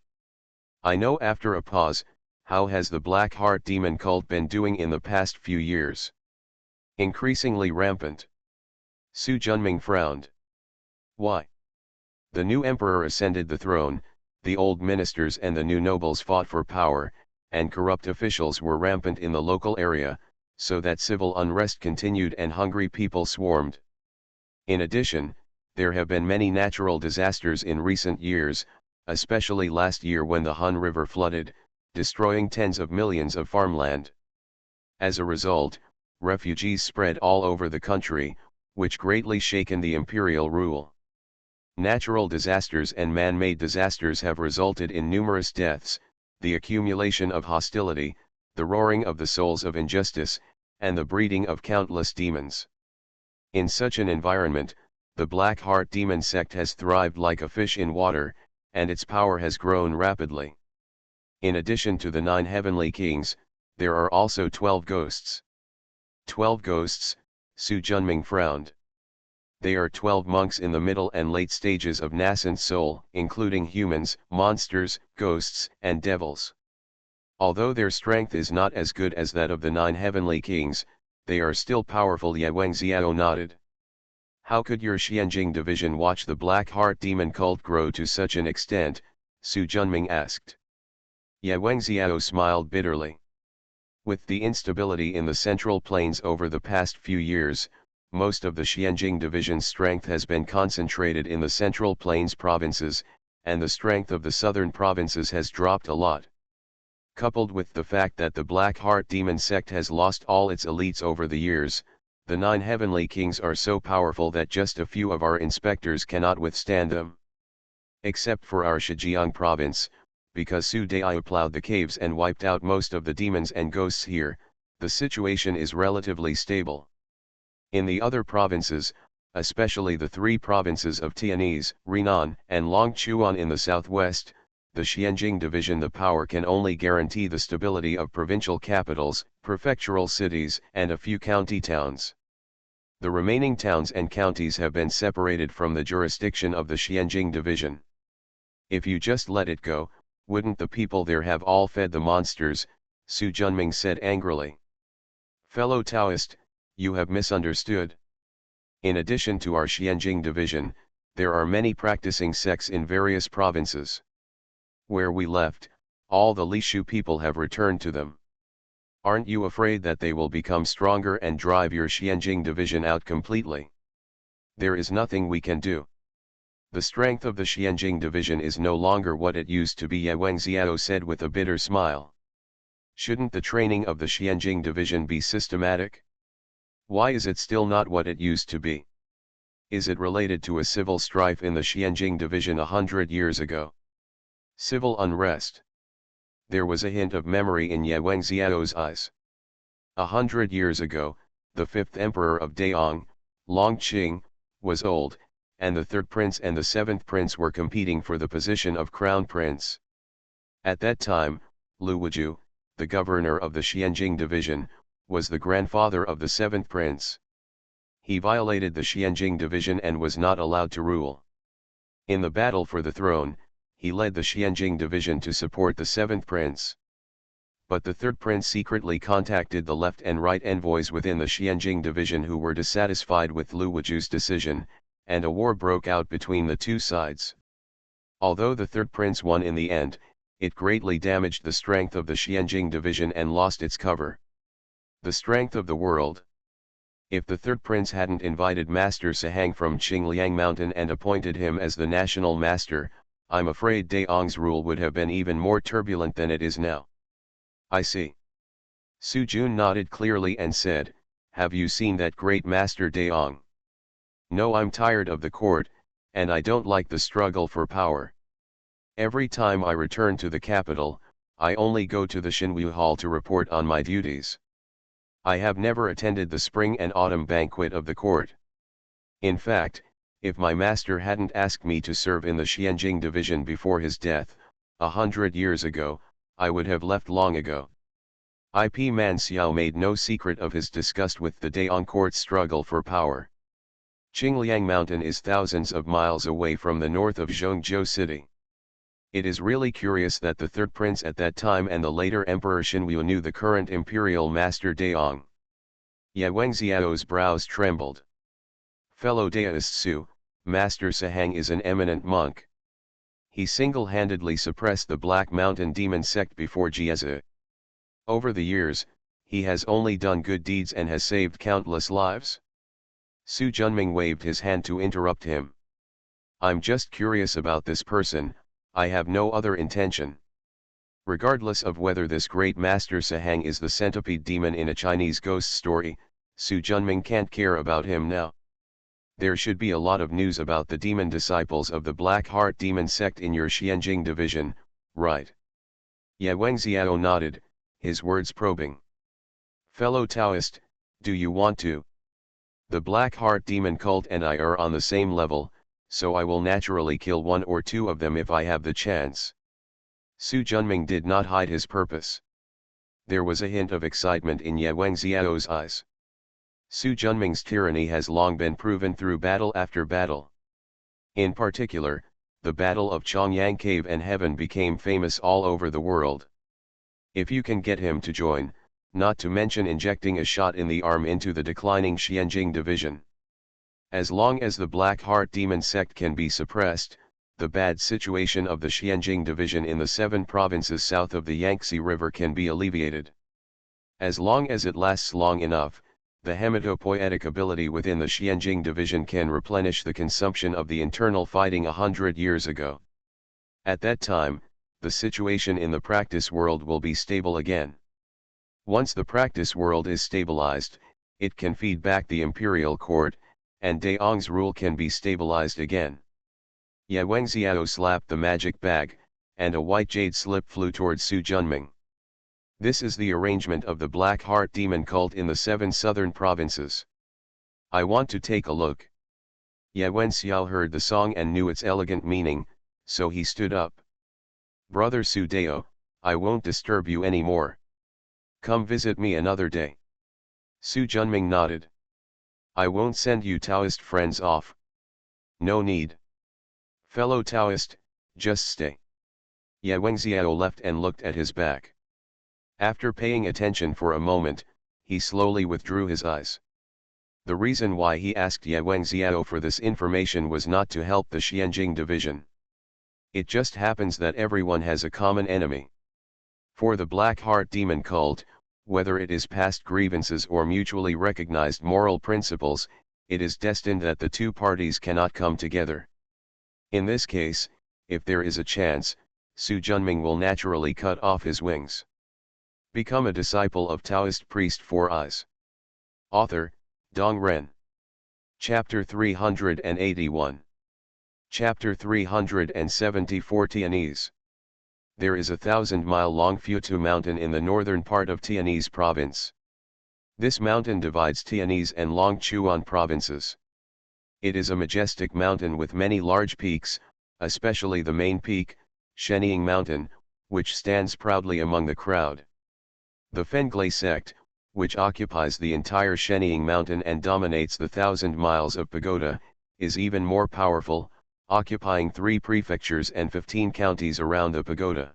I know. After a pause, how has the Black Heart Demon cult been doing in the past few years? Increasingly rampant. Su Junming frowned. Why? The new emperor ascended the throne, the old ministers and the new nobles fought for power, and corrupt officials were rampant in the local area, so that civil unrest continued and hungry people swarmed. In addition, there have been many natural disasters in recent years, especially last year when the Han River flooded, destroying tens of millions of farmland. As a result, refugees spread all over the country, which greatly shaken the imperial rule. Natural disasters and man-made disasters have resulted in numerous deaths, the accumulation of hostility, the roaring of the souls of injustice, and the breeding of countless demons. In such an environment, the Black Heart Demon sect has thrived like a fish in water, and its power has grown rapidly. In addition to the 9 heavenly kings, there are also 12 ghosts. 12 ghosts, Su Junming frowned. They are 12 monks in the middle and late stages of nascent soul, including humans, monsters, ghosts, and devils. Although their strength is not as good as that of the 9 heavenly kings, they are still powerful. Wang Xiao nodded. How could your Xianjing division watch the Black Heart Demon cult grow to such an extent? Su Junming asked. Wang Xiao smiled bitterly. With the instability in the Central Plains over the past few years, most of the Xianjing Division's strength has been concentrated in the Central Plains provinces, and the strength of the southern provinces has dropped a lot. Coupled with the fact that the Black Heart Demon sect has lost all its elites over the years, the 9 heavenly kings are so powerful that just a few of our inspectors cannot withstand them. Except for our Shijiang province, because Su Daiyu plowed the caves and wiped out most of the demons and ghosts here, the situation is relatively stable. In the other provinces, especially the 3 provinces of Tianese, Renan, and Longchuan in the southwest, the Xianjing Division, the power can only guarantee the stability of provincial capitals, prefectural cities, and a few county towns. The remaining towns and counties have been separated from the jurisdiction of the Xianjing Division. If you just let it go, wouldn't the people there have all fed the monsters? Su Junming said angrily. Fellow Taoist, you have misunderstood. In addition to our Xianjing Division, there are many practicing sects in various provinces. Where we left, all the Lishu people have returned to them. Aren't you afraid that they will become stronger and drive your Xianjing Division out completely? There is nothing we can do. The strength of the Xianjing Division is no longer what it used to be, Ye Wengxiao said with a bitter smile. Shouldn't the training of the Xianjing Division be systematic? Why is it still not what it used to be? Is it related to a civil strife in the Xianjing Division 100 years ago? Civil unrest. There was a hint of memory in Ye Wengxiao's eyes. 100 years ago, the 5th emperor of Daong, Longqing, was old, and the 3rd prince and the 7th prince were competing for the position of crown prince. At that time, Lu Wuju, the governor of the Xianjing Division, was the grandfather of the 7th prince. He violated the Xianjing Division and was not allowed to rule. In the battle for the throne, he led the Xianjing Division to support the 7th prince. But the 3rd prince secretly contacted the left and right envoys within the Xianjing Division who were dissatisfied with Lu Wuju's decision, and a war broke out between the two sides. Although the 3rd prince won in the end, it greatly damaged the strength of the Xianjing Division and lost its cover. The strength of the world. If the 3rd prince hadn't invited Master Sahang from Qingliang Mountain and appointed him as the national master, I'm afraid Daong's rule would have been even more turbulent than it is now. I see. Su Jun nodded clearly and said, have you seen that great Master Daong? No, I'm tired of the court, and I don't like the struggle for power. Every time I return to the capital, I only go to the Xinwu Hall to report on my duties. I have never attended the spring and autumn banquet of the court. In fact, if my master hadn't asked me to serve in the Xianjing Division before his death, 100 years ago, I would have left long ago. IP Man Xiao made no secret of his disgust with the Daong court's struggle for power. Qingliang Mountain is thousands of miles away from the north of Zhongzhou City. It is really curious that the 3rd prince at that time and the later Emperor Xinwu knew the current imperial master Daong. Ye Wengxiao's brows trembled. Fellow Daoist Su, Master Sahang is an eminent monk. He single-handedly suppressed the Black Mountain demon sect before Jiezi. Over the years, he has only done good deeds and has saved countless lives. Su Junming waved his hand to interrupt him. I'm just curious about this person, I have no other intention. Regardless of whether this great Master Sahang is the centipede demon in a Chinese ghost story, Su Junming can't care about him now. There should be a lot of news about the demon disciples of the Black Heart Demon sect in your Xianjing Division, right? Ye Wengxiao nodded, his words probing. Fellow Taoist, do you want to? The Black Heart Demon cult and I are on the same level, so I will naturally kill 1 or 2 of them if I have the chance. Su Junming did not hide his purpose. There was a hint of excitement in Ye Wengxiao's eyes. Su Junming's tyranny has long been proven through battle after battle. In particular, the Battle of Chongyang Cave and Heaven became famous all over the world. If you can get him to join, not to mention injecting a shot in the arm into the declining Xianjing Division. As long as the Black Heart Demon sect can be suppressed, the bad situation of the Xianjing Division in the 7 provinces south of the Yangtze River can be alleviated. As long as it lasts long enough, the hematopoietic ability within the Xianjing division can replenish the consumption of the internal fighting 100 years ago. At that time, the situation in the practice world will be stable again. Once the practice world is stabilized, it can feed back the imperial court, and Daong's rule can be stabilized again. Ye Wengxiao slapped the magic bag, and a white jade slip flew towards Su Junming. This is the arrangement of the Black Heart Demon cult in the 7 southern provinces. I want to take a look. Ye Wenxiao heard the song and knew its elegant meaning, so he stood up. Brother Su Dao, I won't disturb you anymore. Come visit me another day. Su Junming nodded. I won't send you Taoist friends off. No need. Fellow Taoist, just stay. Ye Wengxiao left and looked at his back. After paying attention for a moment, he slowly withdrew his eyes. The reason why he asked Ye Wengxiao for this information was not to help the Xianjing division. It just happens that everyone has a common enemy. For the Black Heart Demon cult, whether it is past grievances or mutually recognized moral principles, it is destined that the two parties cannot come together. In this case, if there is a chance, Su Junming will naturally cut off his wings. Become a disciple of Taoist priest Four Eyes. Author, Dong Ren. Chapter 381. Chapter 374 Tianese. There is a 1,000-mile-long Futu mountain in the northern part of Tianese province. This mountain divides Tianese and Longchuan provinces. It is a majestic mountain with many large peaks, especially the main peak, Shenying Mountain, which stands proudly among the crowd. The Fenglai sect, which occupies the entire Shenying Mountain and dominates the 1,000 miles of pagoda, is even more powerful, occupying 3 prefectures and 15 counties around the pagoda.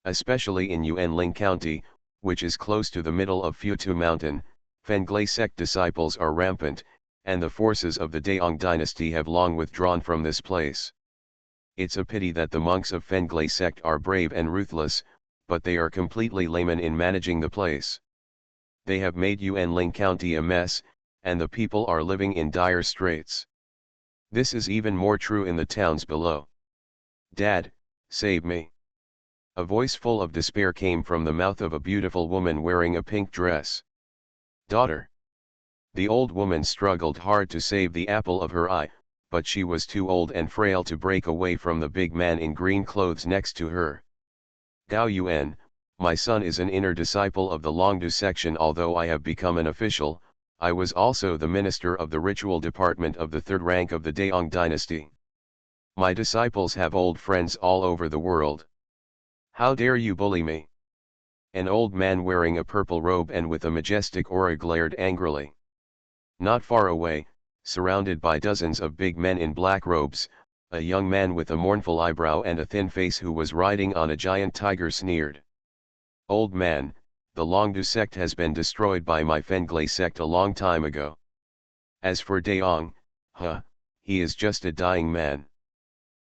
Especially in Yuanling County, which is close to the middle of Futu Mountain, Fenglai sect disciples are rampant, and the forces of the Daong dynasty have long withdrawn from this place. It's a pity that the monks of Fenglai sect are brave and ruthless, but they are completely laymen in managing the place. They have made Yuanling County a mess, and the people are living in dire straits. This is even more true in the towns below. Dad, save me. A voice full of despair came from the mouth of a beautiful woman wearing a pink dress. Daughter. The old woman struggled hard to save the apple of her eye, but she was too old and frail to break away from the big man in green clothes next to her. Gao Yuan, my son is an inner disciple of the Longdu section. Although I have become an official, I was also the minister of the ritual department of the 3rd rank of the Daong dynasty. My disciples have old friends all over the world. How dare you bully me? An old man wearing a purple robe and with a majestic aura glared angrily. Not far away, surrounded by dozens of big men in black robes, a young man with a mournful eyebrow and a thin face who was riding on a giant tiger sneered. Old man, the Longdu sect has been destroyed by my Fenglai sect a long time ago. As for Daong, he is just a dying man.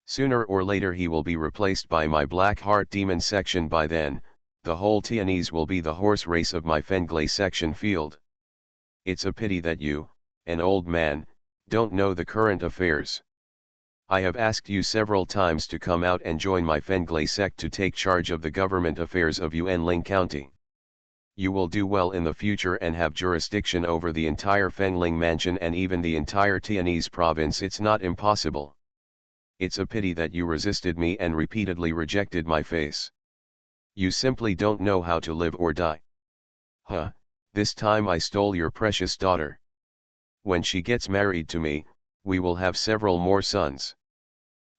Sooner or later he will be replaced by my Black Heart Demon section. By then, the whole Tianese will be the horse race of my Fenglai section field. It's a pity that you, an old man, don't know the current affairs. I have asked you several times to come out and join my Fenglai sect to take charge of the government affairs of Yuanling County. You will do well in the future and have jurisdiction over the entire Fengling Mansion and even the entire Tianese province. It's not impossible. It's a pity that you resisted me and repeatedly rejected my face. You simply don't know how to live or die. This time I stole your precious daughter. When she gets married to me, we will have several more sons.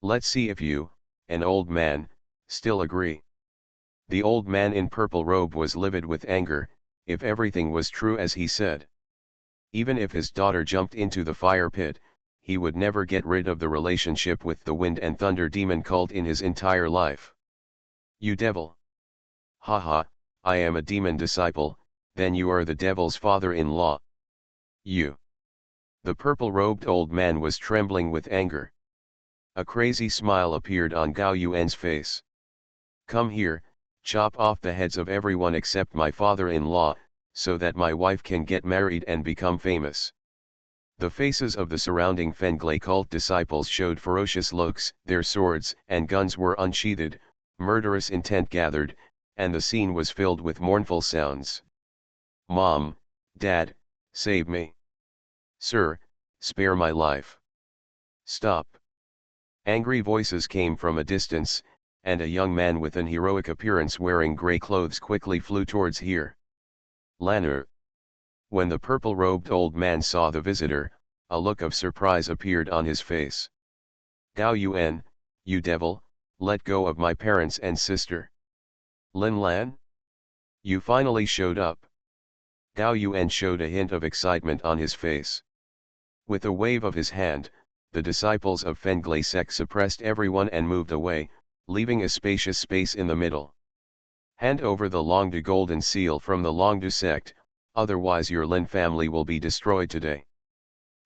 Let's see if you, an old man, still agree. The old man in purple robe was livid with anger, if everything was true as he said. Even if his daughter jumped into the fire pit, he would never get rid of the relationship with the Wind and Thunder Demon cult in his entire life. You devil! Haha, I am a demon disciple, then you are the devil's father-in-law. You! The purple-robed old man was trembling with anger. A crazy smile appeared on Gao Yuan's face. Come here, chop off the heads of everyone except my father-in-law, so that my wife can get married and become famous. The faces of the surrounding Fenglay cult disciples showed ferocious looks, their swords and guns were unsheathed, murderous intent gathered, and the scene was filled with mournful sounds. "Mom, Dad, save me. Sir, spare my life. Stop." Angry voices came from a distance, and a young man with an heroic appearance wearing grey clothes quickly flew towards here. "Lanner." When the purple-robed old man saw the visitor, a look of surprise appeared on his face. "Gao Yuan, you devil, let go of my parents and sister." "Lin Lan? You finally showed up." Gao Yuan showed a hint of excitement on his face. With a wave of his hand, the disciples of Fenglay sect suppressed everyone and moved away, leaving a spacious space in the middle. "Hand over the Longdu golden seal from the Longdu sect, otherwise your Lin family will be destroyed today."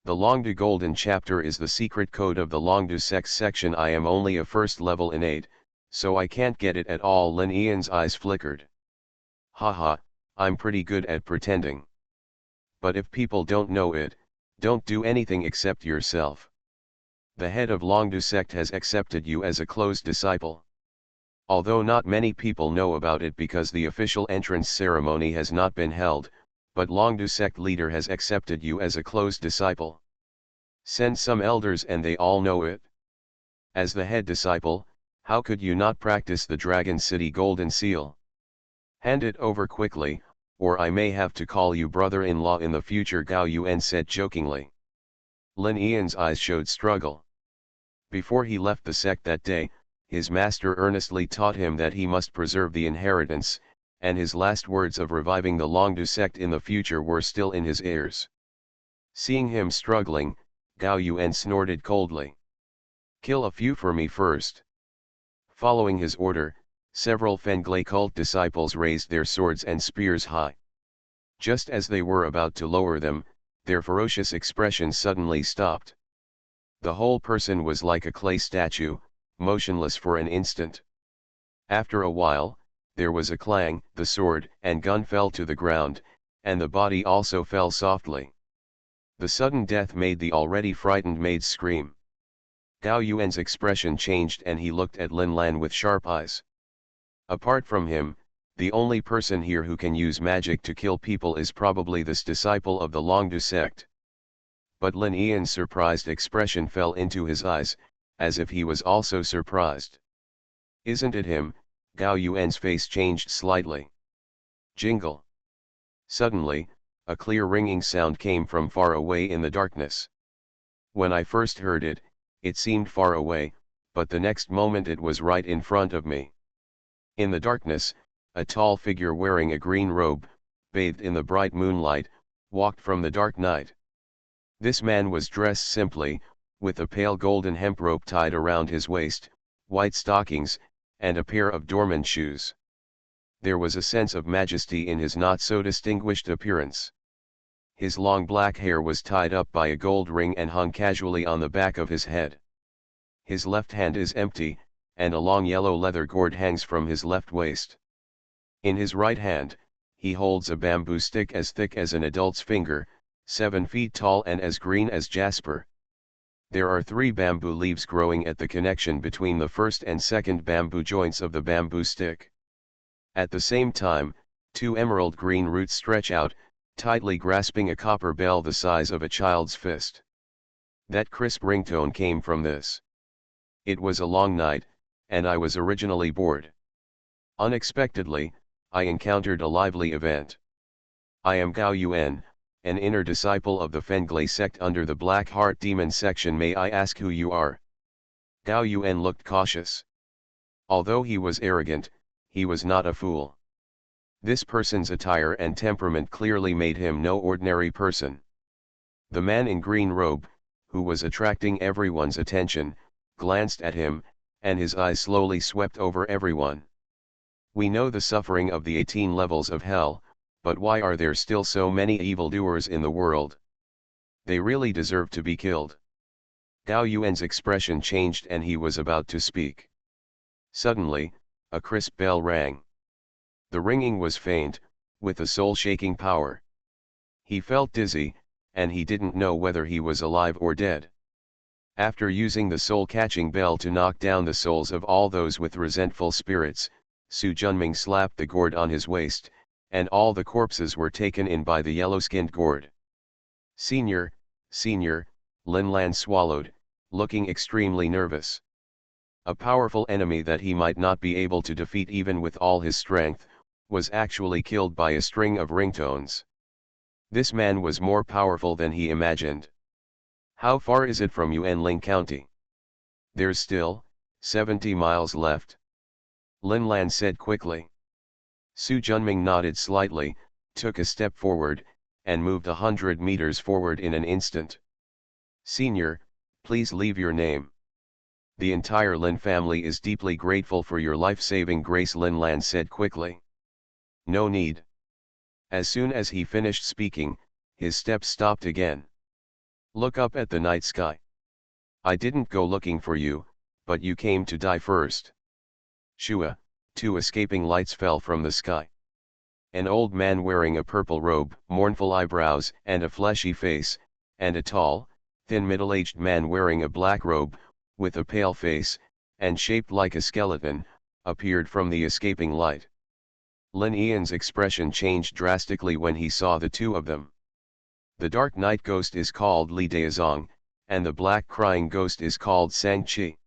The Longdu golden chapter is the secret code of the Longdu sect section. I am only a first level innate, so I can't get it at all. Lin Ian's eyes flickered. "Haha, I'm pretty good at pretending. But if people don't know it, don't do anything except yourself. The head of Longdu sect has accepted you as a closed disciple. Although not many people know about it because the official entrance ceremony has not been held, but Longdu sect leader has accepted you as a closed disciple. Send some elders and they all know it. As the head disciple, how could you not practice the Dragon City golden seal? Hand it over quickly, or I may have to call you brother-in-law in the future," Gao Yuan said jokingly. Lin Ian's eyes showed struggle. Before he left the sect that day, his master earnestly taught him that he must preserve the inheritance, and his last words of reviving the Longdu sect in the future were still in his ears. Seeing him struggling, Gao Yuan snorted coldly. "Kill a few for me first." Following his order, several Fenglay cult disciples raised their swords and spears high. Just as they were about to lower them, their ferocious expression suddenly stopped. The whole person was like a clay statue, motionless for an instant. After a while, there was a clang, the sword and gun fell to the ground, and the body also fell softly. The sudden death made the already frightened maids scream. Gao Yuan's expression changed and he looked at Lin Lan with sharp eyes. Apart from him, the only person here who can use magic to kill people is probably this disciple of the Longdu sect. But Lin Ian's surprised expression fell into his eyes, as if he was also surprised. "Isn't it him?" Gao Yuan's face changed slightly. Jingle. Suddenly, a clear ringing sound came from far away in the darkness. When I first heard it, it seemed far away, but the next moment it was right in front of me. In the darkness, a tall figure wearing a green robe, bathed in the bright moonlight, walked from the dark night. This man was dressed simply, with a pale golden hemp rope tied around his waist, white stockings, and a pair of dormant shoes. There was a sense of majesty in his not-so-distinguished appearance. His long black hair was tied up by a gold ring and hung casually on the back of his head. His left hand is empty, and a long yellow leather gourd hangs from his left waist. In his right hand, he holds a bamboo stick as thick as an adult's finger, 7 feet tall and as green as jasper. There are 3 bamboo leaves growing at the connection between the first and second bamboo joints of the bamboo stick. At the same time, 2 emerald green roots stretch out, tightly grasping a copper bell the size of a child's fist. That crisp ringtone came from this. It was a long night, and I was originally bored. Unexpectedly, I encountered a lively event. I am Gao Yuan, an inner disciple of the Fenglay sect under the Black Heart Demon section. May I ask who you are? Gao Yuan looked cautious. Although he was arrogant, he was not a fool. This person's attire and temperament clearly made him no ordinary person. The man in green robe, who was attracting everyone's attention, glanced at him, and his eyes slowly swept over everyone. We know the suffering of the 18 levels of hell, but why are there still so many evildoers in the world? They really deserve to be killed. Gao Yuan's expression changed and he was about to speak. Suddenly, a crisp bell rang. The ringing was faint, with a soul-shaking power. He felt dizzy, and he didn't know whether he was alive or dead. After using the soul-catching bell to knock down the souls of all those with resentful spirits, Su Junming slapped the gourd on his waist, and all the corpses were taken in by the yellow-skinned gourd. Senior, Lin Lan swallowed, looking extremely nervous. A powerful enemy that he might not be able to defeat even with all his strength, was actually killed by a string of ringtones. This man was more powerful than he imagined. How far is it from Yuanling County? There's still 70 miles left. Lin Lan said quickly. Su Junming nodded slightly, took a step forward, and moved 100 meters forward in an instant. Senior, please leave your name. The entire Lin family is deeply grateful for your life-saving grace, Lin Lan said quickly. No need. As soon as he finished speaking, his steps stopped again. Look up at the night sky. I didn't go looking for you, but you came to die first. Shua, 2 escaping lights fell from the sky. An old man wearing a purple robe, mournful eyebrows and a fleshy face, and a tall, thin middle-aged man wearing a black robe, with a pale face, and shaped like a skeleton, appeared from the escaping light. Lin Yan's expression changed drastically when he saw the two of them. The dark night ghost is called Li Daozong, and the black crying ghost is called Sang-Chi.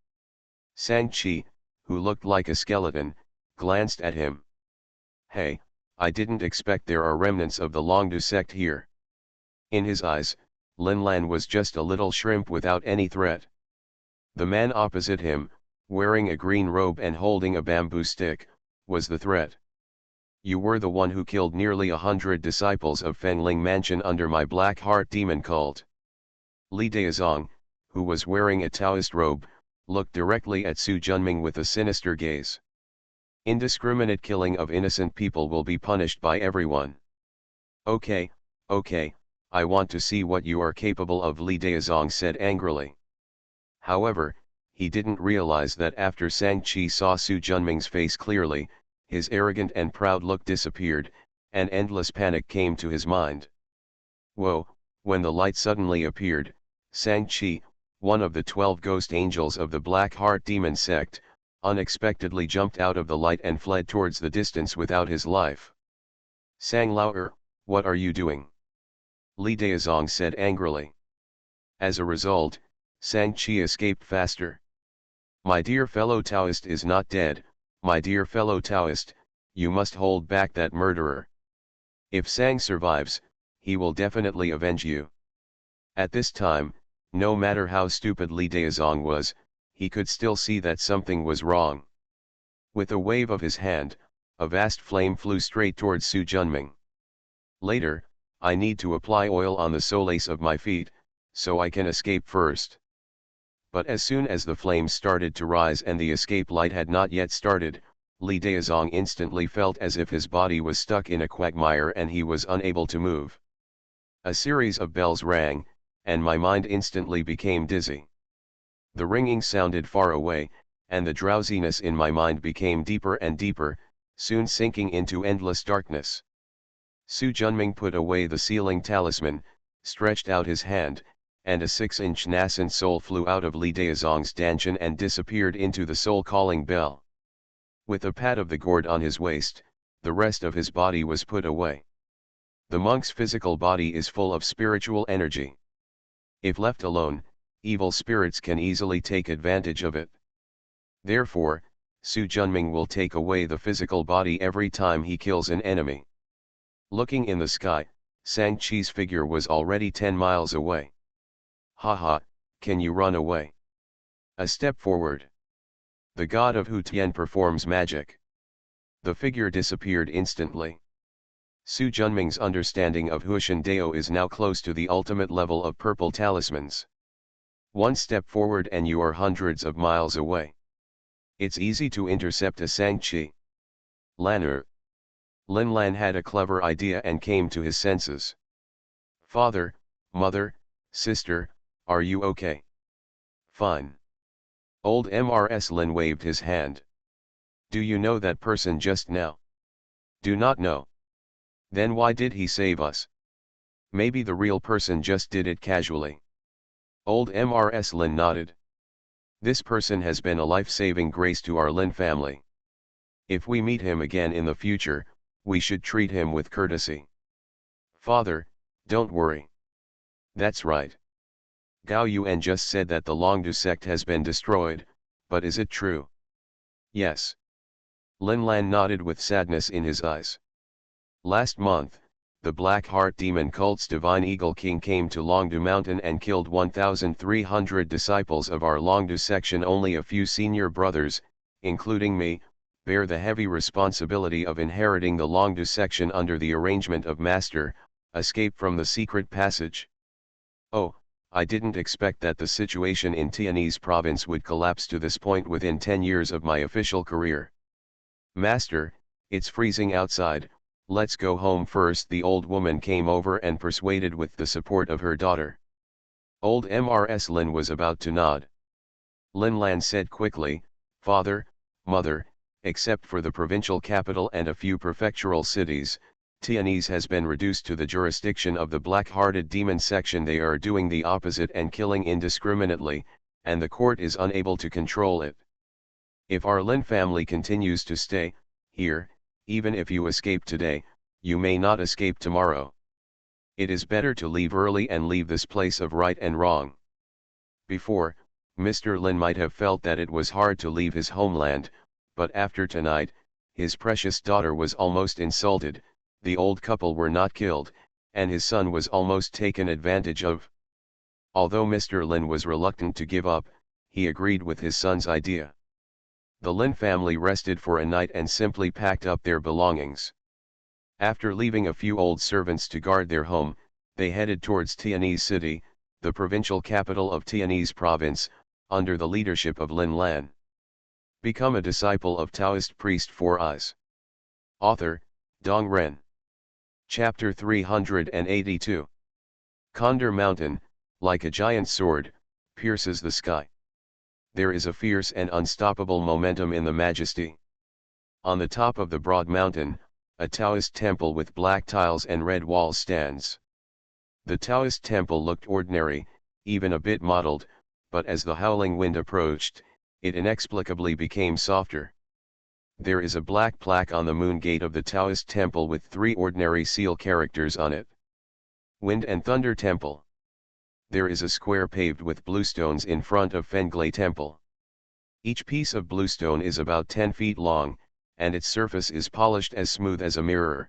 Sang-Chi, who looked like a skeleton, glanced at him. Hey, I didn't expect there are remnants of the Longdu sect here. In his eyes, Lin Lan was just a little shrimp without any threat. The man opposite him, wearing a green robe and holding a bamboo stick, was the threat. You were the one who killed nearly 100 disciples of Fengling Mansion under my Black Heart demon cult. Li Daozong, who was wearing a Taoist robe, looked directly at Su Junming with a sinister gaze. Indiscriminate killing of innocent people will be punished by everyone. Okay, I want to see what you are capable of, Li Daozong said angrily. However, he didn't realize that after Sang-Chi saw Su Junming's face clearly, his arrogant and proud look disappeared, and endless panic came to his mind. Whoa, when the light suddenly appeared, Sang-Chi, one of the 12 ghost angels of the Black Heart demon sect, unexpectedly jumped out of the light and fled towards the distance without his life. Sang Lao, what are you doing? Li Daozong said angrily. As a result, Sang-Chi escaped faster. My dear fellow Taoist is not dead, my dear fellow Taoist, you must hold back that murderer. If Sang survives, he will definitely avenge you. At this time, no matter how stupid Li Daozong was, he could still see that something was wrong. With a wave of his hand, a vast flame flew straight towards Su Junming. Later, I need to apply oil on the soles of my feet, so I can escape first. But as soon as the flames started to rise and the escape light had not yet started, Li Daozong instantly felt as if his body was stuck in a quagmire and he was unable to move. A series of bells rang, and my mind instantly became dizzy. The ringing sounded far away, and the drowsiness in my mind became deeper and deeper, soon sinking into endless darkness. Su Junming put away the sealing talisman, stretched out his hand, and a 6-inch nascent soul flew out of Li Daozong's dantian and disappeared into the soul-calling bell. With a pat of the gourd on his waist, the rest of his body was put away. The monk's physical body is full of spiritual energy. If left alone, evil spirits can easily take advantage of it. Therefore, Su Junming will take away the physical body every time he kills an enemy. Looking in the sky, Sang-Chi's figure was already 10 miles away. Haha, can you run away? A step forward. The god of Hu Tian performs magic. The figure disappeared instantly. Su Junming's understanding of Hushan Dao is now close to the ultimate level of purple talismans. One step forward and you are hundreds of miles away. It's easy to intercept a Sang-Chi. Lan'er. Lin Lan had a clever idea and came to his senses. Father, mother, sister, are you okay? Fine. Old Mrs. Lin waved his hand. Do you know that person just now? Do not know. Then why did he save us? Maybe the real person just did it casually. Old Mrs. Lin nodded. This person has been a life-saving grace to our Lin family. If we meet him again in the future, we should treat him with courtesy. Father, don't worry. That's right. Gao Yuan just said that the Longdu sect has been destroyed, but is it true? Yes. Lin Lan nodded with sadness in his eyes. Last month, the Black Heart Demon cult's Divine Eagle King came to Longdu Mountain and killed 1,300 disciples of our Longdu section. Only a few senior brothers, including me, bear the heavy responsibility of inheriting the Longdu section under the arrangement of Master, escape from the secret passage. Oh, I didn't expect that the situation in Tianese province would collapse to this point within 10 years of my official career. Master, it's freezing outside, let's go home first. The old woman came over and persuaded with the support of her daughter. Old Mrs. Lin was about to nod. Lin Lan said quickly, Father, Mother, except for the provincial capital and a few prefectural cities, Tianese has been reduced to the jurisdiction of the black-hearted demon section. They are doing the opposite and killing indiscriminately, and the court is unable to control it. If our Lin family continues to stay here, even if you escape today, you may not escape tomorrow. It is better to leave early and leave this place of right and wrong. Before, Mr. Lin might have felt that it was hard to leave his homeland, but after tonight, his precious daughter was almost insulted, the old couple were not killed, and his son was almost taken advantage of. Although Mr. Lin was reluctant to give up, he agreed with his son's idea. The Lin family rested for a night and simply packed up their belongings. After leaving a few old servants to guard their home, they headed towards Tianese City, the provincial capital of Tianese province, under the leadership of Lin Lan. Become a disciple of Taoist priest for us. Author, Dong Ren. Chapter 382. Condor Mountain, like a giant sword, pierces the sky. There is a fierce and unstoppable momentum in the majesty. On the top of the broad mountain, a Taoist temple with black tiles and red walls stands. The Taoist temple looked ordinary, even a bit mottled, but as the howling wind approached, it inexplicably became softer. There is a black plaque on the moon gate of the Taoist temple with 3 ordinary seal characters on it. Wind and Thunder Temple. There is a square paved with bluestones in front of Fenglai Temple. Each piece of bluestone is about 10 feet long, and its surface is polished as smooth as a mirror.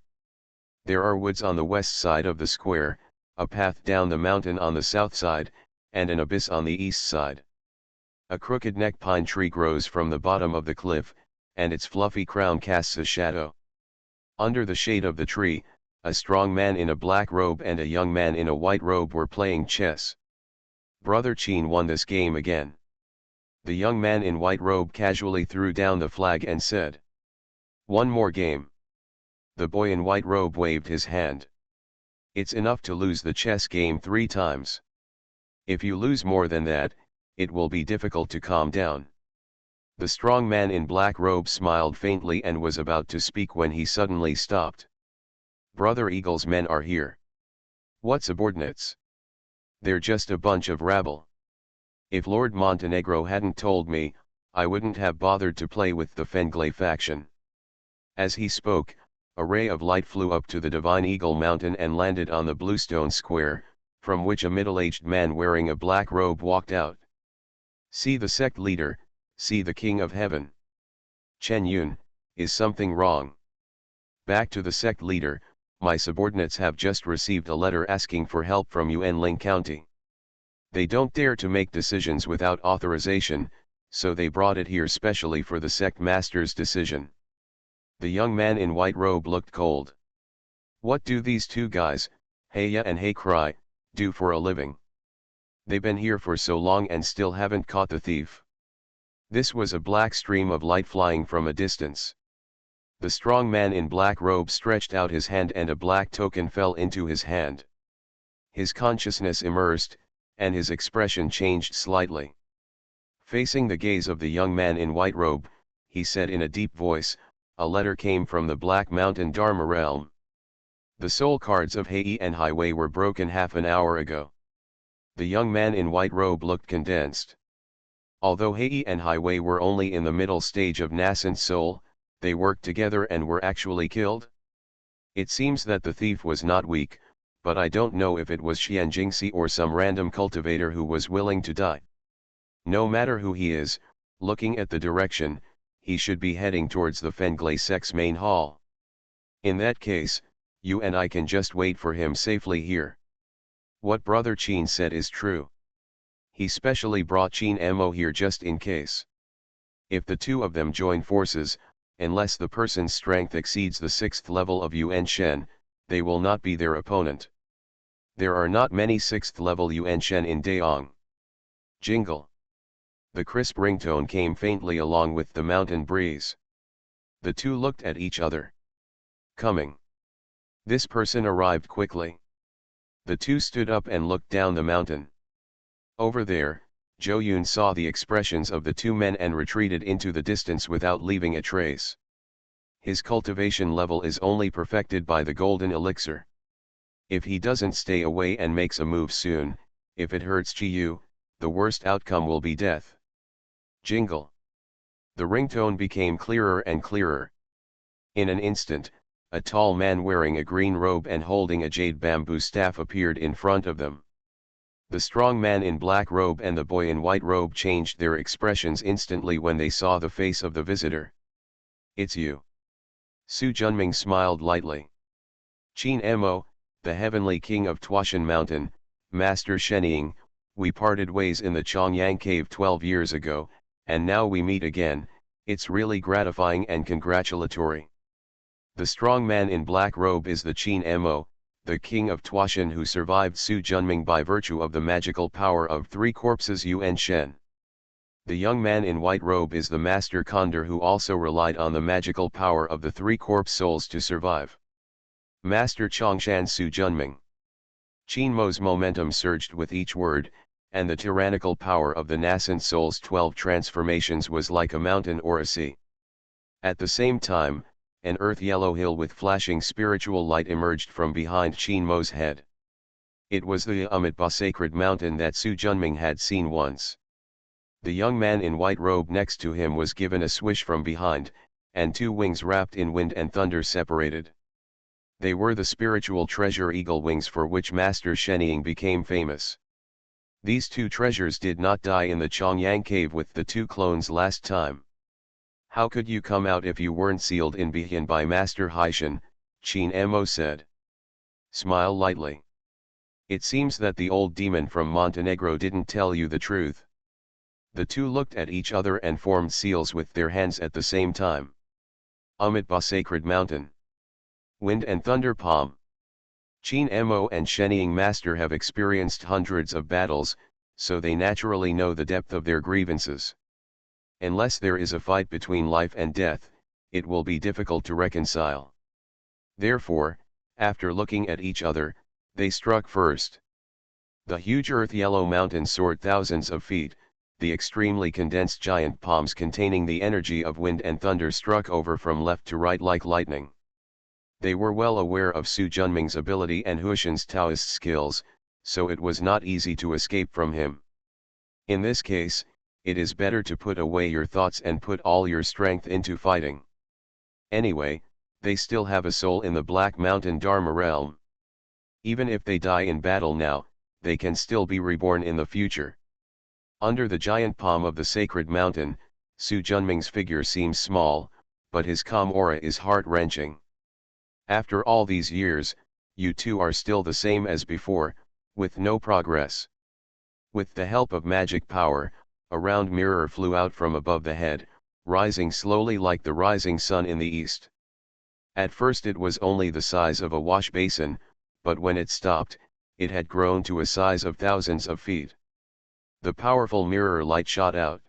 There are woods on the west side of the square, a path down the mountain on the south side, and an abyss on the east side. A crooked neck pine tree grows from the bottom of the cliff, and its fluffy crown casts a shadow. Under the shade of the tree, a strong man in a black robe and a young man in a white robe were playing chess. Brother Qin won this game again. The young man in white robe casually threw down the flag and said, "One more game." The boy in white robe waved his hand. "It's enough to lose the chess game 3 times. If you lose more than that, it will be difficult to calm down." The strong man in black robe smiled faintly and was about to speak when he suddenly stopped. "Brother Eagle's men are here." "What subordinates?" "They're just a bunch of rabble. If Lord Montenegro hadn't told me, I wouldn't have bothered to play with the Fenglai faction." As he spoke, a ray of light flew up to the Divine Eagle Mountain and landed on the bluestone square, from which a middle-aged man wearing a black robe walked out. "See the sect leader, see the King of Heaven." "Chen Yun, is something wrong?" "Back to the sect leader, my subordinates have just received a letter asking for help from Yuanling County. They don't dare to make decisions without authorization, so they brought it here specially for the sect master's decision." The young man in white robe looked cold. "What do these 2 guys, Heya and Hey Cry, do for a living? They've been here for so long and still haven't caught the thief." This was a black stream of light flying from a distance. The strong man in black robe stretched out his hand and a black token fell into his hand. His consciousness immersed, and his expression changed slightly. Facing the gaze of the young man in white robe, he said in a deep voice, "A letter came from the Black Mountain Dharma realm." The soul cards of Hei and Highway were broken half an hour ago. The young man in white robe looked condensed. Although Hei and Highway were only in the middle stage of nascent soul, they worked together and were actually killed? It seems that the thief was not weak, but I don't know if it was Xian Jingxi or some random cultivator who was willing to die. No matter who he is, looking at the direction, he should be heading towards the Fenglai Sect's main hall. In that case, you and I can just wait for him safely here. What Brother Qin said is true. He specially brought Qin Mo here just in case. If the two of them join forces, unless the person's strength exceeds the 6th level of Yuan Shen, they will not be their opponent. There are not many 6th level Yuan Shen in Daong. Jingle. The crisp ringtone came faintly along with the mountain breeze. The two looked at each other. Coming. This person arrived quickly. The two stood up and looked down the mountain. Over there, Zhou Yun saw the expressions of the two men and retreated into the distance without leaving a trace. His cultivation level is only perfected by the golden elixir. If he doesn't stay away and makes a move soon, if it hurts Chiyu, the worst outcome will be death. Jingle. The ringtone became clearer and clearer. In an instant, a tall man wearing a green robe and holding a jade bamboo staff appeared in front of them. The strong man in black robe and the boy in white robe changed their expressions instantly when they saw the face of the visitor. It's you. Su Junming smiled lightly. Qin Mo, the heavenly king of Tuashan Mountain, Master Shenying, we parted ways in the Chongyang cave 12 years ago, and now we meet again. It's really gratifying and congratulatory. The strong man in black robe is the Qin Mo, the king of Tuashan who survived Su Junming by virtue of the magical power of 3 corpses Yuan Shen. The young man in white robe is the master Condor who also relied on the magical power of the 3 corpse souls to survive. Master Chongshan Su Junming. Qin Mo's momentum surged with each word, and the tyrannical power of the nascent soul's 12 transformations was like a mountain or a sea. At the same time, an earth-yellow hill with flashing spiritual light emerged from behind Qin Mo's head. It was the Amitabha sacred mountain that Su Junming had seen once. The young man in white robe next to him was given a swish from behind, and 2 wings wrapped in wind and thunder separated. They were the spiritual treasure eagle wings for which Master Shenying became famous. These 2 treasures did not die in the Chongyang cave with the 2 clones last time. How could you come out if you weren't sealed in Bihan by Master Haishan? Qin Mo said. Smile lightly. It seems that the old demon from Montenegro didn't tell you the truth. The two looked at each other and formed seals with their hands at the same time. Amitabha Sacred Mountain. Wind and Thunder Palm. Qin Mo and Shenying Master have experienced hundreds of battles, so they naturally know the depth of their grievances. Unless there is a fight between life and death, it will be difficult to reconcile. Therefore, after looking at each other, they struck first. The huge earth-yellow mountain soared thousands of feet, the extremely condensed giant palms containing the energy of wind and thunder struck over from left to right like lightning. They were well aware of Su Junming's ability and Hushan's Taoist skills, so it was not easy to escape from him. In this case, it is better to put away your thoughts and put all your strength into fighting. Anyway, they still have a soul in the Black Mountain Dharma realm. Even if they die in battle now, they can still be reborn in the future. Under the giant palm of the sacred mountain, Su Junming's figure seems small, but his calm aura is heart-wrenching. After all these years, you two are still the same as before, with no progress. With the help of magic power, a round mirror flew out from above the head, rising slowly like the rising sun in the east. At first it was only the size of a wash basin, but when it stopped, it had grown to a size of thousands of feet. The powerful mirror light shot out.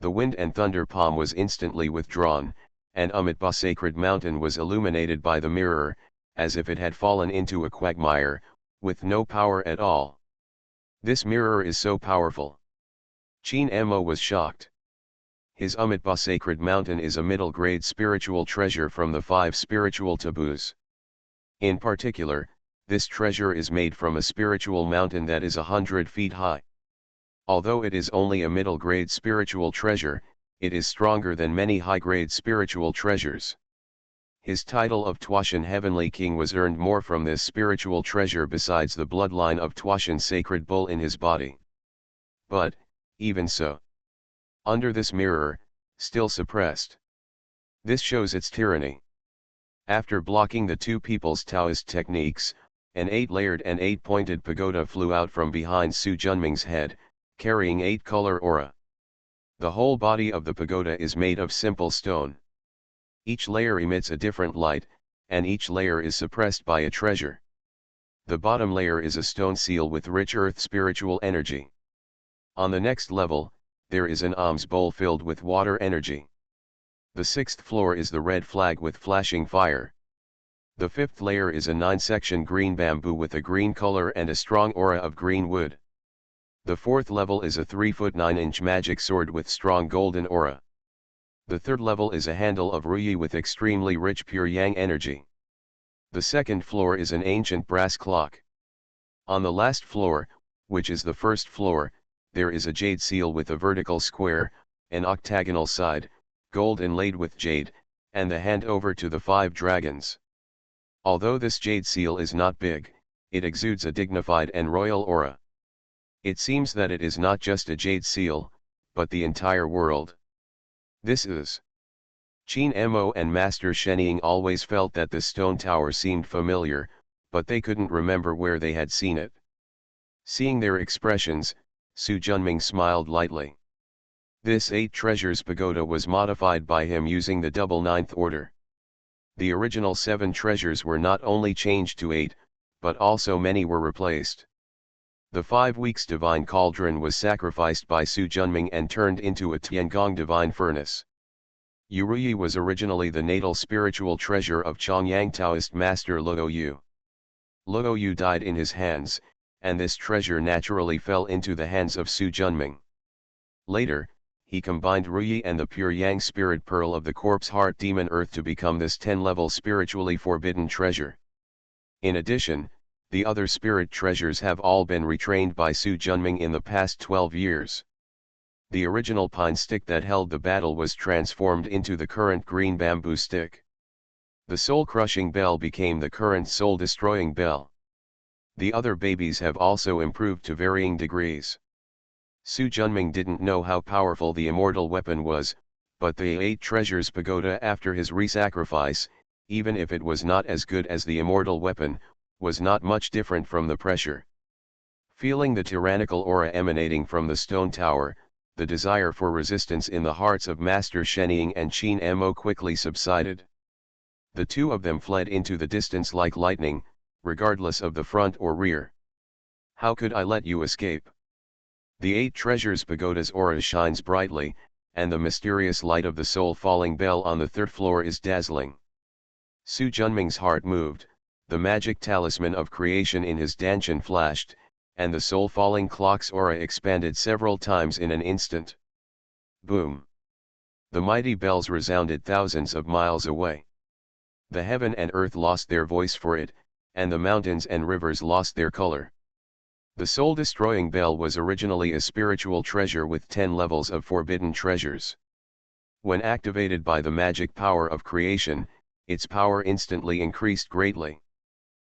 The wind and thunder palm was instantly withdrawn, and Amitabha Sacred Mountain was illuminated by the mirror, as if it had fallen into a quagmire, with no power at all. This mirror is so powerful. Qin Mo was shocked. His Amitabha Sacred Mountain is a middle-grade spiritual treasure from the 5 spiritual taboos. In particular, this treasure is made from a spiritual mountain that is 100 feet high. Although it is only a middle-grade spiritual treasure, it is stronger than many high-grade spiritual treasures. His title of Tuashan Heavenly King was earned more from this spiritual treasure besides the bloodline of Tuashan Sacred Bull in his body. But, even so, under this mirror, still suppressed. This shows its tyranny. After blocking the two people's Taoist techniques, an 8-layered and 8-pointed pagoda flew out from behind Su Junming's head, carrying 8-color aura. The whole body of the pagoda is made of simple stone. Each layer emits a different light, and each layer is suppressed by a treasure. The bottom layer is a stone seal with rich earth spiritual energy. On the next level, there is an alms bowl filled with water energy. The 6th floor is the red flag with flashing fire. The 5th layer is a 9-section green bamboo with a green color and a strong aura of green wood. The 4th level is a 3-foot 9-inch magic sword with strong golden aura. The 3rd level is a handle of Ruyi with extremely rich pure yang energy. The 2nd floor is an ancient brass clock. On the last floor, which is the 1st floor, there is a jade seal with a vertical square, an octagonal side, gold inlaid with jade, and the hand over to the 5 dragons. Although this jade seal is not big, it exudes a dignified and royal aura. It seems that it is not just a jade seal, but the entire world. This is. Qin Mo and Master Shenying always felt that the stone tower seemed familiar, but they couldn't remember where they had seen it. Seeing their expressions, Su Junming smiled lightly. This 8 treasures pagoda was modified by him using the double 9th order. The original 7 treasures were not only changed to 8, but also many were replaced. The 5 weeks divine cauldron was sacrificed by Su Junming and turned into a Tiangong divine furnace. Yuruyi was originally the natal spiritual treasure of Chongyang Taoist master Luo Yu. Luo Yu died in his hands, and this treasure naturally fell into the hands of Su Junming. Later, he combined Ruyi and the pure yang spirit pearl of the corpse heart demon earth to become this 10-level spiritually forbidden treasure. In addition, the other spirit treasures have all been retrained by Su Junming in the past 12 years. The original pine stick that held the battle was transformed into the current green bamboo stick. The soul-crushing bell became the current soul-destroying bell. The other babies have also improved to varying degrees. Su Junming didn't know how powerful the immortal weapon was, but the 8 treasures pagoda after his re-sacrifice, even if it was not as good as the immortal weapon, was not much different from the pressure. Feeling the tyrannical aura emanating from the stone tower, the desire for resistance in the hearts of Master Shenying and Qin Mo quickly subsided. The two of them fled into the distance like lightning, regardless of the front or rear. How could I let you escape? The 8 treasures pagoda's aura shines brightly, and the mysterious light of the soul-falling bell on the 3rd floor is dazzling. Su Junming's heart moved, the magic talisman of creation in his danshan flashed, and the soul-falling clock's aura expanded several times in an instant. Boom! The mighty bells resounded thousands of miles away. The heaven and earth lost their voice for it, and the mountains and rivers lost their color. The soul-destroying bell was originally a spiritual treasure with 10 levels of forbidden treasures. When activated by the magic power of creation, its power instantly increased greatly.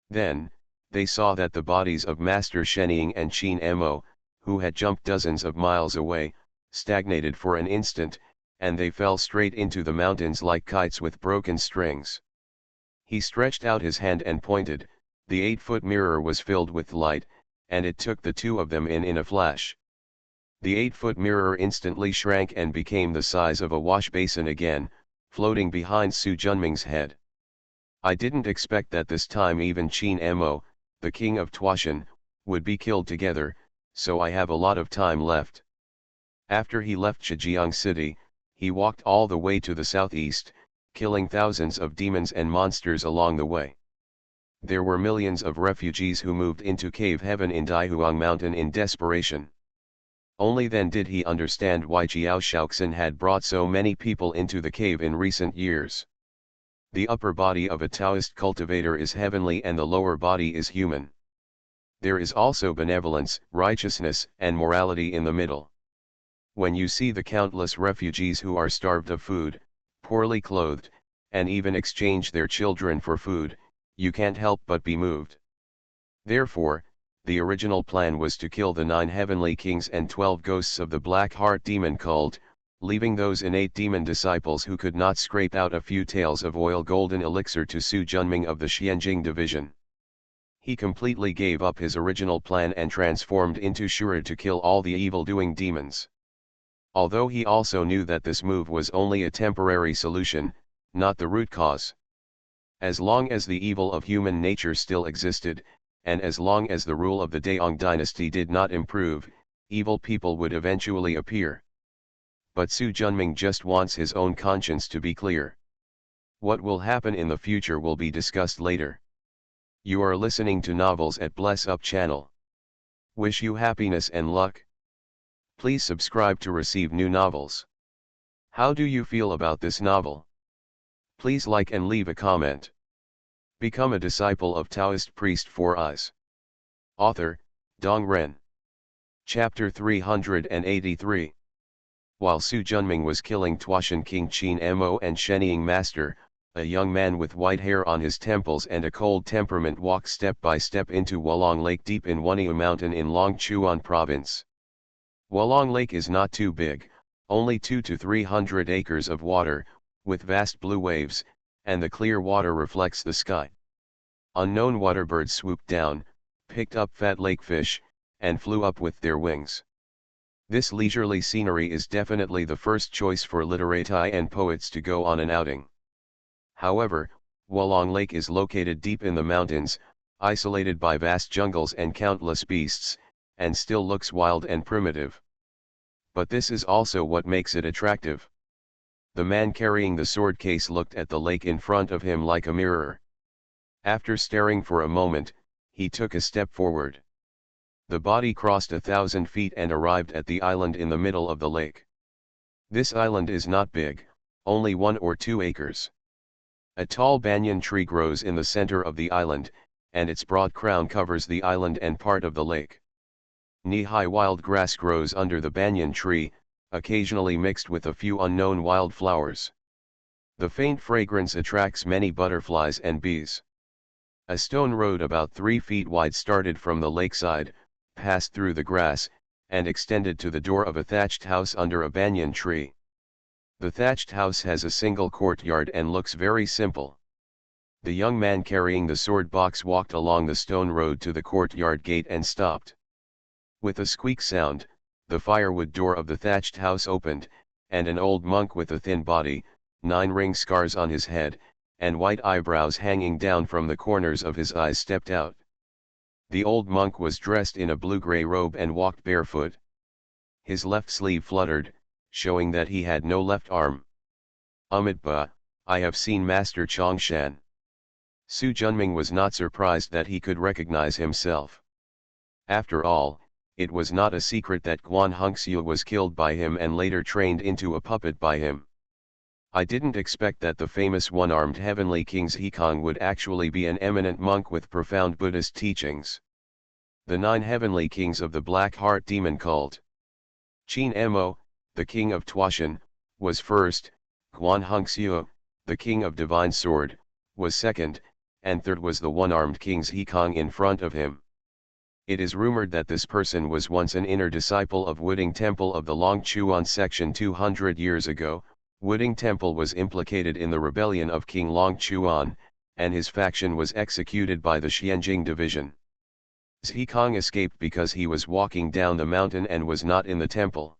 Then, they saw that the bodies of Master Shenying and Qin Mo, who had jumped dozens of miles away, stagnated for an instant, and they fell straight into the mountains like kites with broken strings. He stretched out his hand and pointed, the 8-foot mirror was filled with light, and it took the two of them in a flash. The 8-foot mirror instantly shrank and became the size of a wash basin again, floating behind Su Junming's head. I didn't expect that this time even Qin Mo, the king of Tuashan, would be killed together, so I have a lot of time left. After he left Shijiang City, he walked all the way to the southeast, killing thousands of demons and monsters along the way. There were millions of refugees who moved into cave heaven in Daihuang Mountain in desperation. Only then did he understand why Jiao Shaoxin had brought so many people into the cave in recent years. The upper body of a Taoist cultivator is heavenly and the lower body is human. There is also benevolence, righteousness, and morality in the middle. When you see the countless refugees who are starved of food, poorly clothed, and even exchange their children for food, you can't help but be moved. Therefore, the original plan was to kill the 9 heavenly kings and 12 ghosts of the Black Heart demon cult, leaving those innate demon disciples who could not scrape out a few taels of oil golden elixir to Su Junming of the Xianjing division. He completely gave up his original plan and transformed into Shura to kill all the evil-doing demons. Although he also knew that this move was only a temporary solution, not the root cause. As long as the evil of human nature still existed, and as long as the rule of the Daong dynasty did not improve, evil people would eventually appear. But Su Junming just wants his own conscience to be clear. What will happen in the future will be discussed later. You are listening to Novels at Bless Up channel. Wish you happiness and luck. Please subscribe to receive new novels. How do you feel about this novel? Please like and leave a comment. Become a disciple of Taoist priest for us. Author, Dong Ren. Chapter 383. While Su Junming was killing Tuashan King Qin Mo and Shenying Master, a young man with white hair on his temples and a cold temperament walked step by step into Wolong Lake deep in Waniu Mountain in Longchuan Province. Wolong Lake is not too big, only 200 to 300 acres of water, with vast blue waves, and the clear water reflects the sky. Unknown waterbirds swooped down, picked up fat lakefish, and flew up with their wings. This leisurely scenery is definitely the first choice for literati and poets to go on an outing. However, Wolong Lake is located deep in the mountains, isolated by vast jungles and countless beasts, and still looks wild and primitive. But this is also what makes it attractive. The man carrying the sword case looked at the lake in front of him like a mirror. After staring for a moment, he took a step forward. The body crossed 1,000 feet and arrived at the island in the middle of the lake. This island is not big, only 1 or 2 acres. A tall banyan tree grows in the center of the island, and its broad crown covers the island and part of the lake. Knee-high wild grass grows under the banyan tree, occasionally mixed with a few unknown wildflowers. The faint fragrance attracts many butterflies and bees. A stone road about 3 feet wide started from the lakeside, passed through the grass, and extended to the door of a thatched house under a banyan tree. The thatched house has a single courtyard and looks very simple. The young man carrying the sword box walked along the stone road to the courtyard gate and stopped. With a squeak sound, the firewood door of the thatched house opened, and an old monk with a thin body, 9 ring scars on his head, and white eyebrows hanging down from the corners of his eyes stepped out. The old monk was dressed in a blue-gray robe and walked barefoot. His left sleeve fluttered, showing that he had no left arm. Ba, I have seen Master Chongshan. Su Junming was not surprised that he could recognize himself. After all, it was not a secret that Guan Hongxiu was killed by him and later trained into a puppet by him. I didn't expect that the famous one-armed heavenly king Zhikong would actually be an eminent monk with profound Buddhist teachings. The 9 heavenly kings of the Black Heart demon cult. Qin Mo, the king of Tuashan, was first, Guan Hongxiu, the king of divine sword, was second, and third was the one-armed king Zhikong in front of him. It is rumored that this person was once an inner disciple of Wuding Temple of the Longchuan section 200 years ago. Wuding Temple was implicated in the rebellion of King Longchuan, and his faction was executed by the Xianjing division. Zhikong escaped because he was walking down the mountain and was not in the temple.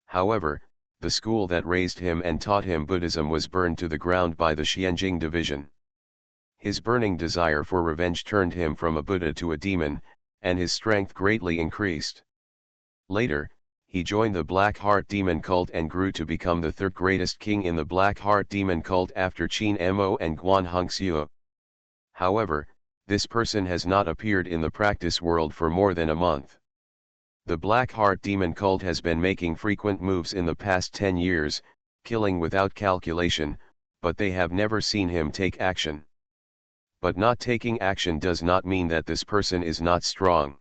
However, the school that raised him and taught him Buddhism was burned to the ground by the Xianjing division. His burning desire for revenge turned him from a Buddha to a demon, and his strength greatly increased. Later, he joined the Black Heart demon cult and grew to become the 3rd greatest king in the Black Heart demon cult after Qin Mo and Guan Hongxiu. However, this person has not appeared in the practice world for more than a month. The Black Heart demon cult has been making frequent moves in the past 10 years, killing without calculation, but they have never seen him take action. But not taking action does not mean that this person is not strong.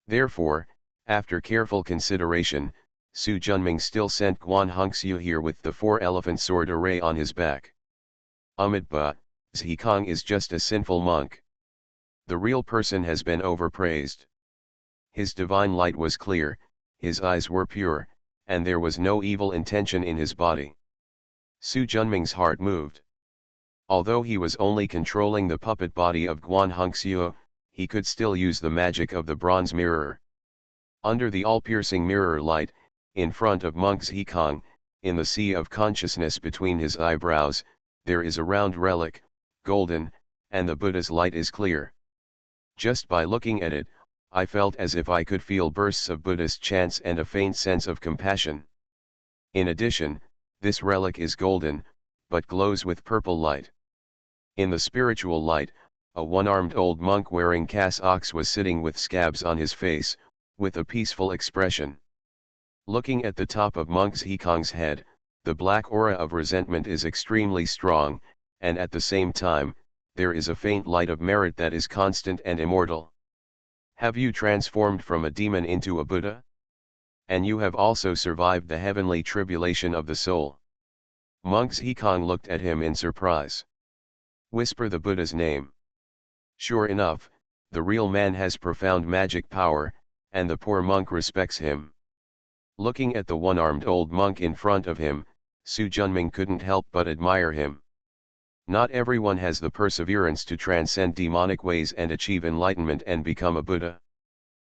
Therefore, after careful consideration, Su Junming still sent Guan Hongxiu here with the 4-elephant sword array on his back. But Zhikong is just a sinful monk. The real person has been overpraised. His divine light was clear, his eyes were pure, and there was no evil intention in his body. Su Junming's heart moved. Although he was only controlling the puppet body of Guan Hongxiu, he could still use the magic of the bronze mirror. Under the all-piercing mirror light, in front of monk Zhikong, in the sea of consciousness between his eyebrows, there is a round relic, golden, and the Buddha's light is clear. Just by looking at it, I felt as if I could feel bursts of Buddhist chants and a faint sense of compassion. In addition, this relic is golden, but glows with purple light. In the spiritual light, a one-armed old monk wearing cassocks was sitting with scabs on his face, with a peaceful expression. Looking at the top of monk Zhikong's head, the black aura of resentment is extremely strong, and at the same time, there is a faint light of merit that is constant and immortal. Have you transformed from a demon into a Buddha? And you have also survived the heavenly tribulation of the soul. Monk Zhikong looked at him in surprise. Whisper the Buddha's name. Sure enough, the real man has profound magic power, and the poor monk respects him. Looking at the one-armed old monk in front of him, Su Junming couldn't help but admire him. Not everyone has the perseverance to transcend demonic ways and achieve enlightenment and become a Buddha.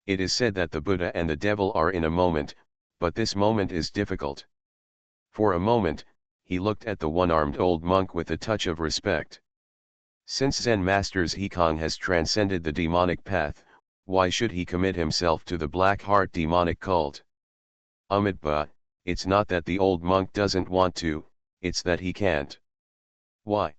It is said that the Buddha and the devil are in a moment, but this moment is difficult. For a moment, he looked at the one-armed old monk with a touch of respect. Since Zen Master Zhikong has transcended the demonic path, why should he commit himself to the Black Heart demonic cult? But it's not that the old monk doesn't want to, it's that he can't. Why?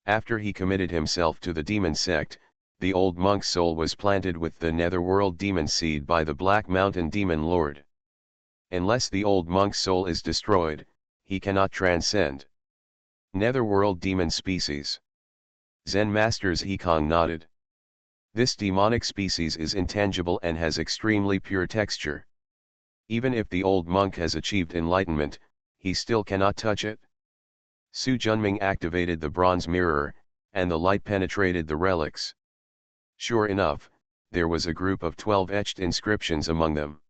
After he committed himself to the demon sect, the old monk's soul was planted with the netherworld demon seed by the Black Mountain Demon Lord. Unless the old monk's soul is destroyed, he cannot transcend. Netherworld demon species. Zen Master Zhikong nodded. This demonic species is intangible and has extremely pure texture. Even if the old monk has achieved enlightenment, he still cannot touch it. Su Junming activated the bronze mirror, and the light penetrated the relics. Sure enough, there was a group of 12 etched inscriptions among them.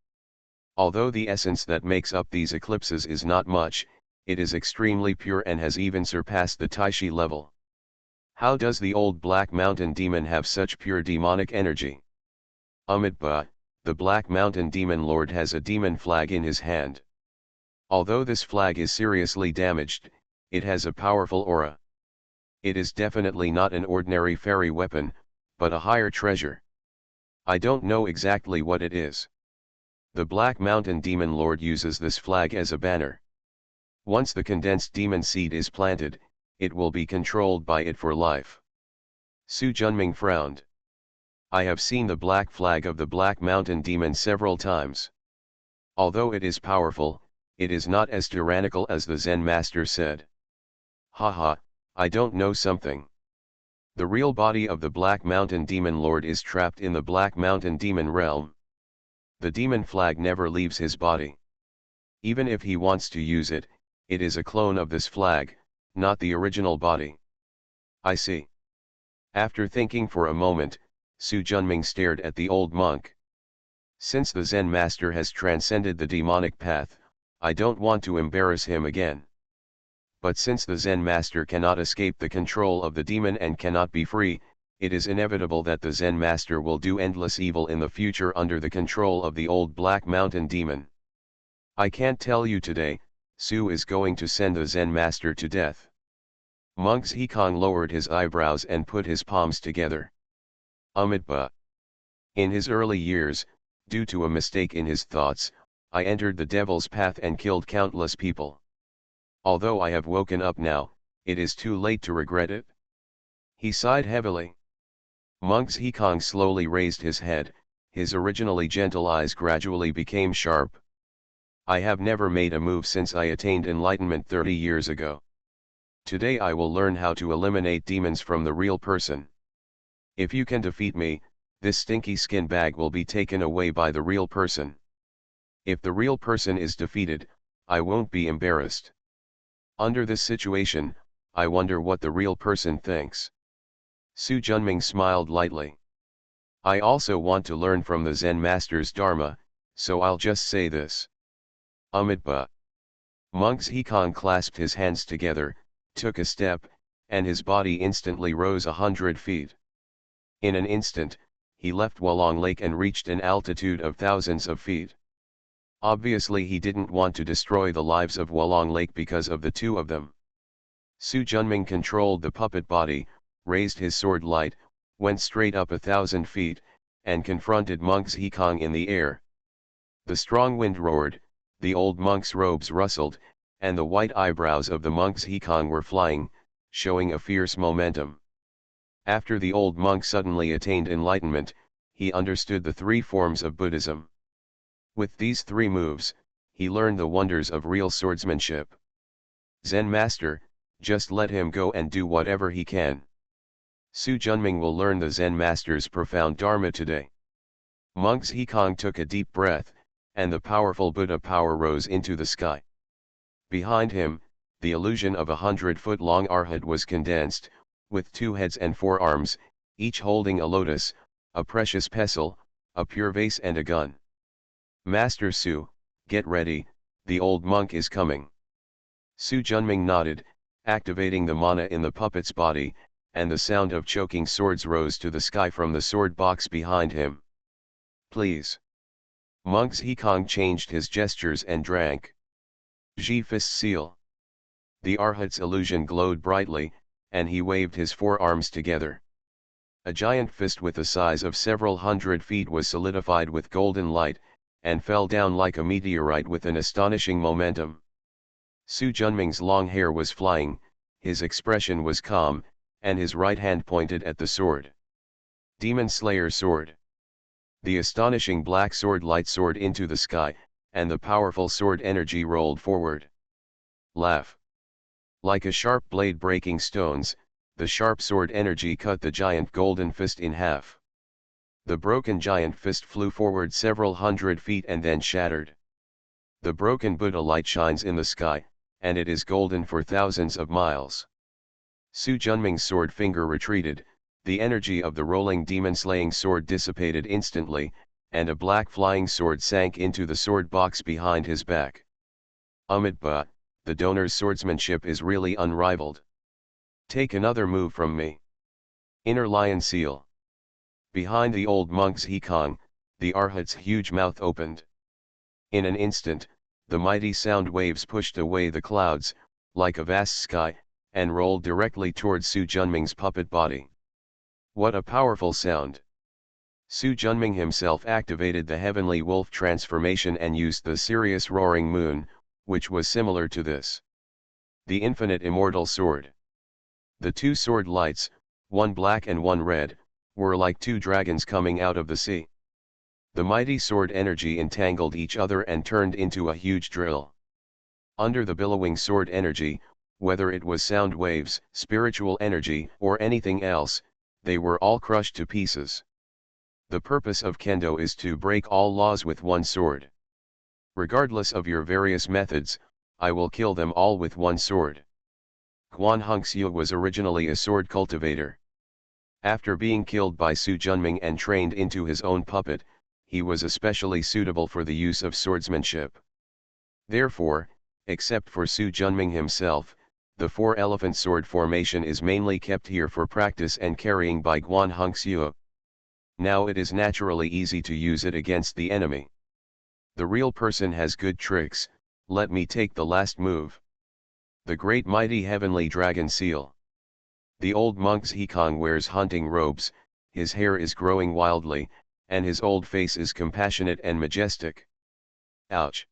Although the essence that makes up these eclipses is not much, it is extremely pure and has even surpassed the Taishi level. How does the old Black Mountain Demon have such pure demonic energy? But the Black Mountain Demon Lord has a demon flag in his hand. Although this flag is seriously damaged, it has a powerful aura. It is definitely not an ordinary fairy weapon, but a higher treasure. I don't know exactly what it is. The Black Mountain Demon Lord uses this flag as a banner. Once the condensed demon seed is planted, it will be controlled by it for life. Su Junming frowned. I have seen the black flag of the Black Mountain Demon several times. Although it is powerful, it is not as tyrannical as the Zen Master said. Haha, I don't know something. The real body of the Black Mountain Demon Lord is trapped in the Black Mountain Demon realm. The demon flag never leaves his body. Even if he wants to use it, it is a clone of this flag, not the original body. I see. After thinking for a moment, Su Junming stared at the old monk. Since the Zen Master has transcended the demonic path, I don't want to embarrass him again. But since the Zen Master cannot escape the control of the demon and cannot be free, it is inevitable that the Zen Master will do endless evil in the future under the control of the old Black Mountain Demon. I can't tell you today, Su is going to send the Zen Master to death. Monk Zhikong lowered his eyebrows and put his palms together. But in his early years, due to a mistake in his thoughts, I entered the devil's path and killed countless people. Although I have woken up now, it is too late to regret it. He sighed heavily. Monk Zhikong slowly raised his head, his originally gentle eyes gradually became sharp. I have never made a move since I attained enlightenment 30 years ago. Today I will learn how to eliminate demons from the real person. If you can defeat me, this stinky skin bag will be taken away by the real person. If the real person is defeated, I won't be embarrassed. Under this situation, I wonder what the real person thinks. Su Junming smiled lightly. I also want to learn from the Zen master's Dharma, so I'll just say this. Amitabha. Monk's Hikong clasped his hands together, took a step, and his body instantly rose 100 feet. In an instant, he left Wolong Lake and reached an altitude of thousands of feet. Obviously he didn't want to destroy the lives of Wolong Lake because of the two of them. Su Junming controlled the puppet body, raised his sword light, went straight up 1,000 feet, and confronted Monk's Hikong in the air. The strong wind roared, the old monk's robes rustled, and the white eyebrows of the monk's Hikong were flying, showing a fierce momentum. After the old monk suddenly attained enlightenment, he understood the three forms of Buddhism. With these three moves, he learned the wonders of real swordsmanship. Zen master, just let him go and do whatever he can. Su Junming will learn the Zen master's profound Dharma today. Monk's Hikong took a deep breath, and the powerful Buddha power rose into the sky. Behind him, the illusion of 100-foot-long Arhat was condensed, with 2 heads and 4 arms, each holding a lotus, a precious pestle, a pure vase and a gun. Master Su, get ready, the old monk is coming. Su Junming nodded, activating the mana in the puppet's body, and the sound of choking swords rose to the sky from the sword box behind him. Please. Monk's Hikong changed his gestures and drank. Ji fist seal. The Arhat's illusion glowed brightly, and he waved his 4 arms together. A giant fist with a size of several hundred feet was solidified with golden light, and fell down like a meteorite with an astonishing momentum. Su Junming's long hair was flying, his expression was calm, and his right hand pointed at the sword. Demon Slayer sword. The astonishing black sword light soared into the sky, and the powerful sword energy rolled forward. Laugh. Like a sharp blade breaking stones, the sharp sword energy cut the giant golden fist in half. The broken giant fist flew forward several hundred feet and then shattered. The broken Buddha light shines in the sky, and it is golden for thousands of miles. Su Junming's sword finger retreated, the energy of the rolling demon-slaying sword dissipated instantly, and a black flying sword sank into the sword box behind his back. Amitabha, the donor's swordsmanship is really unrivaled. Take another move from me. Inner Lion Seal. Behind the old monk's Hikong, the Arhat's huge mouth opened. In an instant, the mighty sound waves pushed away the clouds, like a vast sky, and rolled directly towards Su Junming's puppet body. What a powerful sound! Su Junming himself activated the heavenly wolf transformation and used the Sirius roaring moon, which was similar to this. The infinite immortal sword. The 2 sword lights, one black and one red, were like 2 dragons coming out of the sea. The mighty sword energy entangled each other and turned into a huge drill. Under the billowing sword energy, whether it was sound waves, spiritual energy, or anything else, they were all crushed to pieces. The purpose of Kendo is to break all laws with one sword. Regardless of your various methods, I will kill them all with one sword. Guan Hongxiu was originally a sword cultivator. After being killed by Su Junming and trained into his own puppet, he was especially suitable for the use of swordsmanship. Therefore, except for Su Junming himself, the 4-elephant sword formation is mainly kept here for practice and carrying by Guan Hongxiu. Now it is naturally easy to use it against the enemy. The real person has good tricks, let me take the last move. The great mighty heavenly dragon seal. The old monk's Hikong wears hunting robes, his hair is growing wildly, and his old face is compassionate and majestic. Ouch!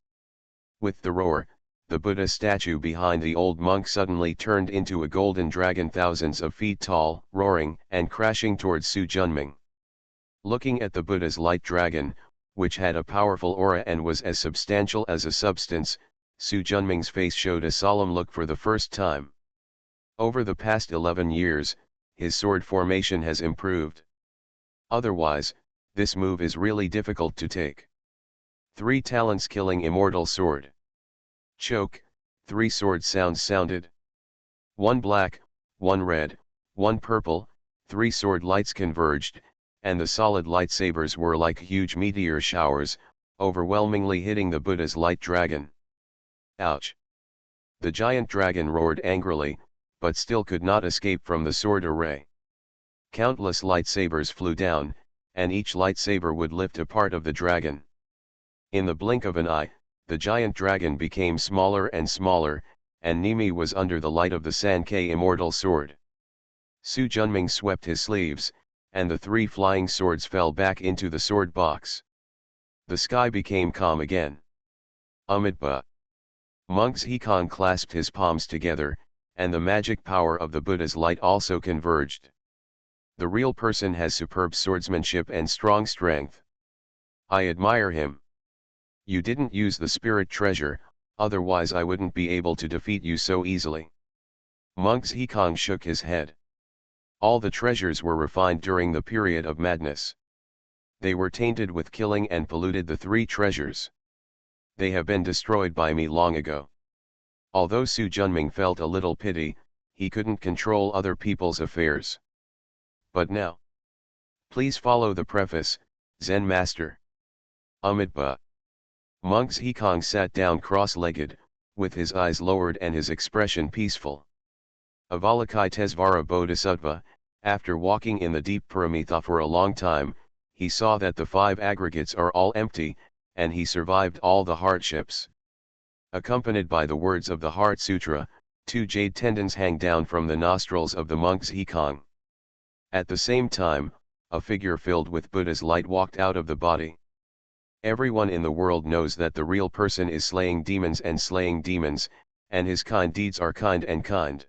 With the roar, the Buddha statue behind the old monk suddenly turned into a golden dragon thousands of feet tall, roaring and crashing towards Su Junming. Looking at the Buddha's light dragon, which had a powerful aura and was as substantial as a substance, Su Junming's face showed a solemn look for the first time. Over the past 11 years, his sword formation has improved. Otherwise, this move is really difficult to take. 3 talents killing immortal sword. Choke, 3 sword sounds sounded. 1 black, 1 red, 1 purple, 3 sword lights converged, and the solid lightsabers were like huge meteor showers, overwhelmingly hitting the Buddha's light dragon. Ouch! The giant dragon roared angrily, but still could not escape from the sword array. Countless lightsabers flew down, and each lightsaber would lift a part of the dragon. In the blink of an eye, the giant dragon became smaller and smaller, and Nimi was under the light of the Sankei immortal sword. Su Junming swept his sleeves, and the 3 flying swords fell back into the sword box. The sky became calm again. Amitabha. Monk's Hikong clasped his palms together, and the magic power of the Buddha's light also converged. The real person has superb swordsmanship and strong strength. I admire him. You didn't use the spirit treasure, otherwise I wouldn't be able to defeat you so easily. Monk's Hikong shook his head. All the treasures were refined during the period of madness. They were tainted with killing and polluted the 3 treasures. They have been destroyed by me long ago. Although Su Junming felt a little pity, he couldn't control other people's affairs. But now. Please follow the preface, Zen Master. Amitabha. Monk's Hikong sat down cross-legged, with his eyes lowered and his expression peaceful. Avalokitesvara Bodhisattva, after walking in the deep Paramitha for a long time, he saw that the 5 aggregates are all empty, and he survived all the hardships. Accompanied by the words of the Heart Sutra, 2 jade tendons hang down from the nostrils of the monk's Hikong. At the same time, a figure filled with Buddha's light walked out of the body. Everyone in the world knows that the real person is slaying demons, and his kind deeds are kind and kind.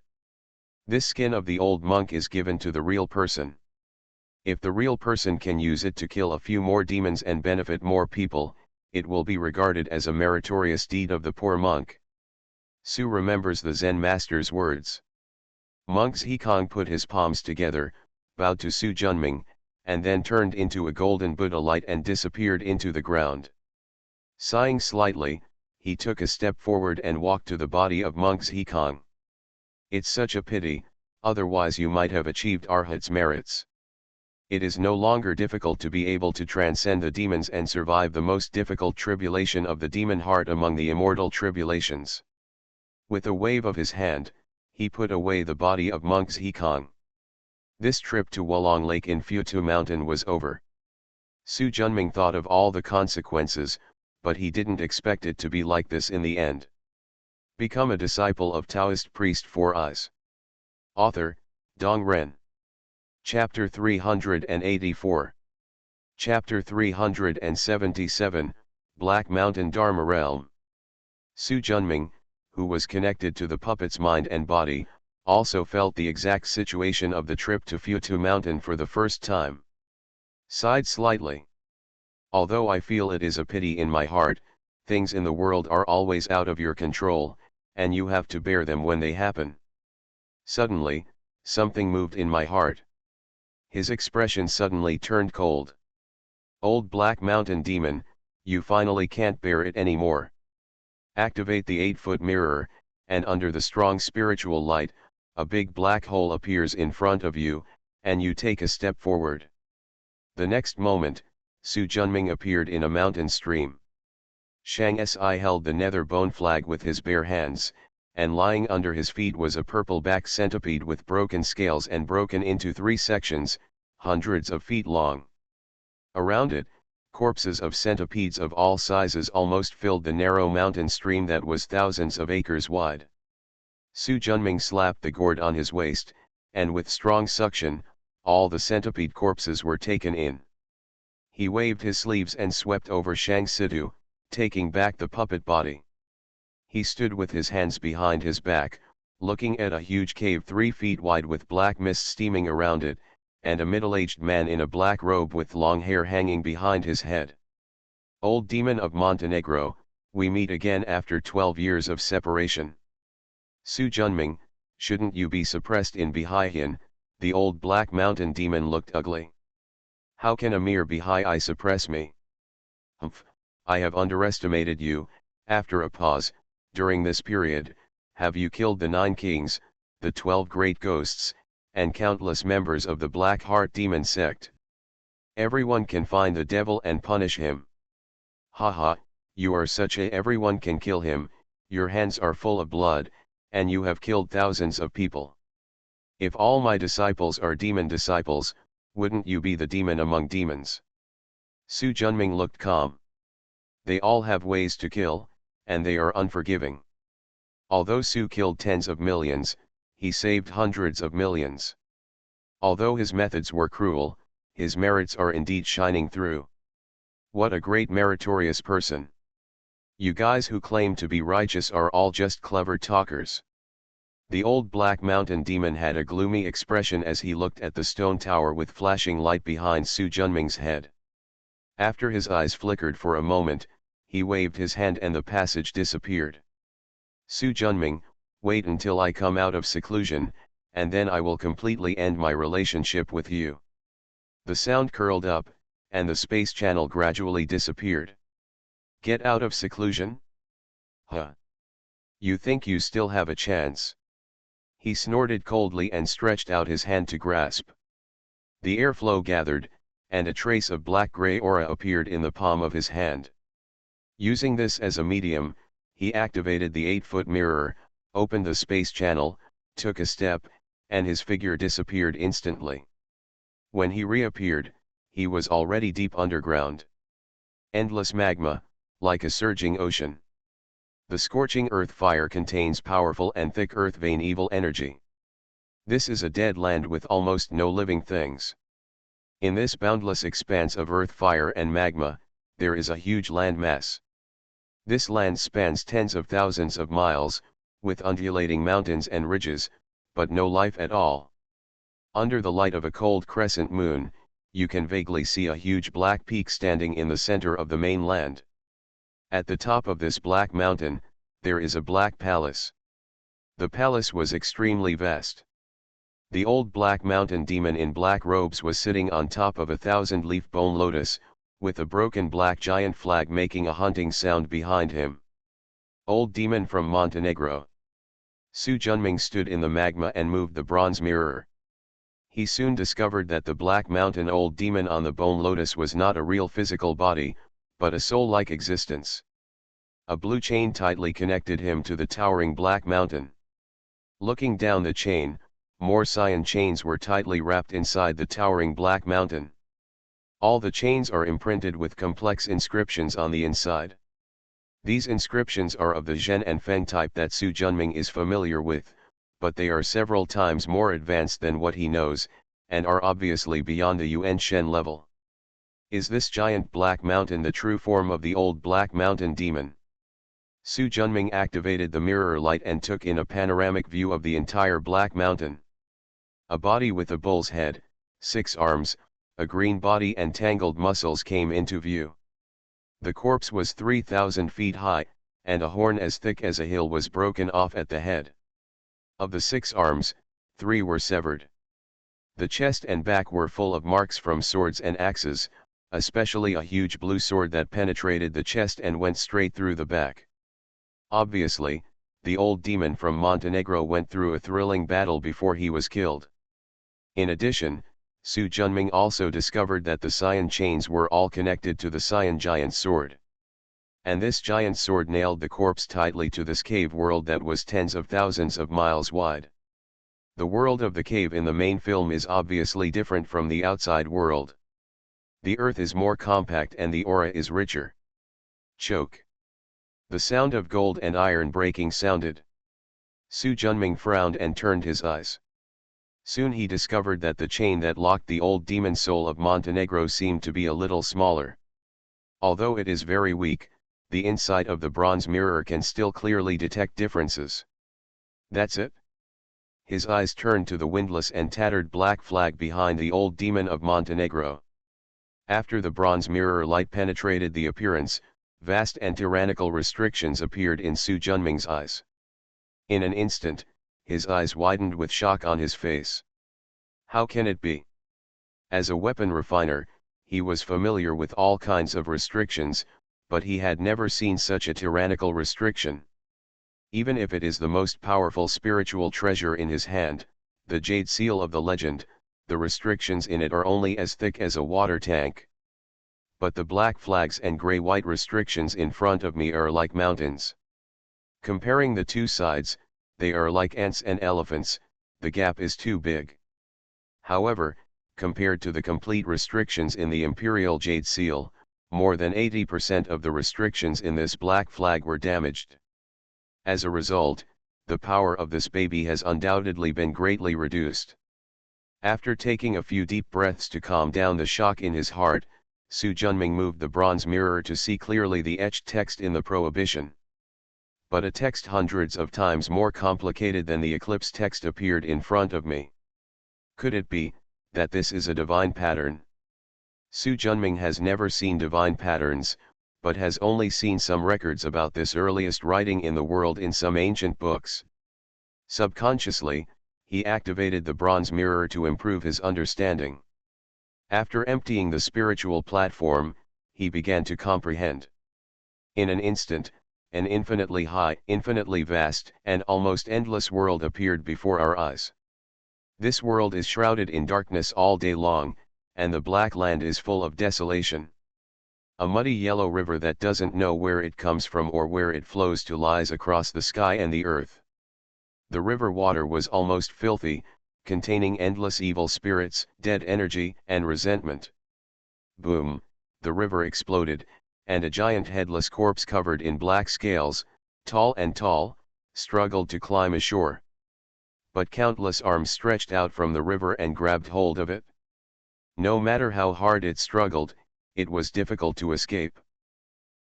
This skin of the old monk is given to the real person. If the real person can use it to kill a few more demons and benefit more people, it will be regarded as a meritorious deed of the poor monk. Su remembers the Zen master's words. Monk's Hikong put his palms together, bowed to Su Junming, and then turned into a golden Buddha light and disappeared into the ground. Sighing slightly, he took a step forward and walked to the body of monk's Hikong. It's such a pity, otherwise you might have achieved Arhat's merits. It is no longer difficult to be able to transcend the demons and survive the most difficult tribulation of the demon heart among the immortal tribulations. With a wave of his hand, he put away the body of monk's Hikong. This trip to Wolong Lake in Futu Mountain was over. Su Junming thought of all the consequences, but he didn't expect it to be like this in the end. Become a disciple of Taoist priest 4 Eyes. Author, Dong Ren. Chapter 384. Chapter 377, Black Mountain Dharma Realm. Su Junming, who was connected to the puppet's mind and body, also felt the exact situation of the trip to Futu Mountain for the first time. Sighed slightly. Although I feel it is a pity in my heart, things in the world are always out of your control, and you have to bear them when they happen. Suddenly, something moved in my heart. His expression suddenly turned cold. Old Black Mountain Demon, you finally can't bear it anymore. Activate the 8-foot mirror, and under the strong spiritual light, a big black hole appears in front of you, and you take a step forward. The next moment, Su Junming appeared in a mountain stream. Shang Si held the nether bone flag with his bare hands, and lying under his feet was a purple-back centipede with broken scales and broken into 3 sections, hundreds of feet long. Around it, corpses of centipedes of all sizes almost filled the narrow mountain stream that was thousands of acres wide. Su Junming slapped the gourd on his waist, and with strong suction, all the centipede corpses were taken in. He waved his sleeves and swept over Shang Sidu, taking back the puppet body. He stood with his hands behind his back, looking at a huge cave 3 feet wide with black mist steaming around it, and a middle-aged man in a black robe with long hair hanging behind his head. Old demon of Montenegro, we meet again after 12 years of separation. Su Junming, Shouldn't you be suppressed in Bihaihin? The old black mountain demon looked ugly. How can a mere Bihai suppress me? Humph, I have underestimated you. After a pause, during this period, have you killed the 9 kings, the 12 great ghosts, and countless members of the Black Heart demon sect? Everyone can find the devil and punish him. Haha, you are such a everyone can kill him, your hands are full of blood, and you have killed thousands of people. If all my disciples are demon disciples, wouldn't you be the demon among demons? Su Junming looked calm. They all have ways to kill, and they are unforgiving. Although Su killed tens of millions, he saved hundreds of millions. Although his methods were cruel, his merits are indeed shining through. What a great meritorious person. You guys who claim to be righteous are all just clever talkers. The old black mountain demon had a gloomy expression as he looked at the stone tower with flashing light behind Su Junming's head. After his eyes flickered for a moment, he waved his hand and the passage disappeared. Su Junming, wait until I come out of seclusion, and then I will completely end my relationship with you. The sound curled up, and the space channel gradually disappeared. Get out of seclusion? Huh. You think you still have a chance? He snorted coldly and stretched out his hand to grasp. The airflow gathered, and a trace of black-gray aura appeared in the palm of his hand. Using this as a medium, he activated the 8-foot mirror, opened the space channel, took a step, and his figure disappeared instantly. When he reappeared, he was already deep underground. Endless magma, like a surging ocean. The scorching earth fire contains powerful and thick earth vein evil energy. This is a dead land with almost no living things. In this boundless expanse of earth fire and magma, there is a huge land mass. This land spans tens of thousands of miles, with undulating mountains and ridges, but no life at all. Under the light of a cold crescent moon, you can vaguely see a huge black peak standing in the center of the mainland. At the top of this black mountain, there is a black palace. The palace was extremely vast. The old black mountain demon in black robes was sitting on top of a 1,000-leaf bone lotus, with a broken black giant flag making a hunting sound behind him. Old demon from Montenegro. Su Junming stood in the magma and moved the bronze mirror. He soon discovered that the black mountain old demon on the bone lotus was not a real physical body, but a soul-like existence. A blue chain tightly connected him to the towering black mountain. Looking down the chain, more cyan chains were tightly wrapped inside the towering black mountain. All the chains are imprinted with complex inscriptions on the inside. These inscriptions are of the Zhen and Feng type that Su Junming is familiar with, but they are several times more advanced than what he knows, and are obviously beyond the Yuan Shen level. Is this giant black mountain the true form of the old black mountain demon? Su Junming activated the mirror light and took in a panoramic view of the entire black mountain. A body with a bull's head, 6 arms, a green body and tangled muscles came into view. The corpse was 3,000 feet high, and a horn as thick as a hill was broken off at the head. Of the 6 arms, 3 were severed. The chest and back were full of marks from swords and axes, especially a huge blue sword that penetrated the chest and went straight through the back. Obviously, the old demon from Montenegro went through a thrilling battle before he was killed. In addition, Su Junming also discovered that the cyan chains were all connected to the cyan giant sword. And this giant sword nailed the corpse tightly to this cave world that was tens of thousands of miles wide. The world of the cave in the main film is obviously different from the outside world. The earth is more compact and the aura is richer. Choke. The sound of gold and iron breaking sounded. Su Junming frowned and turned his eyes. Soon he discovered that the chain that locked the old demon soul of Montenegro seemed to be a little smaller. Although it is very weak, the inside of the bronze mirror can still clearly detect differences. That's it? His eyes turned to the windless and tattered black flag behind the old demon of Montenegro. After the bronze mirror light penetrated the appearance, vast and tyrannical restrictions appeared in Su Junming's eyes. In an instant, his eyes widened with shock on his face. How can it be? As a weapon refiner, he was familiar with all kinds of restrictions, but he had never seen such a tyrannical restriction. Even if it is the most powerful spiritual treasure in his hand, the jade seal of the legend, the restrictions in it are only as thick as a water tank. But the black flags and gray-white restrictions in front of me are like mountains. Comparing the two sides, they are like ants and elephants, the gap is too big. However, compared to the complete restrictions in the Imperial Jade Seal, more than 80% of the restrictions in this black flag were damaged. As a result, the power of this baby has undoubtedly been greatly reduced. After taking a few deep breaths to calm down the shock in his heart, Su Junming moved the bronze mirror to see clearly the etched text in the prohibition. But a text hundreds of times more complicated than the eclipse text appeared in front of me. Could it be that this is a divine pattern? Su Junming has never seen divine patterns, but has only seen some records about this earliest writing in the world in some ancient books. Subconsciously, he activated the bronze mirror to improve his understanding. After emptying the spiritual platform, he began to comprehend. In an instant, an infinitely high, infinitely vast, and almost endless world appeared before our eyes. This world is shrouded in darkness all day long, and the black land is full of desolation. A muddy yellow river that doesn't know where it comes from or where it flows to lies across the sky and the earth. The river water was almost filthy, containing endless evil spirits, dead energy, and resentment. Boom, the river exploded, and a giant headless corpse covered in black scales, tall and tall, struggled to climb ashore. But countless arms stretched out from the river and grabbed hold of it. No matter how hard it struggled, it was difficult to escape.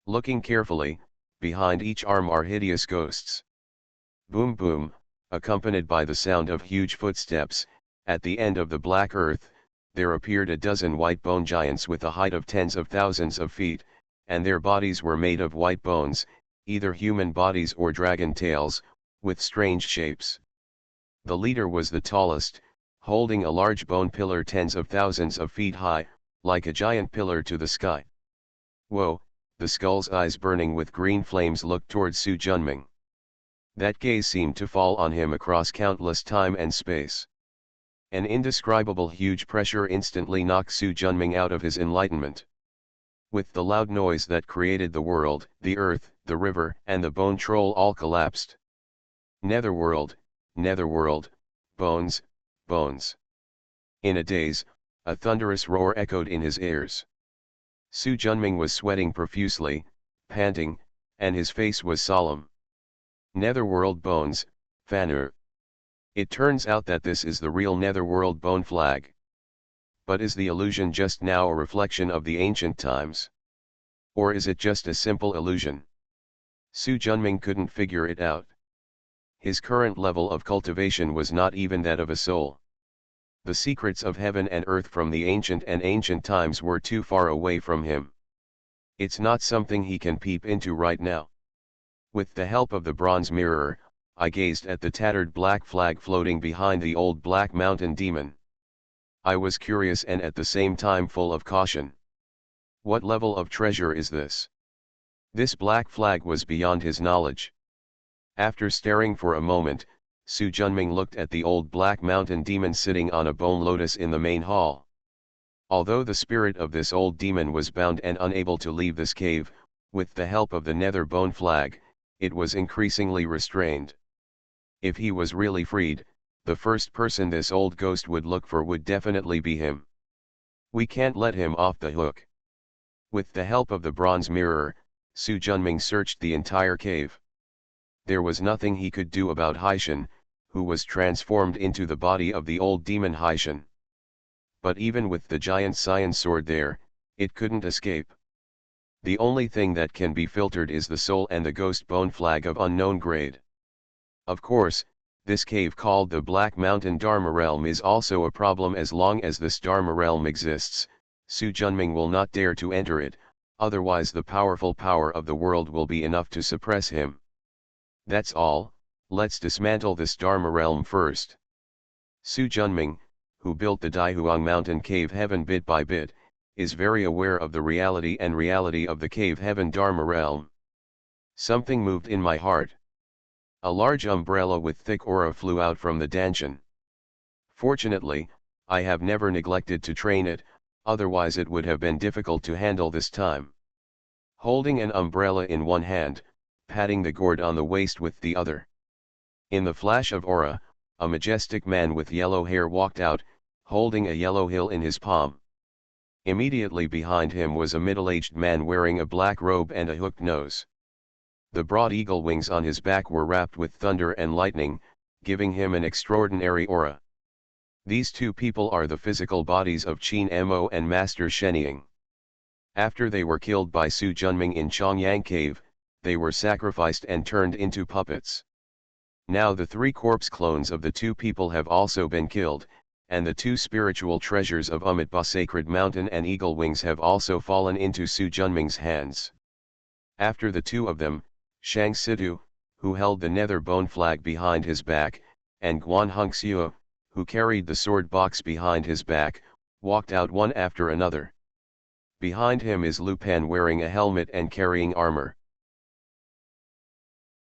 Looking carefully, behind each arm are hideous ghosts. Boom boom, accompanied by the sound of huge footsteps, at the end of the black earth, there appeared a dozen white bone giants with a height of tens of thousands of feet, and their bodies were made of white bones, either human bodies or dragon tails, with strange shapes. The leader was the tallest, holding a large bone pillar tens of thousands of feet high, like a giant pillar to the sky. Whoa, the skull's eyes burning with green flames looked towards Su Junming. That gaze seemed to fall on him across countless time and space. An indescribable huge pressure instantly knocked Su Junming out of his enlightenment. With the loud noise that created the world, the earth, the river, and the bone troll all collapsed. Netherworld, netherworld, bones, bones. In a daze, a thunderous roar echoed in his ears. Su Junming was sweating profusely, panting, and his face was solemn. Netherworld bones, Fanur. It turns out that this is the real Netherworld bone flag. But is the illusion just now a reflection of the ancient times? Or is it just a simple illusion? Su Junming couldn't figure it out. His current level of cultivation was not even that of a soul. The secrets of heaven and earth from the ancient and ancient times were too far away from him. It's not something he can peep into right now. With the help of the bronze mirror, I gazed at the tattered black flag floating behind the old black mountain demon. I was curious and at the same time full of caution. What level of treasure is this? This black flag was beyond his knowledge. After staring for a moment, Su Junming looked at the old black mountain demon sitting on a bone lotus in the main hall. Although the spirit of this old demon was bound and unable to leave this cave, with the help of the nether bone flag, it was increasingly restrained. If he was really freed, the first person this old ghost would look for would definitely be him. We can't let him off the hook. With the help of the bronze mirror, Su Junming searched the entire cave. There was nothing he could do about Haishan, who was transformed into the body of the old demon Haishan. But even with the giant science sword there, it couldn't escape. The only thing that can be filtered is the soul and the ghost bone flag of unknown grade. Of course, this cave called the Black Mountain Dharma Realm is also a problem. As long as this Dharma Realm exists, Su Junming will not dare to enter it, otherwise the powerful power of the world will be enough to suppress him. That's all, Let's dismantle this Dharma realm first. Su Junming, who built the Daihuang mountain cave heaven bit by bit, is very aware of the reality of the cave heaven Dharma realm. Something moved in my heart. A large umbrella with thick aura flew out from the Danshan. Fortunately, I have never neglected to train it, otherwise it would have been difficult to handle this time. Holding an umbrella in one hand, patting the gourd on the waist with the other. In the flash of aura, a majestic man with yellow hair walked out, holding a yellow hill in his palm. Immediately behind him was a middle-aged man wearing a black robe and a hooked nose. The broad eagle wings on his back were wrapped with thunder and lightning, giving him an extraordinary aura. These two people are the physical bodies of Qin Mo and Master Shenying. After they were killed by Su Junming in Chongyang Cave, they were sacrificed and turned into puppets. Now the three corpse clones of the two people have also been killed, and the two spiritual treasures of Amitba Sacred Mountain and Eagle Wings have also fallen into Su Junming's hands. After the two of them, Shang Situ, who held the nether bone flag behind his back, and Guan Hongxiu, who carried the sword box behind his back, walked out one after another. Behind him is Lu Pan wearing a helmet and carrying armor.